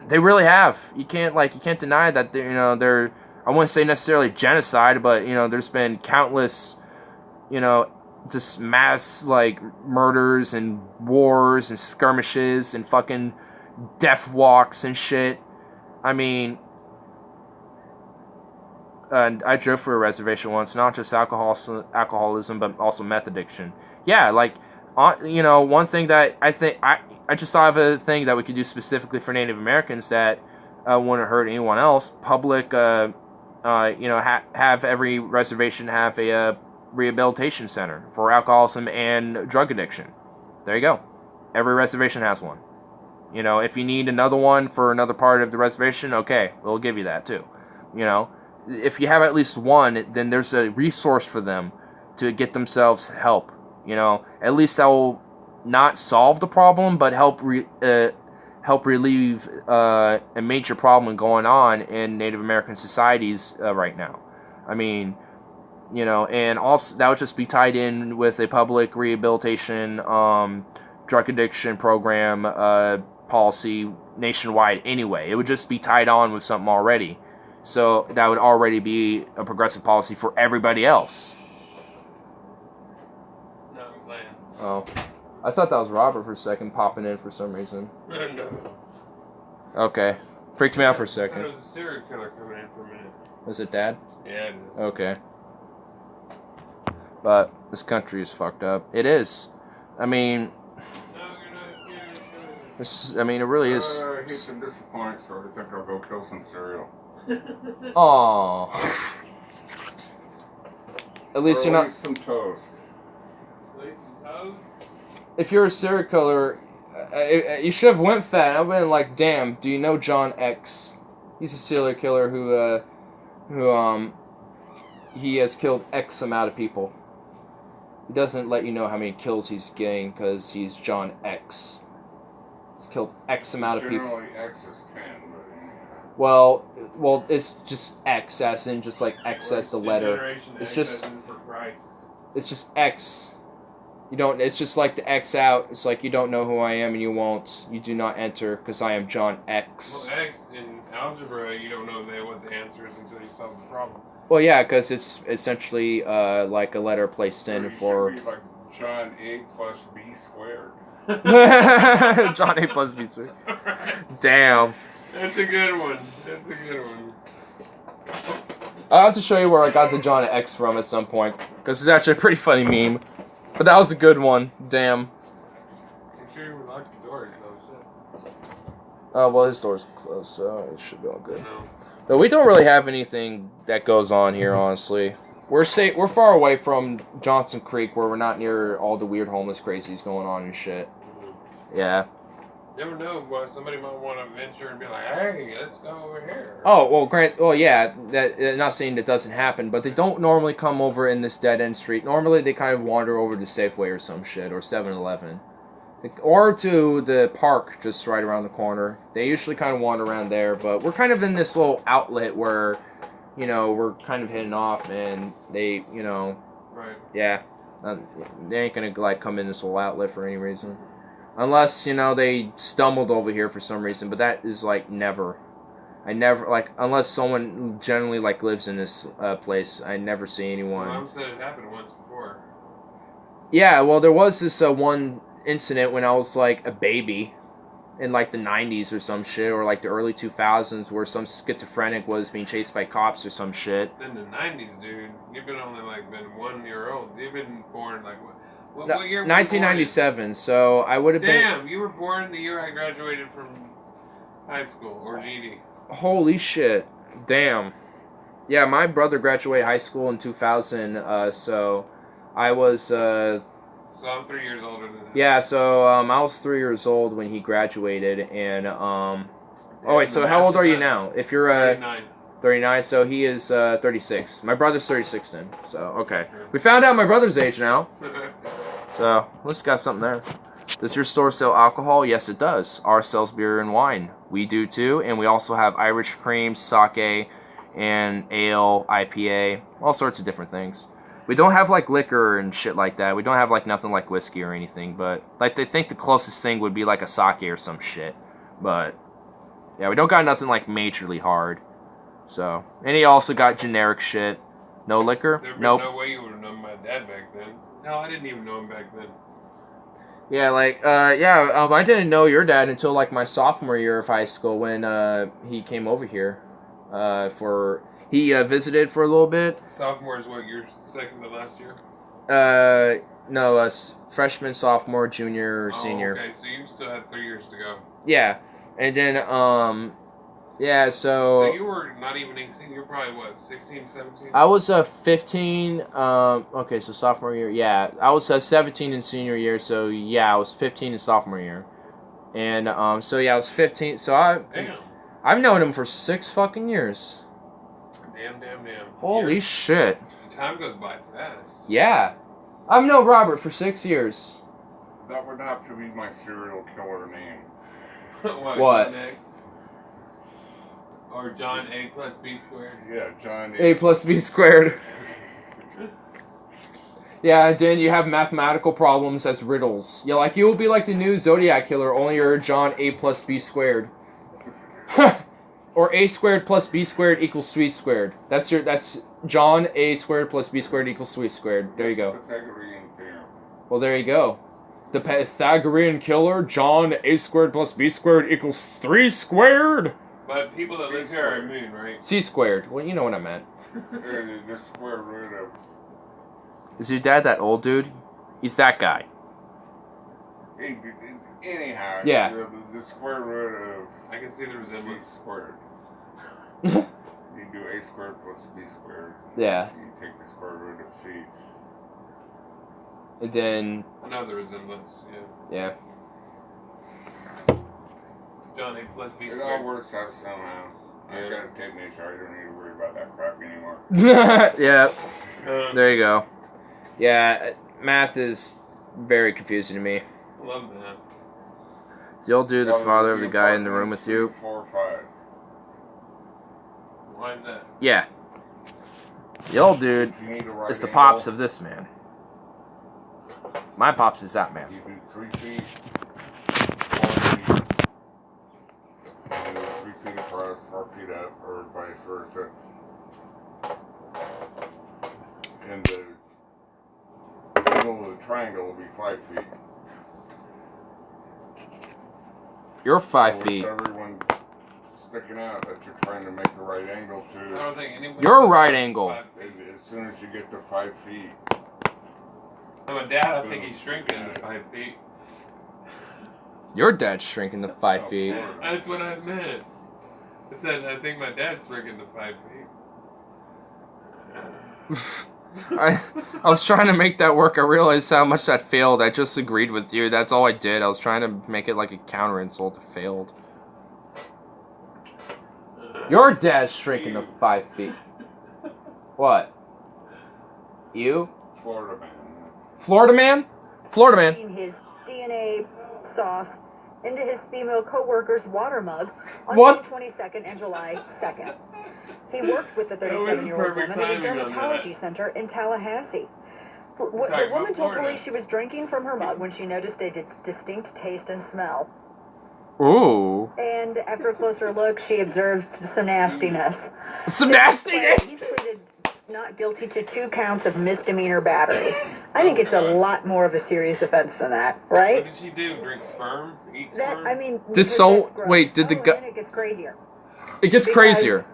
They really have. You can't deny that they're I wouldn't say necessarily genocide, but there's been countless, just mass murders and wars and skirmishes and fucking death walks and shit. I mean, I drove for a reservation once, not just alcoholism, but also meth addiction. Yeah, one thing that I think I just thought of a thing that we could do specifically for Native Americans that wouldn't hurt anyone else. Public, have every reservation have a rehabilitation center for alcoholism and drug addiction. There you go. Every reservation has one. If you need another one for another part of the reservation, okay, we'll give you that too. If you have at least one, then there's a resource for them to get themselves help. At least that will not solve the problem, but help relieve a major problem going on in Native American societies right now. I mean, and also that would just be tied in with a public rehabilitation, drug addiction program, policy, nationwide anyway. It would just be tied on with something already. So that would already be a progressive policy for everybody else. No, I'm playing. Oh. I thought that was Robert for a second, popping in for some reason. No. Okay. Freaked me out for a I thought second. it was a serial killer coming in for a minute. Was it Dad? Yeah, it is. Okay. But this country is fucked up. It is. I mean, No, you're not a serial killer. it really I is. hate to disappoint, so I think I'll go kill some cereal. Aww. At least Or you're not. least some toast. Lace and toes? If you're a serial killer, you should have went fat. I've been like, damn. Do you know John X? He's a serial killer who he has killed X amount of people. He doesn't let you know how many kills he's getting because he's John X. He's killed X amount of people. Generally, X is 10, but... Well, it's just X, as in just like X as the letter. Generation It's X just- as in for Christ. It's just X. You don't. It's just like the X out. It's like you don't know who I am and you won't. You do not enter because I am John X. Well, X in algebra, you don't know what the answer is until you solve the problem. Well, yeah, because it's essentially like a letter placed in you for should be like John A plus B squared. John A plus B squared. Damn. That's a good one. That's a good one. I'll have to show you where I got the John X from at some point because it's actually a pretty funny meme. But that was a good one. Damn. Make sure you lock the doors, though. Shit. Oh, well, his door's closed, so it should be all good. No. Though we don't really have anything that goes on here, honestly. We're far away from Johnson Creek, where we're not near all the weird homeless crazies going on and shit. Yeah. Never know, but somebody might want to venture and be like, hey, let's go over here. Oh, well, yeah, not saying that doesn't happen, but they don't normally come over in this dead-end street. Normally, they kind of wander over to Safeway or some shit, or 7-Eleven. Or to the park just right around the corner. They usually kind of wander around there, but we're kind of in this little outlet where, we're kind of hitting off, and they, Right. yeah, they ain't gonna, like, come in this little outlet for any reason. Unless, they stumbled over here for some reason, but that is, like, never. I never, like, unless someone generally, like, lives in this place, I never see anyone. Mom said it happened once before. Yeah, well, there was this one incident when I was, like, a baby in, like, the 90s or some shit, or, like, the early 2000s, where some schizophrenic was being chased by cops or some shit. In the 90s, dude. You've been only, like, been 1 year old. You've been born, like, what year were you 1997, so I would have born in? been... Damn, you were born the year I graduated from high school, or GD. Holy shit. Damn. Yeah, my brother graduated high school in 2000, so I was... So I'm 3 years older than that. Yeah, so I was 3 years old when he graduated, and... Oh, wait, so how old are you now? If you're... 39. 39, so he is 36. My brother's 36 then, so, okay. We found out my brother's age now. So, let's got something there. Does your store sell alcohol? Yes, it does. Ours sells beer and wine. We do too, and we also have Irish cream, sake, and ale, IPA, all sorts of different things. We don't have, like, liquor and shit like that. We don't have, like, nothing like whiskey or anything, but, like, they think the closest thing would be, like, a sake or some shit. But, yeah, we don't got nothing, like, majorly hard. So, and he also got generic shit. No liquor? There'd be Nope. no way you would have known my dad back then. No, I didn't even know him back then. Yeah, like, I didn't know your dad until, like, my sophomore year of high school when, he came over here, he visited for a little bit. Sophomore is what, your second to last year? No, freshman, sophomore, junior, senior. Okay, so you still had 3 years to go. Yeah, and then, yeah, So you were not even 18, you were probably, what, 16, 17? I was 15, okay, so sophomore year, yeah. I was 17 in senior year, so yeah, I was 15 in sophomore year. And, so yeah, I was 15, so Damn. I've known him for 6 fucking years. Damn. Holy Years. shit. Time goes by fast. Yeah. I've known Robert for 6 years. That would have to be my serial killer name. What? John X? Or John A plus B squared? Yeah, John A plus B squared. Yeah, and then you have mathematical problems as riddles. Yeah, like, you will be like the new Zodiac Killer, only you're John A plus B squared. Or a squared plus b squared equals c squared. That's John, a squared plus b squared equals c squared. There you go. Pythagorean theorem. Well, there you go. The Pythagorean killer, John, a squared plus b squared equals 3 squared. But people that live here are immune, right? C squared. Well, you know what I meant. The square root of... Is your dad that old dude? He's that guy. Anyhow, Yeah. The square root of I can see the c resemblance. squared. You do a squared plus b squared. Yeah. You take the square root of c. And then, I know the resemblance, yeah. John A plus B It all squared. works out somehow. I got a tape measure. I don't need to worry about that crap anymore. Yeah. There you go. Yeah, math is very confusing to me. I love that. The old dude, the father of the guy in the room with you? 4, 5. Why is that? Yeah. The old dude You need a right is the angle. pops of this man. My pops is that man. You do 3 feet, 4 feet. You do 3 feet across, 4 feet up, or vice versa. And the angle of the triangle will be 5 feet. You're 5 So feet. whichever one sticking out that you're trying to make the right angle I to, don't think anyone. You're a right angle. as soon as you get to 5 feet, I'm a dad. I think he's shrinking to 5 feet. Your dad's shrinking to 5 feet. That's what I meant. I said I think my dad's shrinking to 5 feet. I was trying to make that work. I realized how much that failed. I just agreed with you. That's all I did. I was trying to make it like a counter insult. It failed. Your dad's shrinking to 5 feet. What? You? Florida man. Florida man? Florida man. His DNA sauce into his female co-worker's water mug on What? May 22nd and July 2nd. He worked with the That was 37-year-old perfect woman at a timing on dermatology that. center in Tallahassee. The Talking woman about told Florida. police she was drinking from her mug when she noticed a distinct taste and smell. Ooh. And after a closer look, she observed some nastiness. Some He's nastiness. pleaded not guilty to 2 counts of misdemeanor battery. I think it's a lot more of a serious offense than that, What right? did she do? Drink sperm? Eat That sperm? I mean, Did so- that's gross. wait, did the Oh, gu- and then it gets crazier. It gets Because crazier.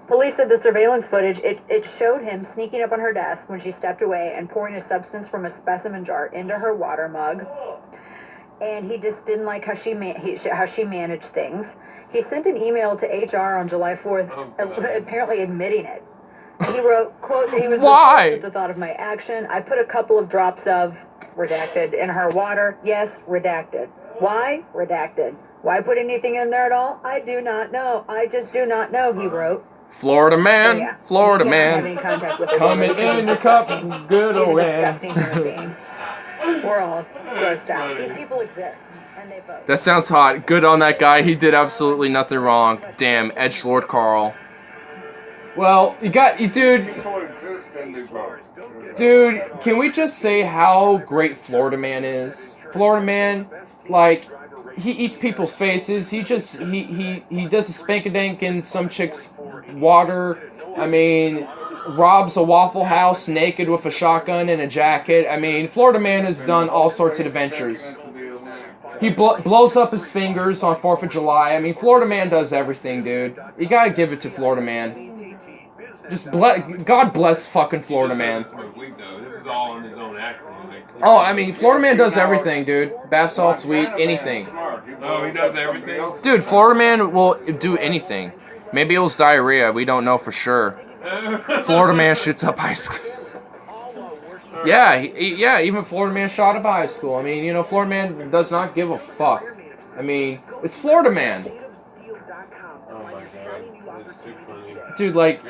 Police said the surveillance footage, it showed him sneaking up on her desk when she stepped away and pouring a substance from a specimen jar into her water mug. And he just didn't like how she managed things. He sent an email to HR on July 4th, Oh, God. apparently admitting it. He wrote, quote, that he was Why? repulsed at the thought of my action. I put a couple of drops of redacted in her water. Yes, redacted. Why? Redacted. Why put anything in there at all? I do not know. I just do not know, he wrote. Florida So, man. yeah, Florida you can't have man. any contact with a Coming woman because in he's the cup. disgusting. Good He's a old disgusting human being. We're all grossed out. funny. These people exist, and they vote. That sounds hot. Good on that guy. He did absolutely nothing wrong. Damn, edgelord Carl. Well, dude. People exist and they vote. Dude, can we just say how great Florida man is? Florida man, like, he eats people's faces. He does a spank-a-dink in some chick's water. I mean, robs a Waffle House naked with a shotgun and a jacket. I mean, Florida man has done all sorts of adventures. He blows up his fingers on 4th of July. I mean, Florida man does everything, dude. You gotta give it to Florida man. Just God bless fucking Florida man. Smoke weed, though. This is all on his own acting. Like, Oh, I mean, Florida man does everything, dude. Bath salts, weed, anything. Oh, he does everything? Dude, Florida man will do anything. Maybe it was diarrhea. We don't know for sure. Florida man shoots up high school. Yeah, yeah. Even Florida man shot up high school. I mean, Florida man does not give a fuck. I mean, it's Florida man. Oh my god, that's too funny. Dude, like,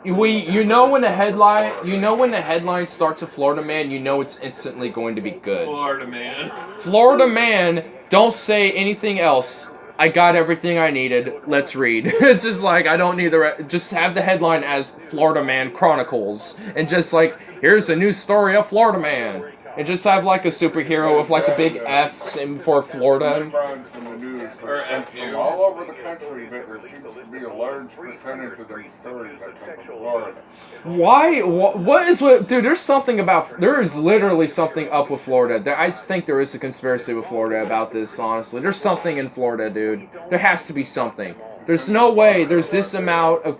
when the headline starts a Florida man, you know it's instantly going to be good. Florida man. Florida man, don't say anything else. I got everything I needed. Let's read. It's just like, I don't need just have the headline as Florida Man Chronicles. And just like, here's a new story of Florida Man. And just have like a superhero with like the big F's in for Florida. Lebrons in the news, Or and FU. from all over the country, but there seems to be a large percentage of them stories that come from Florida. Why? What is what? Dude, there's something about. There is literally something up with Florida. I think there is a conspiracy with Florida about this, honestly. There's something in Florida, dude. There has to be something. There's no way there's this amount of.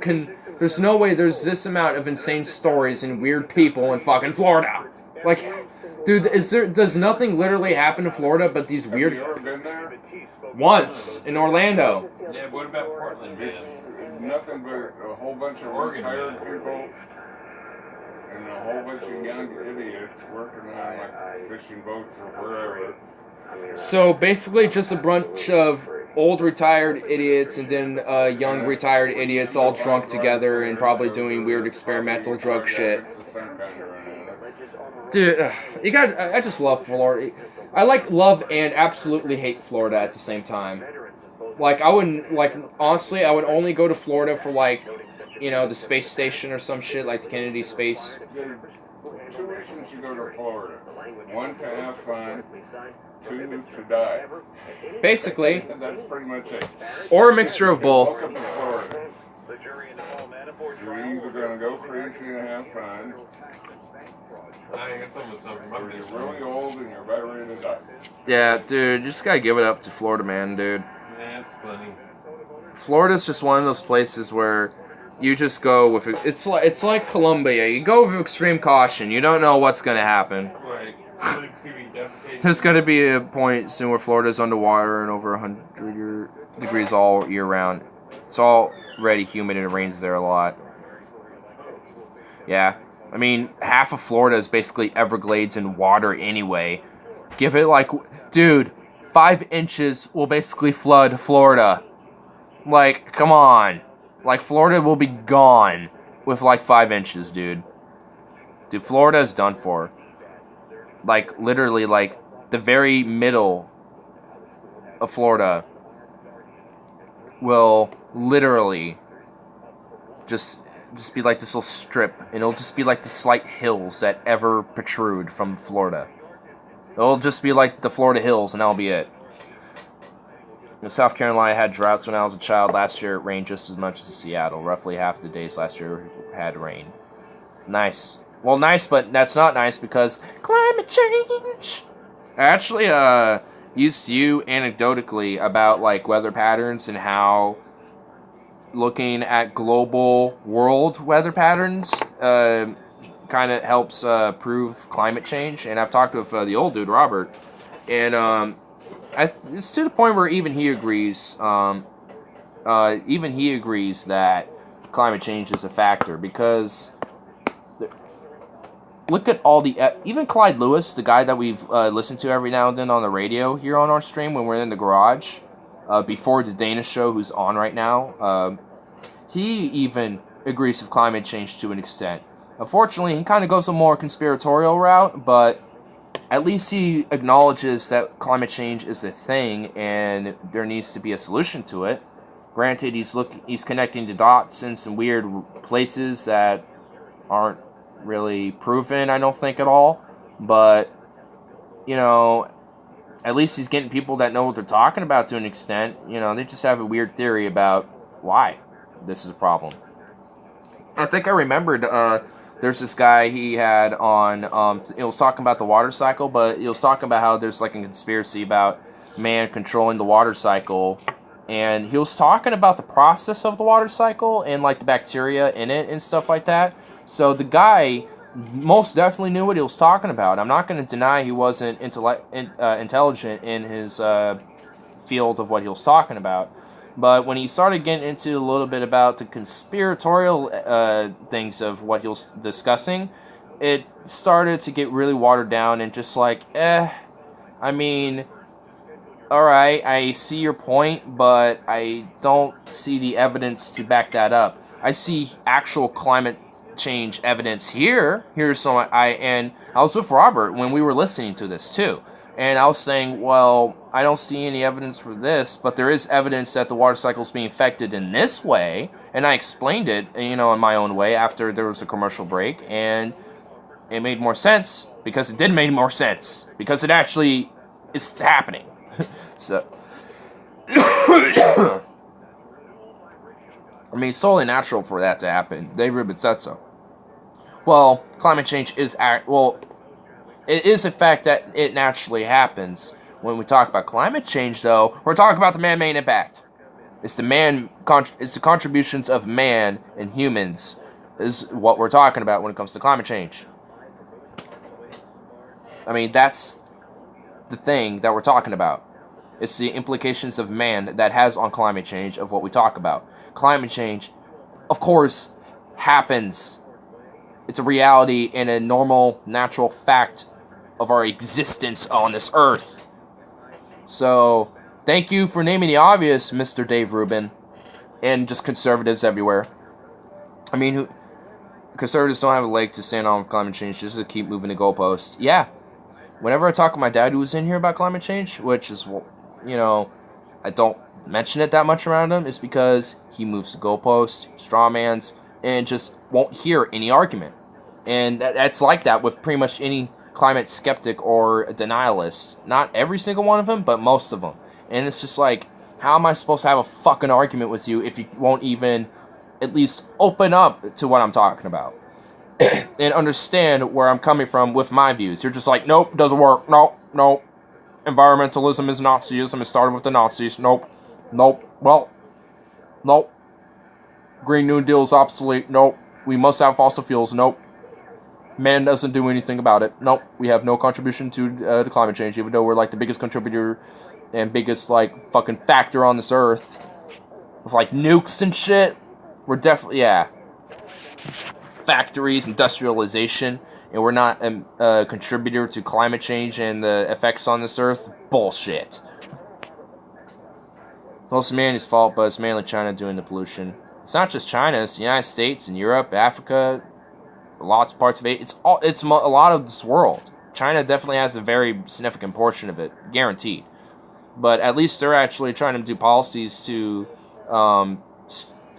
There's no way there's this amount of insane stories and weird people in fucking Florida. Like, dude, does nothing literally happen in Florida but these weird... Have you ever been there? Once, in Orlando. Yeah, what about Portland, man? It's nothing but a whole bunch of retired people and a whole bunch of young idiots working on like fishing boats or wherever. So, basically just a bunch of old retired idiots and then young retired idiots all drunk together and probably doing weird experimental drug shit. It's the same kind of Dude, I just love Florida. I love and absolutely hate Florida at the same time. Like, honestly, I would only go to Florida for, like, you know, the space station or some shit, like the Kennedy Space. There are 2 reasons you go to Florida. 1, to have fun. 2, to die. Basically. That's pretty much it. Or a mixture of both. Welcome to Florida. You're either going to go crazy and have fun, I think it's almost something. or you're really old and you're about ready to die. Yeah, dude, you just gotta give it up to Florida, man, dude. Yeah, it's funny. Florida's just one of those places where you just go with it. It's like Colombia. You go with extreme caution. You don't know what's gonna happen. Right. There's gonna be a point soon where Florida's underwater and over 100 degrees all year round. It's already humid and it rains there a lot. Yeah. I mean, half of Florida is basically Everglades and water anyway. Give it like... Dude, 5 inches will basically flood Florida. Like, come on. Like, Florida will be gone with like 5 inches, dude. Dude, Florida is done for. Like, literally, like, the very middle of Florida will literally just be like this little strip, and it'll just be like the slight hills that ever protrude from Florida. It'll just be like the Florida hills, and that'll be it. In South Carolina had droughts when I was a child. Last year it rained just as much as Seattle. Roughly half the days last year had rain. Nice. Well, nice, but that's not nice because climate change. I actually used to you anecdotally about like weather patterns and how looking at global world weather patterns kind of helps prove climate change. And I've talked with the old dude, Robert, and it's to the point where even he agrees that climate change is a factor because look at all the... even Clyde Lewis, the guy that we've listened to every now and then on the radio here on our stream when we're in the garage, before the Dana show, who's on right now, he even agrees with climate change to an extent. Unfortunately, he kind of goes a more conspiratorial route, but at least he acknowledges that climate change is a thing and there needs to be a solution to it. Granted, he's connecting the dots in some weird places that aren't really proven, I don't think, at all. But, you know, at least he's getting people that know what they're talking about to an extent. You know, they just have a weird theory about why this is a problem. I think I remembered there's this guy he had on, it was talking about the water cycle, but he was talking about how there's like a conspiracy about man controlling the water cycle. And he was talking about the process of the water cycle and like the bacteria in it and stuff like that. So the guy most definitely knew what he was talking about. I'm not going to deny he wasn't intelligent in his field of what he was talking about. But when he started getting into a little bit about the conspiratorial things of what he was discussing, it started to get really watered down and just like, I mean, alright, I see your point, but I don't see the evidence to back that up. I see actual climate change evidence here. Here's some and I was with Robert when we were listening to this too. And I was saying, well, I don't see any evidence for this, but there is evidence that the water cycle is being affected in this way. And I explained it, you know, in my own way after there was a commercial break, and it made more sense because it did make more sense. Because it actually is happening. So, I mean, it's totally natural for that to happen. Dave Rubin said so. Well, climate change is it is a fact that it naturally happens. When we talk about climate change, though, we're talking about the man-made impact. It's the contributions of man and humans is what we're talking about when it comes to climate change. I mean, that's the thing that we're talking about. It's the implications of man that has on climate change of what we talk about. Climate change, of course, happens. It's a reality and a normal, natural fact of our existence on this earth. So, thank you for naming the obvious, Mr. Dave Rubin, and just conservatives everywhere. I mean, conservatives don't have a leg to stand on with climate change, just to keep moving the goalposts. Yeah, whenever I talk to my dad who was in here about climate change, which is, you know, I don't mention it that much around him, is because he moves the goalpost, strawmans, and just won't hear any argument. And that's like that with pretty much any climate skeptic or denialist. Not every single one of them, but most of them. And it's just like, how am I supposed to have a fucking argument with you if you won't even at least open up to what I'm talking about? And understand where I'm coming from with my views. You're just like, nope, doesn't work. Nope, nope. Environmentalism is Nazism. It started with the Nazis. Nope. Nope. Well, nope. Green New Deal is obsolete. Nope. We must have fossil fuels. Nope. Man doesn't do anything about it. Nope. We have no contribution to the climate change, even though we're like the biggest contributor and biggest like fucking factor on this earth. With like nukes and shit. We're definitely, yeah. Factories, industrialization, and we're not a contributor to climate change and the effects on this earth. Bullshit. Well, it's humanity's fault, but it's mainly China doing the pollution. It's not just China, it's the United States and Europe, Africa, lots of parts of it. It's a lot of this world. China definitely has a very significant portion of it, guaranteed. But at least they're actually trying to do policies to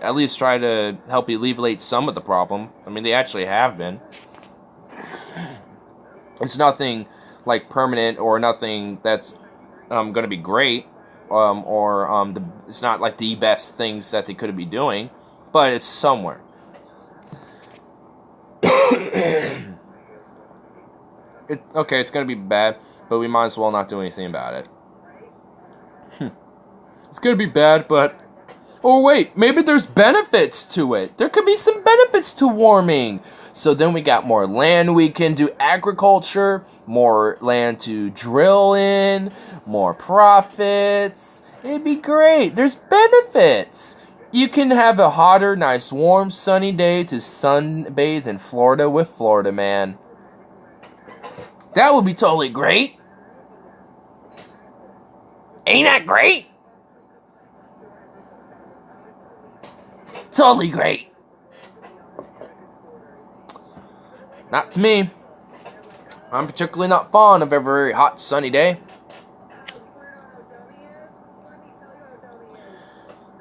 at least try to help alleviate some of the problem. I mean, they actually have been. It's nothing like permanent or nothing that's going to be great, it's not like the best things that they could be doing, but it's somewhere. Okay, it's going to be bad, but we might as well not do anything about it. It's going to be bad, but... Oh, wait, maybe there's benefits to it. There could be some benefits to warming. So then we got more land we can do agriculture, more land to drill in, more profits. It'd be great. There's benefits. You can have a hotter, nice, warm, sunny day to sunbathe in Florida with Florida Man. That would be totally great. Ain't that great? Totally great. Not to me. I'm particularly not fond of a very hot, sunny day.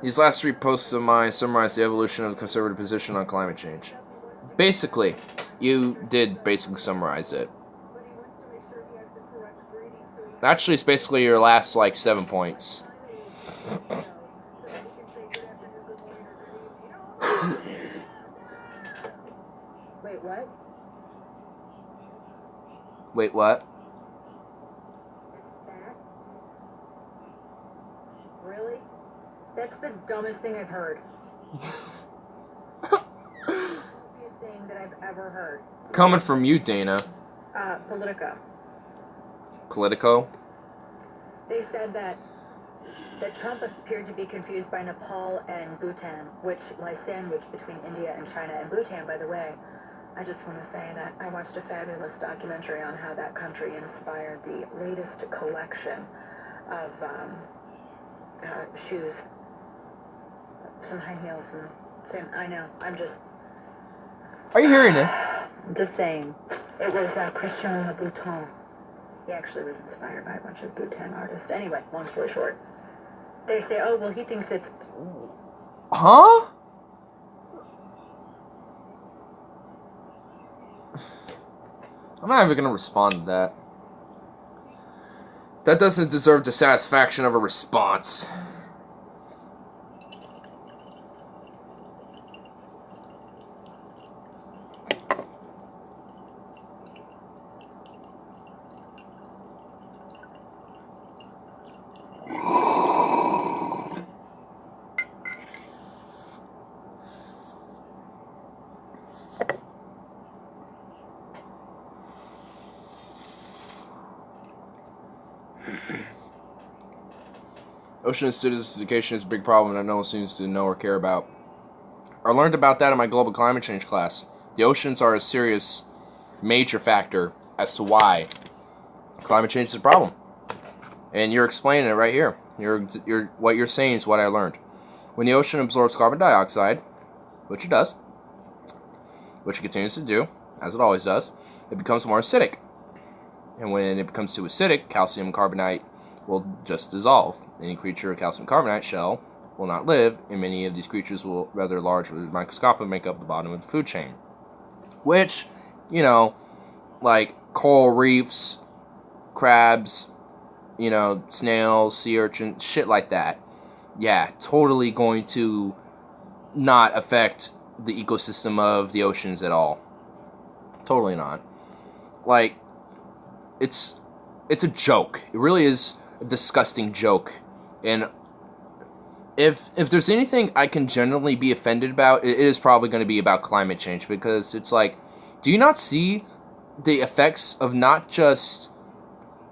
These last 3 posts of mine summarize the evolution of the conservative position on climate change. Basically, you did basically summarize it. Actually, it's basically your last, 7 points. Wait, what? Wait, what? Is that? Really? That's the dumbest thing I've heard. Thing that I've ever heard. Coming from you, Dana. Politico. Politico? They said that Trump appeared to be confused by Nepal and Bhutan, which lies sandwiched between India and China. And Bhutan, by the way, I just want to say that I watched a fabulous documentary on how that country inspired the latest collection of shoes. Some high heels and I know, I'm just... Are you hearing it? Just saying. It was Christian Louboutin. He actually was inspired by a bunch of Bhutan artists. Anyway, long story short. They say, oh, well, he thinks it's... Huh? I'm not even going to respond to that. That doesn't deserve the satisfaction of a response. Ocean acidification is a big problem that no one seems to know or care about. I learned about that in my global climate change class. The oceans are a serious, major factor as to why climate change is a problem. And you're explaining it right here. What you're saying is what I learned. When the ocean absorbs carbon dioxide, which it does, which it continues to do, as it always does, it becomes more acidic. And when it becomes too acidic, calcium carbonate will just dissolve. Any creature of calcium carbonate shell will not live, and many of these creatures will, rather large with microscopic, make up the bottom of the food chain. Which, you know, like coral reefs, crabs, you know, snails, sea urchins, shit like that. Yeah, totally going to not affect the ecosystem of the oceans at all. Totally not. Like, it's a joke. It really is a disgusting joke. And if there's anything I can generally be offended about, it is probably going to be about climate change, because it's like, do you not see the effects of not just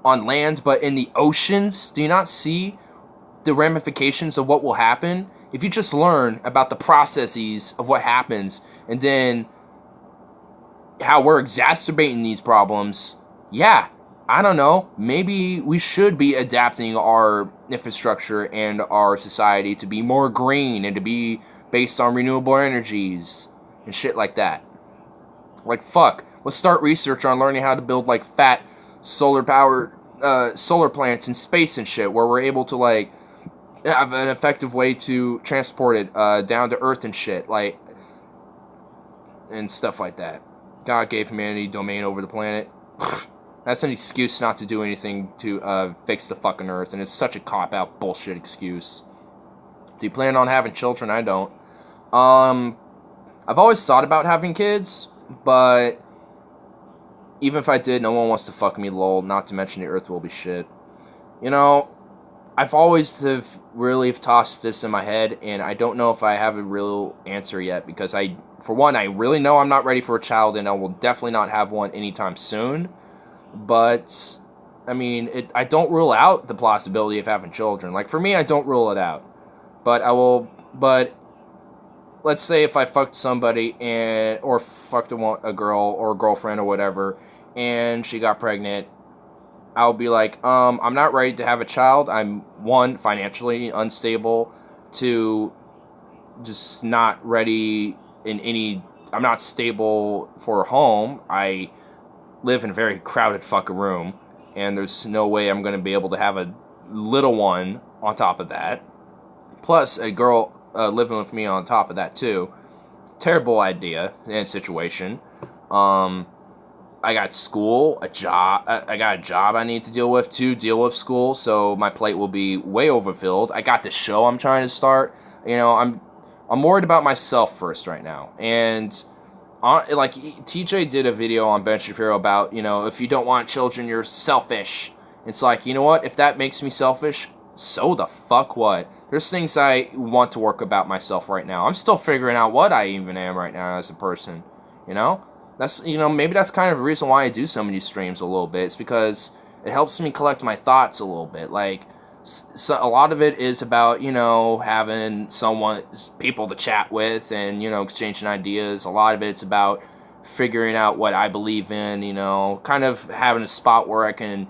on land but in the oceans? Do you not see the ramifications of what will happen if you just learn about the processes of what happens and then how we're exacerbating these problems? Yeah, I don't know, maybe we should be adapting our infrastructure and our society to be more green and to be based on renewable energies and shit like that. Like, fuck, let's start research on learning how to build, like, fat solar plants in space and shit, where we're able to, like, have an effective way to transport it down to Earth and shit, like, and stuff like that. God gave humanity domain over the planet. That's an excuse not to do anything to fix the fucking Earth, and it's such a cop-out bullshit excuse. Do you plan on having children? I don't. I've always thought about having kids, but even if I did, no one wants to fuck me, lol, not to mention the Earth will be shit. You know, I've always really tossed this in my head, and I don't know if I have a real answer yet, because for one, I really know I'm not ready for a child, and I will definitely not have one anytime soon. But, I mean, I don't rule out the possibility of having children. Like, for me, I don't rule it out. But let's say if I fucked somebody, or fucked a girl, or a girlfriend, or whatever, and she got pregnant, I'll be like, I'm not ready to have a child. I'm, one, financially unstable, two, just not ready I'm not stable for a home. I live in a very crowded fucking room, and there's no way I'm going to be able to have a little one on top of that. Plus, a girl living with me on top of that, too. Terrible idea and situation. I got school, I got a job I need to deal with, to deal with school, so my plate will be way overfilled. I got the show I'm trying to start. You know, I'm worried about myself first right now. And like, TJ did a video on Ben Shapiro about, you know, if you don't want children, you're selfish. It's like, you know what? If that makes me selfish, so the fuck what? There's things I want to work about myself right now. I'm still figuring out what I even am right now as a person, you know? That's, you know, maybe that's kind of the reason why I do some of these streams a little bit. It's because it helps me collect my thoughts a little bit. Like, so a lot of it is about, you know, having people to chat with and, you know, exchanging ideas. A lot of it's about figuring out what I believe in, you know, kind of having a spot where I can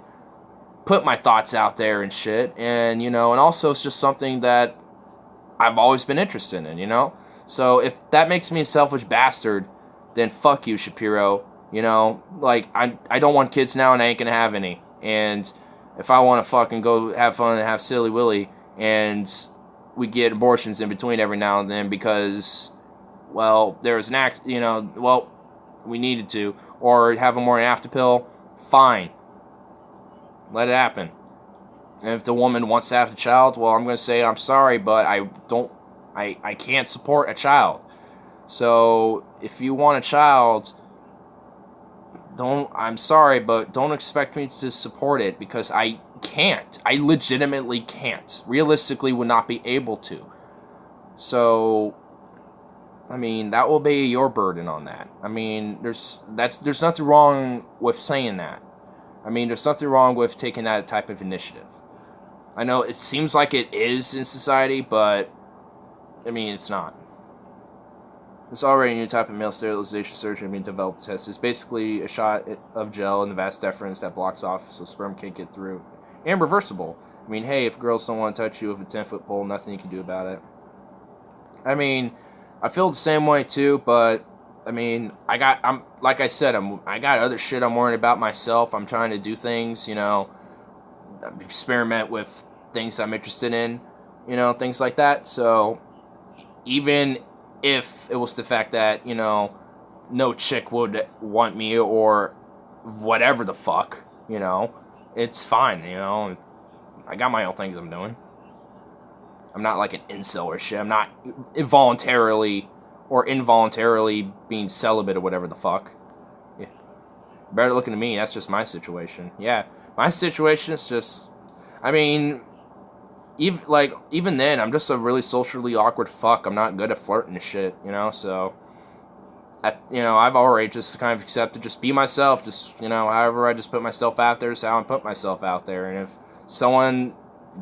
put my thoughts out there and shit. And, you know, and also it's just something that I've always been interested in, you know? So if that makes me a selfish bastard, then fuck you, Shapiro. You know, like, I don't want kids now, and I ain't gonna have any. And if I want to fucking go have fun and have silly willy, and we get abortions in between every now and then because, well, there's an you know, well, we needed to, or have a morning after pill, fine. Let it happen. And if the woman wants to have the child, well, I'm going to say I'm sorry, but I can't support a child. So if you want a child, I'm sorry, but don't expect me to support it, because I can't. I legitimately can't. Realistically would not be able to. So, I mean, that will be your burden on that. I mean, there's nothing wrong with saying that. I mean, there's nothing wrong with taking that type of initiative. I know it seems like it is in society, but, I mean, it's not. There's already a new type of male sterilization surgery being developed to test. It's basically a shot of gel in the vas deferens that blocks off so sperm can't get through. And reversible. I mean, hey, if girls don't want to touch you with a 10-foot pole, nothing you can do about it. I mean, I feel the same way too, but I mean, I got other shit I'm worrying about myself. I'm trying to do things, you know, experiment with things I'm interested in, you know, things like that. So even if it was the fact that, you know, no chick would want me or whatever the fuck, you know, it's fine, you know. I got my own things I'm doing. I'm not like an incel or shit. I'm not involuntarily or involuntarily being celibate or whatever the fuck. Yeah. Better looking at me, that's just my situation. Yeah, my situation is just, I mean, even then, I'm just a really socially awkward fuck. I'm not good at flirting and shit, you know, so, I've already just kind of accepted, just be myself, just, you know, however I just put myself out there is how I put myself out there, and if someone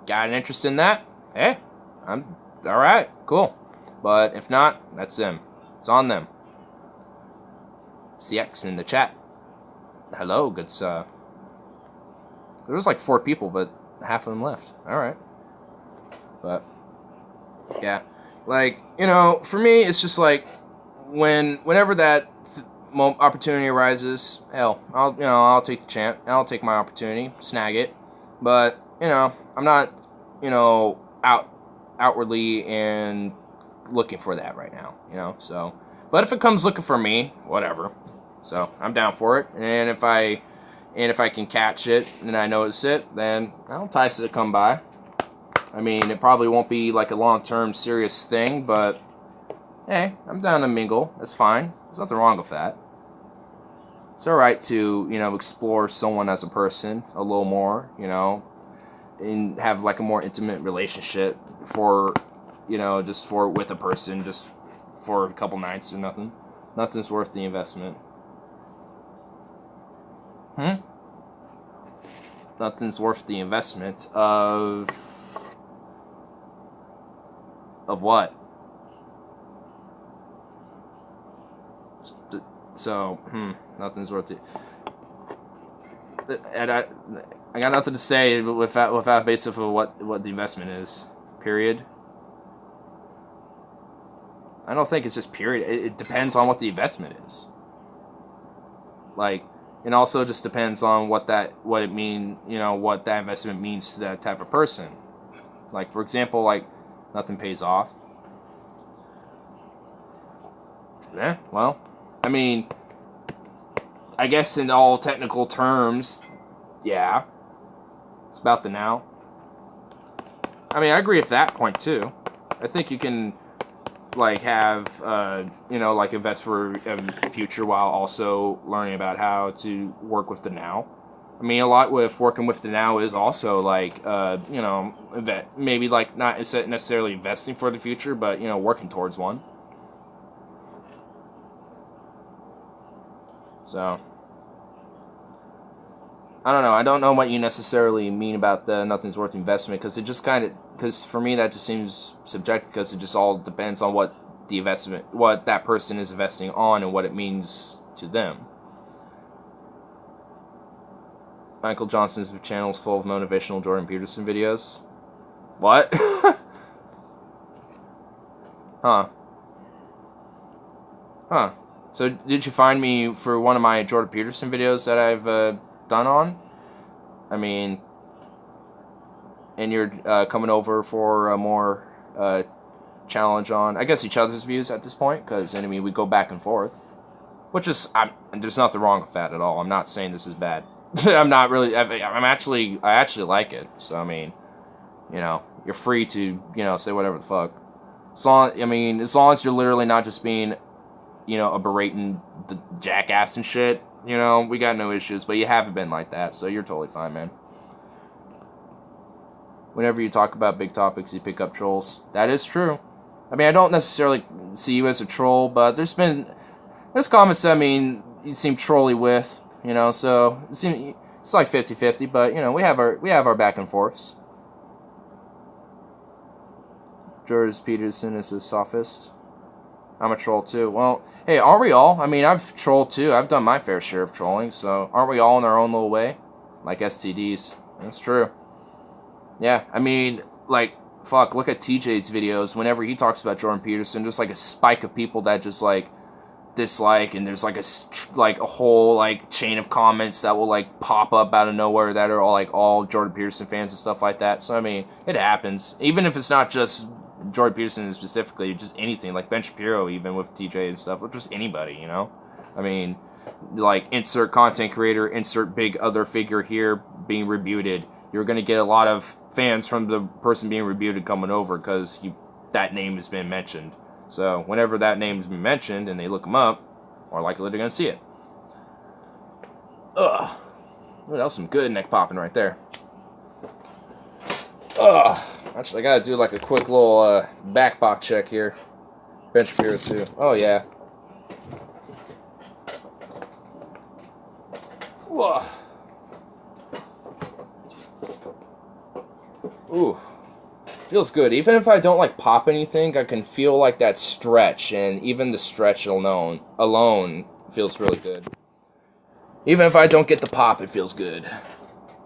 got an interest in that, hey, I'm alright, cool. But if not, that's them. It's on them. CX in the chat. Hello, good sir. There was like 4 people, but half of them left. Alright. But, yeah. Like, you know, for me, it's just like, whenever that opportunity arises, hell, I'll take the chance. I'll take my opportunity, snag it. But, you know, I'm not, you know, outwardly and looking for that right now, you know, so, but if it comes looking for me, whatever, so I'm down for it, and if I can catch it and I notice it, then I'll entice it to come by. I mean, it probably won't be like a long-term serious thing, but hey, I'm down to mingle. That's fine. There's nothing wrong with that. It's alright to, you know, explore someone as a person a little more, you know, and have like a more intimate relationship for, you know, with a person, just for a couple nights or nothing. Nothing's worth the investment. Nothing's worth the investment of what? So, nothing's worth it. And I got nothing to say without basis of what the investment is. Period. I don't think it's just period. It depends on what the investment is. Like, it also just depends on what that investment means to that type of person. Like, for example, like, nothing pays off. Yeah, well, I mean, I guess in all technical terms, yeah, it's about the now. I mean, I agree with that point too. I think you can, like, have, like, invest for a future while also learning about how to work with the now. I mean, a lot with working with the now is also, like, maybe, like, not necessarily investing for the future, but, you know, working towards one. So, I don't know. I don't know what you necessarily mean about the nothing's worth investment, because for me that just seems subjective, because it just all depends on what that person is investing on and what it means to them. Michael Johnson's channel is full of motivational Jordan Peterson videos. What? Huh. So did you find me for one of my Jordan Peterson videos that I've done on? I mean, and you're coming over for a more challenge on, I guess, each other's views at this point, because, I mean, we go back and forth. which is, there's nothing wrong with that at all. I'm not saying this is bad. I'm not really, I actually like it. So, I mean, you know, you're free to, you know, say whatever the fuck. As long as you're literally not just being, you know, a berating the jackass and shit, you know, we got no issues, but you haven't been like that, so you're totally fine, man. Whenever you talk about big topics, you pick up trolls. That is true. I mean, I don't necessarily see you as a troll, but there's comments that, I mean, you seem trolly with, you know, so it's like 50-50, but, you know, we have our back and forths. George Peterson is the sophist. I'm a troll too. Well, hey, aren't we all? I mean, I've trolled too. I've done my fair share of trolling, so aren't we all in our own little way? Like STDs. That's true. Yeah, I mean, like, fuck, look at TJ's videos. Whenever he talks about Jordan Peterson, there's like a spike of people that just like dislike, and there's like a whole like chain of comments that will like pop up out of nowhere that are all Jordan Peterson fans and stuff like that. So I mean, it happens. Even if it's not just Jordan Peterson specifically, just anything like Ben Shapiro, even with TJ and stuff, or just anybody, you know. I mean, like, insert content creator, insert big other figure here being rebuted. You're gonna get a lot of fans from the person being rebuted coming over because that name has been mentioned. So whenever that name has been mentioned and they look them up, more likely they're gonna see it. Ugh. Ooh, that was some good neck popping right there. Ugh. Actually, I gotta do like a quick little back pop check here. Ben Shapiro too. Oh yeah. Whoa. Ooh. Feels good. Even if I don't like pop anything, I can feel like that stretch, and even the stretch alone feels really good. Even if I don't get the pop, it feels good.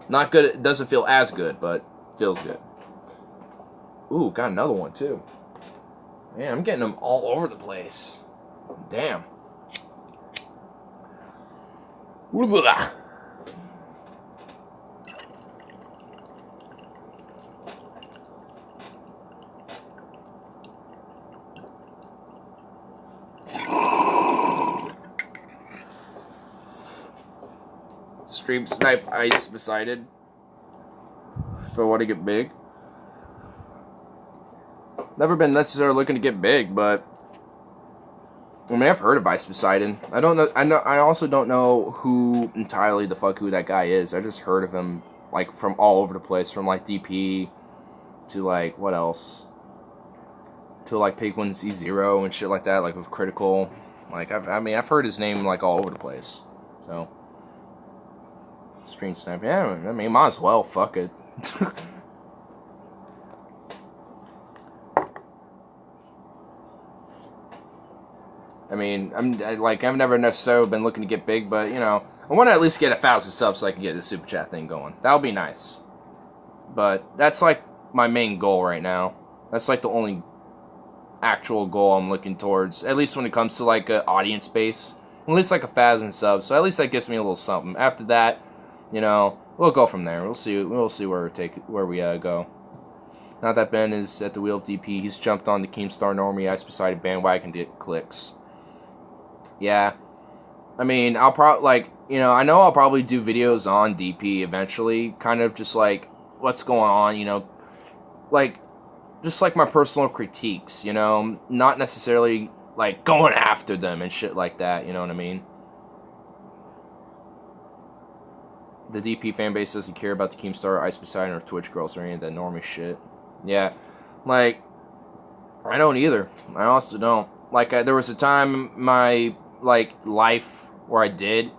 Not good, it doesn't feel as good, but feels good. Ooh, got another one too. Man, I'm getting them all over the place. Damn. Stream snipe ice beside it. If I want to get big. Never been necessarily looking to get big, but I mean, I've heard of Ice Poseidon. I don't know. I also don't know who that guy is. I just heard of him like from all over the place, from like DP to like what else? To like Penguin Z0 and shit like that, like with Critical. Like I've heard his name like all over the place. So stream snipe. Yeah, I mean, might as well. Fuck it. I mean, I've never necessarily been looking to get big, but, you know, I want to at least get 1,000 subs so I can get the super chat thing going. That would be nice. But that's, like, my main goal right now. That's, like, the only actual goal I'm looking towards, at least when it comes to, like, an audience base. At least, like, 1,000 subs, so at least that gives me a little something. After that, you know, we'll go from there. We'll see where we go. Now that Ben is at the wheel of DP, he's jumped on the Keemstar Normie Ice Poseidon bandwagon to get clicks. Yeah, I mean, I'll probably, I know I'll probably do videos on DP eventually, kind of just, like, what's going on, you know, like, just, like, my personal critiques, you know, not necessarily, like, going after them and shit like that, you know what I mean? The DP fanbase doesn't care about the Keemstar, Ice Poseidon, or Twitch girls or any of that normie shit. Yeah, like, I don't either. I also don't. Like, there was a time in my, like, life where I did,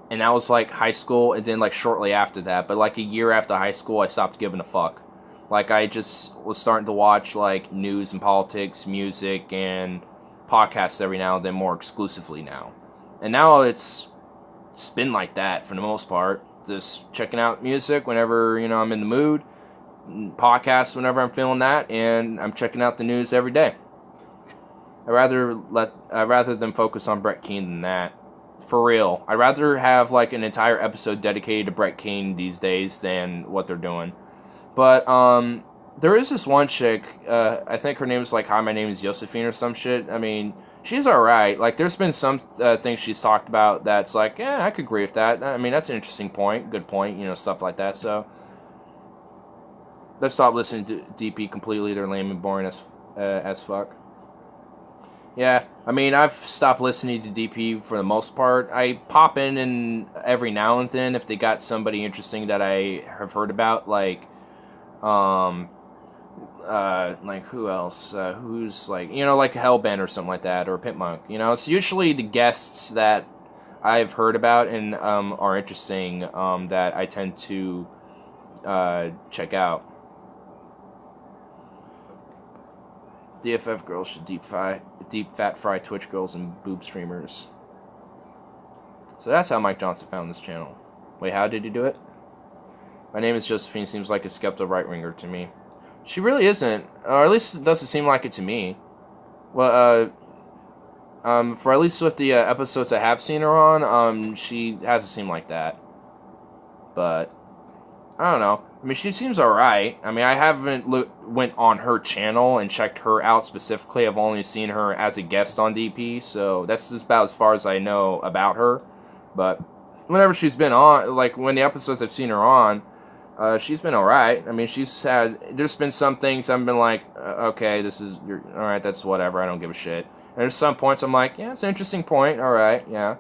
and that was, like, high school, and then, like, shortly after that, but, like, a year after high school, I stopped giving a fuck. Like, I just was starting to watch, like, news and politics, music, and podcasts every now and then more exclusively now. And now it's been like that for the most part. Just checking out music whenever, you know, I'm in the mood, podcasts whenever I'm feeling that, and I'm checking out the news every day. I'd rather than focus on Brett Keane than that. For real. I'd rather have, like, an entire episode dedicated to Brett Keane these days than what they're doing. But, there is this one chick, I think her name is like, hi, my name is Josephine or some shit. I mean, she's alright. Like, there's been some things she's talked about that's like, yeah, I could agree with that. I mean, that's an interesting point, good point, you know, stuff like that. So, let's stop listening to DP completely. They're lame and boring as fuck. Yeah, I mean, I've stopped listening to DP for the most part. I pop in every now and then if they got somebody interesting that I have heard about, like who else? Who's like, you know, like Hellbent or something like that, or Pimp Monk. You know, it's usually the guests that I've heard about and are interesting that I tend to check out. DFF girls should deep fat fry Twitch girls and boob streamers. So that's how Mike Johnson found this channel. Wait, how did he do it? My name is Josephine. Seems like a skeptical right-winger to me. She really isn't, or at least it doesn't seem like it to me. Well, for at least with the episodes I have seen her on, she hasn't seemed like that. But I don't know. I mean, she seems alright. I mean, I haven't went on her channel and checked her out specifically. I've only seen her as a guest on DP, so that's just about as far as I know about her. But whenever she's been on, like when the episodes I've seen her on, she's been alright. I mean, there's been some things I've been like, okay, alright, that's whatever, I don't give a shit. And there's some points I'm like, yeah, it's an interesting point, alright, yeah.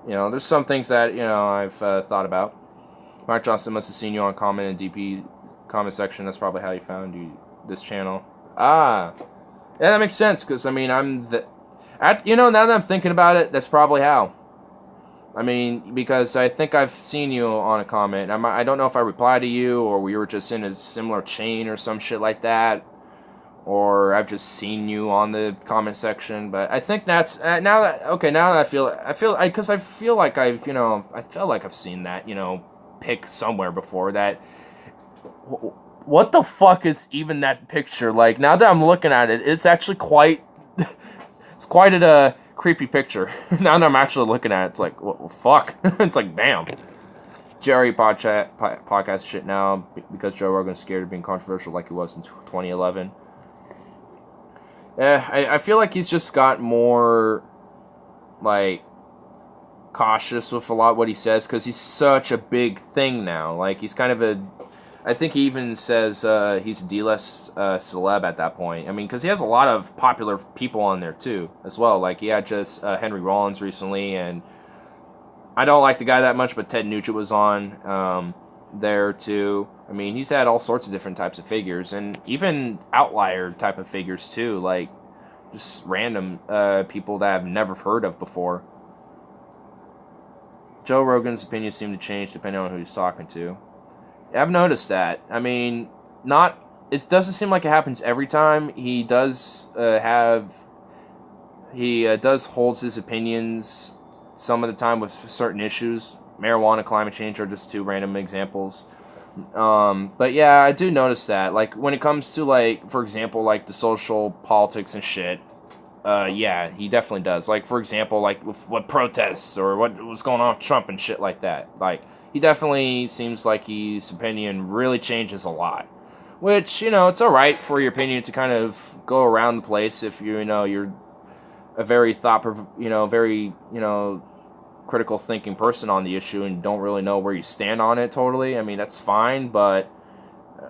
You know, there's some things that, you know, I've thought about. Mark Johnson must have seen you on comment in DP comment section. That's probably how he found this channel. Ah, yeah, that makes sense. Because I mean, you know, now that I'm thinking about it, that's probably how. I mean, because I think I've seen you on a comment. I don't know if I replied to you or we were just in a similar chain or some shit like that, or I've just seen you on the comment section. But I think that's now that I feel because I feel like I felt like I've seen that, you know, pic somewhere before. That what the fuck is even that picture? Like, now that I'm looking at it, it's actually quite it's quite a creepy picture. Now that I'm actually looking at it, it's like, what fuck. It's like, damn. Jerry podcast shit now because Joe Rogan's scared of being controversial like he was in 2011. Yeah, I feel like he's just got more like cautious with a lot what he says because he's such a big thing now. Like, he's kind of I think he even says he's a D-list celeb at that point. I mean, because he has a lot of popular people on there too as well. Like, he had just Henry Rollins recently, and I don't like the guy that much, but Ted Nugent was on there too. I mean, he's had all sorts of different types of figures, and even outlier type of figures too, like just random people that I've never heard of before. Joe Rogan's opinions seem to change depending on who he's talking to. I've noticed that. I mean, it doesn't seem like it happens every time. He does holds his opinions some of the time with certain issues. Marijuana, climate change are just two random examples. But yeah, I do notice that. Like, when it comes to, like, for example, like the social politics and shit, yeah, he definitely does. Like, for example, like with what protests or what was going on with Trump and shit like that. Like, he definitely seems like his opinion really changes a lot. Which, you know, it's alright for your opinion to kind of go around the place if you're a very very critical thinking person on the issue and don't really know where you stand on it totally. I mean, that's fine, but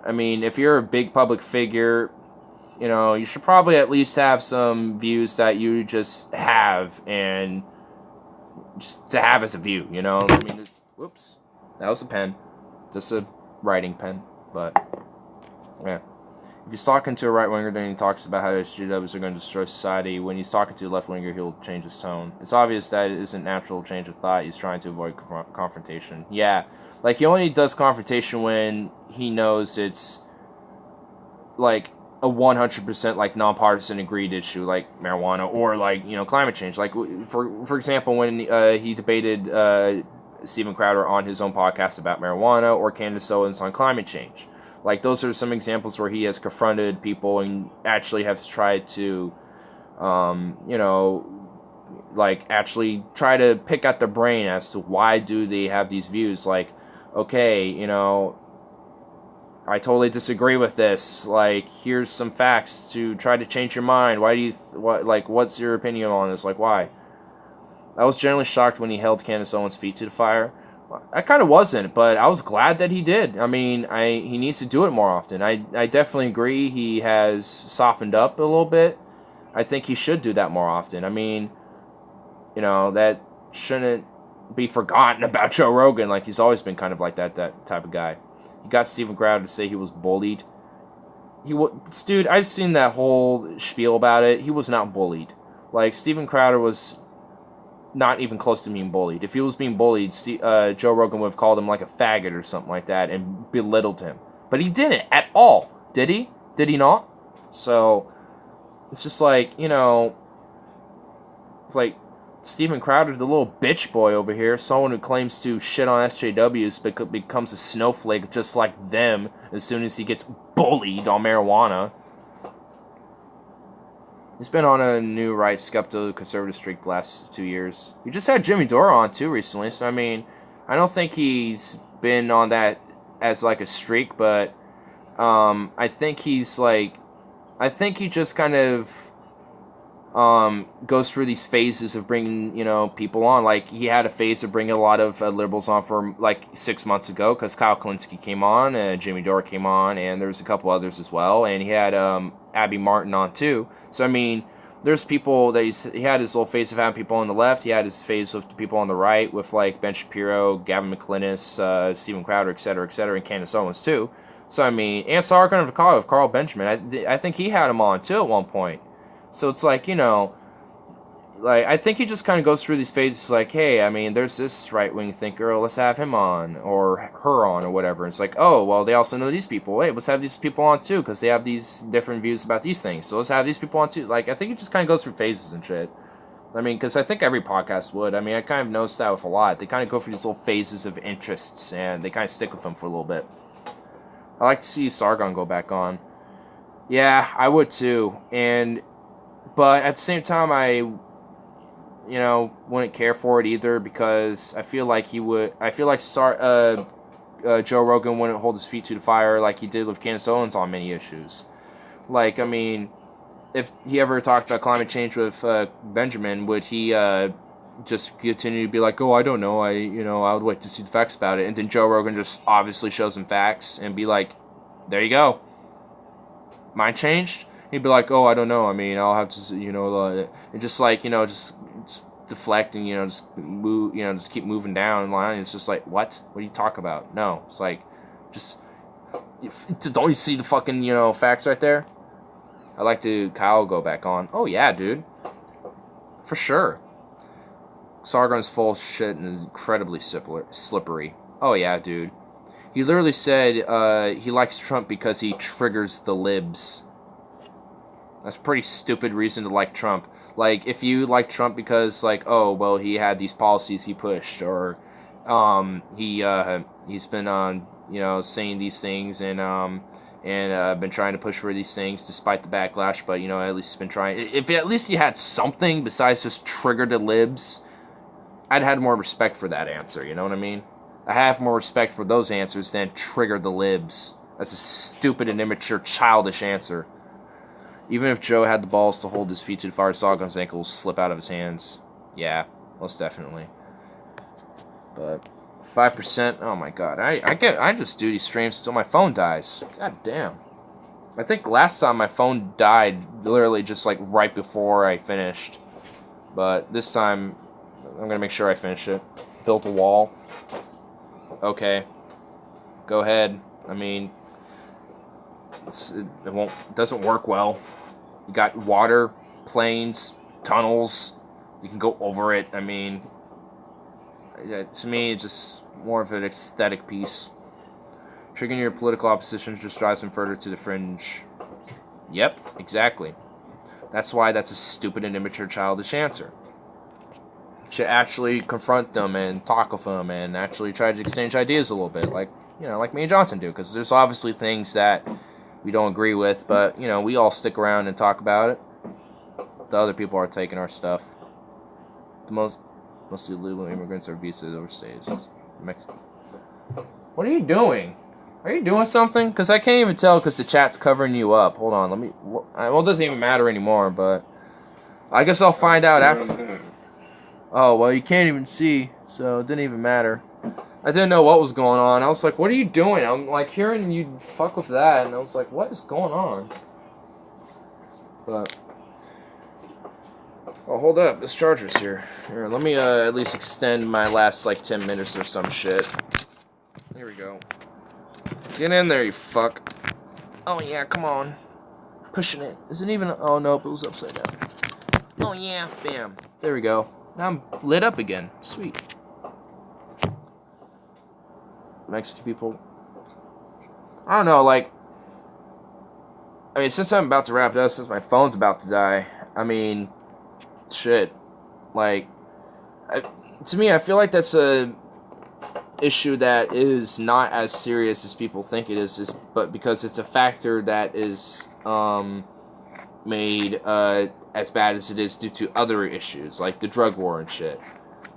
I mean, if you're a big public figure, you know, you should probably at least have some views that you just have, and just to have as a view, you know? I mean, whoops, that was a pen. Just a writing pen, but, yeah. If he's talking to a right-winger, then he talks about how SJWs are going to destroy society. When he's talking to a left-winger, he'll change his tone. It's obvious that it isn't natural change of thought. He's trying to avoid confrontation. Yeah, like, he only does confrontation when he knows it's, like, a 100% like nonpartisan agreed issue, like marijuana or like, you know, climate change. Like, for example, when he debated Steven Crowder on his own podcast about marijuana, or Candace Owens on climate change. Like, those are some examples where he has confronted people and actually has tried to, you know, like, actually try to pick at their brain as to why do they have these views. Like, okay, you know, I totally disagree with this. Like, here's some facts to try to change your mind. Why do you, what's your opinion on this? Like, why? I was generally shocked when he held Candace Owens' feet to the fire. I kind of wasn't, but I was glad that he did. I mean, he needs to do it more often. I definitely agree he has softened up a little bit. I think he should do that more often. I mean, you know, that shouldn't be forgotten about Joe Rogan. Like, he's always been kind of like that type of guy. He got Steven Crowder to say he was bullied. Dude, I've seen that whole spiel about it. He was not bullied. Like, Steven Crowder was not even close to being bullied. If he was being bullied, Joe Rogan would have called him like a faggot or something like that and belittled him. But he didn't at all, did he? Did he not? So, it's just like, you know, it's like Steven Crowder, the little bitch boy over here, someone who claims to shit on SJWs, becomes a snowflake just like them as soon as he gets bullied on marijuana. He's been on a new right skeptical conservative streak the last 2 years. We just had Jimmy Dore on too recently, so I mean, I don't think he's been on that as like a streak, but I think he's like, I think he just kind of goes through these phases of bringing, you know, people on. Like, he had a phase of bringing a lot of liberals on for like 6 months ago because Kyle Kalinske came on, Jimmy Dore came on, and there was a couple others as well, and he had Abby Martin on too. So I mean, there's people that he had his little phase of having people on the left. He had his phase with people on the right with like Ben Shapiro, Gavin McInnes, Steven Crowder, et cetera, and Candace Owens too. So I mean, and Sargon of Akala with Carl Benjamin. I think he had him on too at one point. So it's like, you know, like, I think he just kind of goes through these phases like, hey, I mean, there's this right-wing thinker, let's have him on, or her on, or whatever. It's like, oh, well, they also know these people. Hey, let's have these people on, too, because they have these different views about these things. So let's have these people on, too. Like, I think he just kind of goes through phases and shit. I mean, because I think every podcast would. I mean, I kind of noticed that with a lot. They kind of go through these little phases of interests, and they kind of stick with them for a little bit. I like to see Sargon go back on. Yeah, I would, too. But at the same time, I, you know, wouldn't care for it either because I feel like he would. I feel like Joe Rogan wouldn't hold his feet to the fire like he did with Candace Owens on many issues. Like, I mean, if he ever talked about climate change with Benjamin, would he just continue to be like, oh, I don't know, I would like to see the facts about it, and then Joe Rogan just obviously shows him facts and be like, there you go, mind changed? He'd be like, oh, I don't know. I mean, I'll have to, you know, and just like, you know, just deflect and, you know, just move, you know, just keep moving down in line. It's just like, what? What do you talk about? No, it's like, just, don't you see the fucking, you know, facts right there? I'd like to Kyle go back on. Oh, yeah, dude. For sure. Sargon's full of shit and is incredibly slippery. Oh, yeah, dude. He literally said he likes Trump because he triggers the libs. That's a pretty stupid reason to like Trump. Like, if you like Trump because, like, oh, well, he had these policies he pushed, or he's been on, you know, saying these things and been trying to push for these things despite the backlash, but, you know, at least he's been trying. If at least he had something besides just trigger the libs, I'd had more respect for that answer, you know what I mean? I have more respect for those answers than trigger the libs. That's a stupid and immature, childish answer. Even if Joe had the balls to hold his feet to the fire, Sargon's ankle will slip out of his hands. Yeah, most definitely. But 5%, oh my god. I just do these streams until my phone dies. God damn. I think last time my phone died literally just like right before I finished. But this time I'm gonna make sure I finish it. Built a wall. Okay. Go ahead. I mean, it doesn't work well. You got water, planes, tunnels. You can go over it. I mean, to me, it's just more of an aesthetic piece. Triggering your political opposition just drives them further to the fringe. Yep, exactly. That's why that's a stupid and immature, childish answer. You should actually confront them and talk with them and actually try to exchange ideas a little bit, like, you know, like me and Johnson do, because there's obviously things that we don't agree with, but, you know, we all stick around and talk about it. The other people are taking our stuff. Most illegal immigrants are visas overseas. Mexico. What are you doing? Are you doing something? Because I can't even tell because the chat's covering you up. Hold on, let me... Well, it doesn't even matter anymore, but... I guess I'll find out after... Oh, well, you can't even see, so it didn't even matter. I didn't know what was going on. I was like, what are you doing? I'm like hearing you fuck with that, and I was like, what is going on? But... Oh, hold up. This charger's here. Here, let me at least extend my last, like, 10 minutes or some shit. Here we go. Get in there, you fuck. Oh, yeah, come on. Pushing it. Is it even... Oh, nope, it was upside down. Oh, yeah. Bam. There we go. Now I'm lit up again. Sweet. Mexican people. I don't know, like... I mean, since I'm about to wrap it up, since my phone's about to die, I mean... Shit. Like... to me, I feel like that's a... issue that is not as serious as people think it is, but because it's a factor that is made as bad as it is due to other issues like the drug war and shit.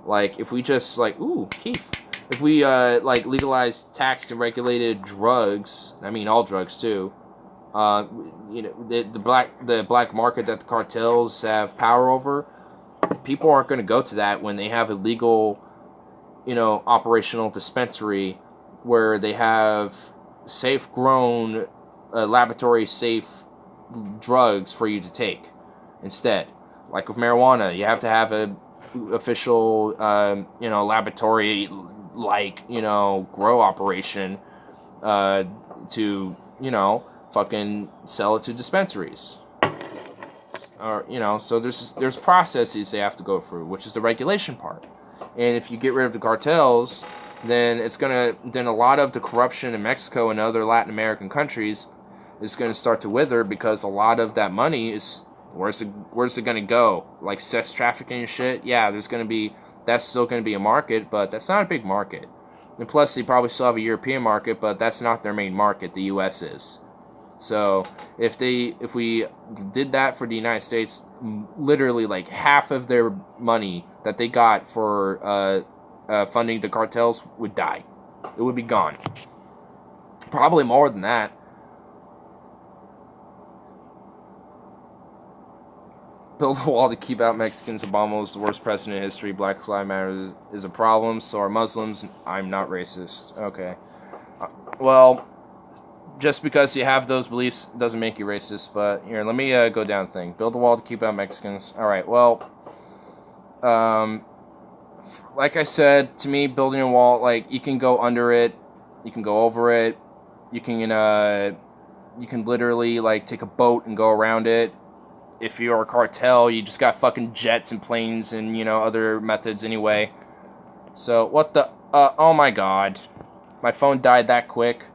Like if we just like Keith, if we like legalize taxed and regulated drugs, I mean all drugs too. You know the black market that the cartels have power over. People aren't going to go to that when they have a legal, you know, operational dispensary where they have safe-grown, laboratory-safe drugs for you to take instead. Like with marijuana, you have to have a official, you know, laboratory-like, you know, grow operation to, you know, fucking sell it to dispensaries. Or, you know, so there's processes they have to go through, which is the regulation part. And if you get rid of the cartels, then then a lot of the corruption in Mexico and other Latin American countries is going to start to wither because a lot of that money is where's it going to go? Like sex trafficking and shit. Yeah, that's still going to be a market, but that's not a big market. And plus, they probably still have a European market, but that's not their main market. The U.S. is. So if we did that for the United States, literally like half of their money that they got for funding the cartels would die. It would be gone. Probably more than that. Build a wall to keep out Mexicans. Obama was the worst president in history. Black Lives Matter is a problem. So are Muslims. I'm not racist. Okay. Well... Just because you have those beliefs doesn't make you racist, but here, let me go down the thing. Build a wall to keep out Mexicans. Alright, well, like I said, to me, building a wall, like, you can go under it, you can go over it, you can literally, like, take a boat and go around it. If you're a cartel, you just got fucking jets and planes and, you know, other methods anyway. So, what the, oh my god. My phone died that quick.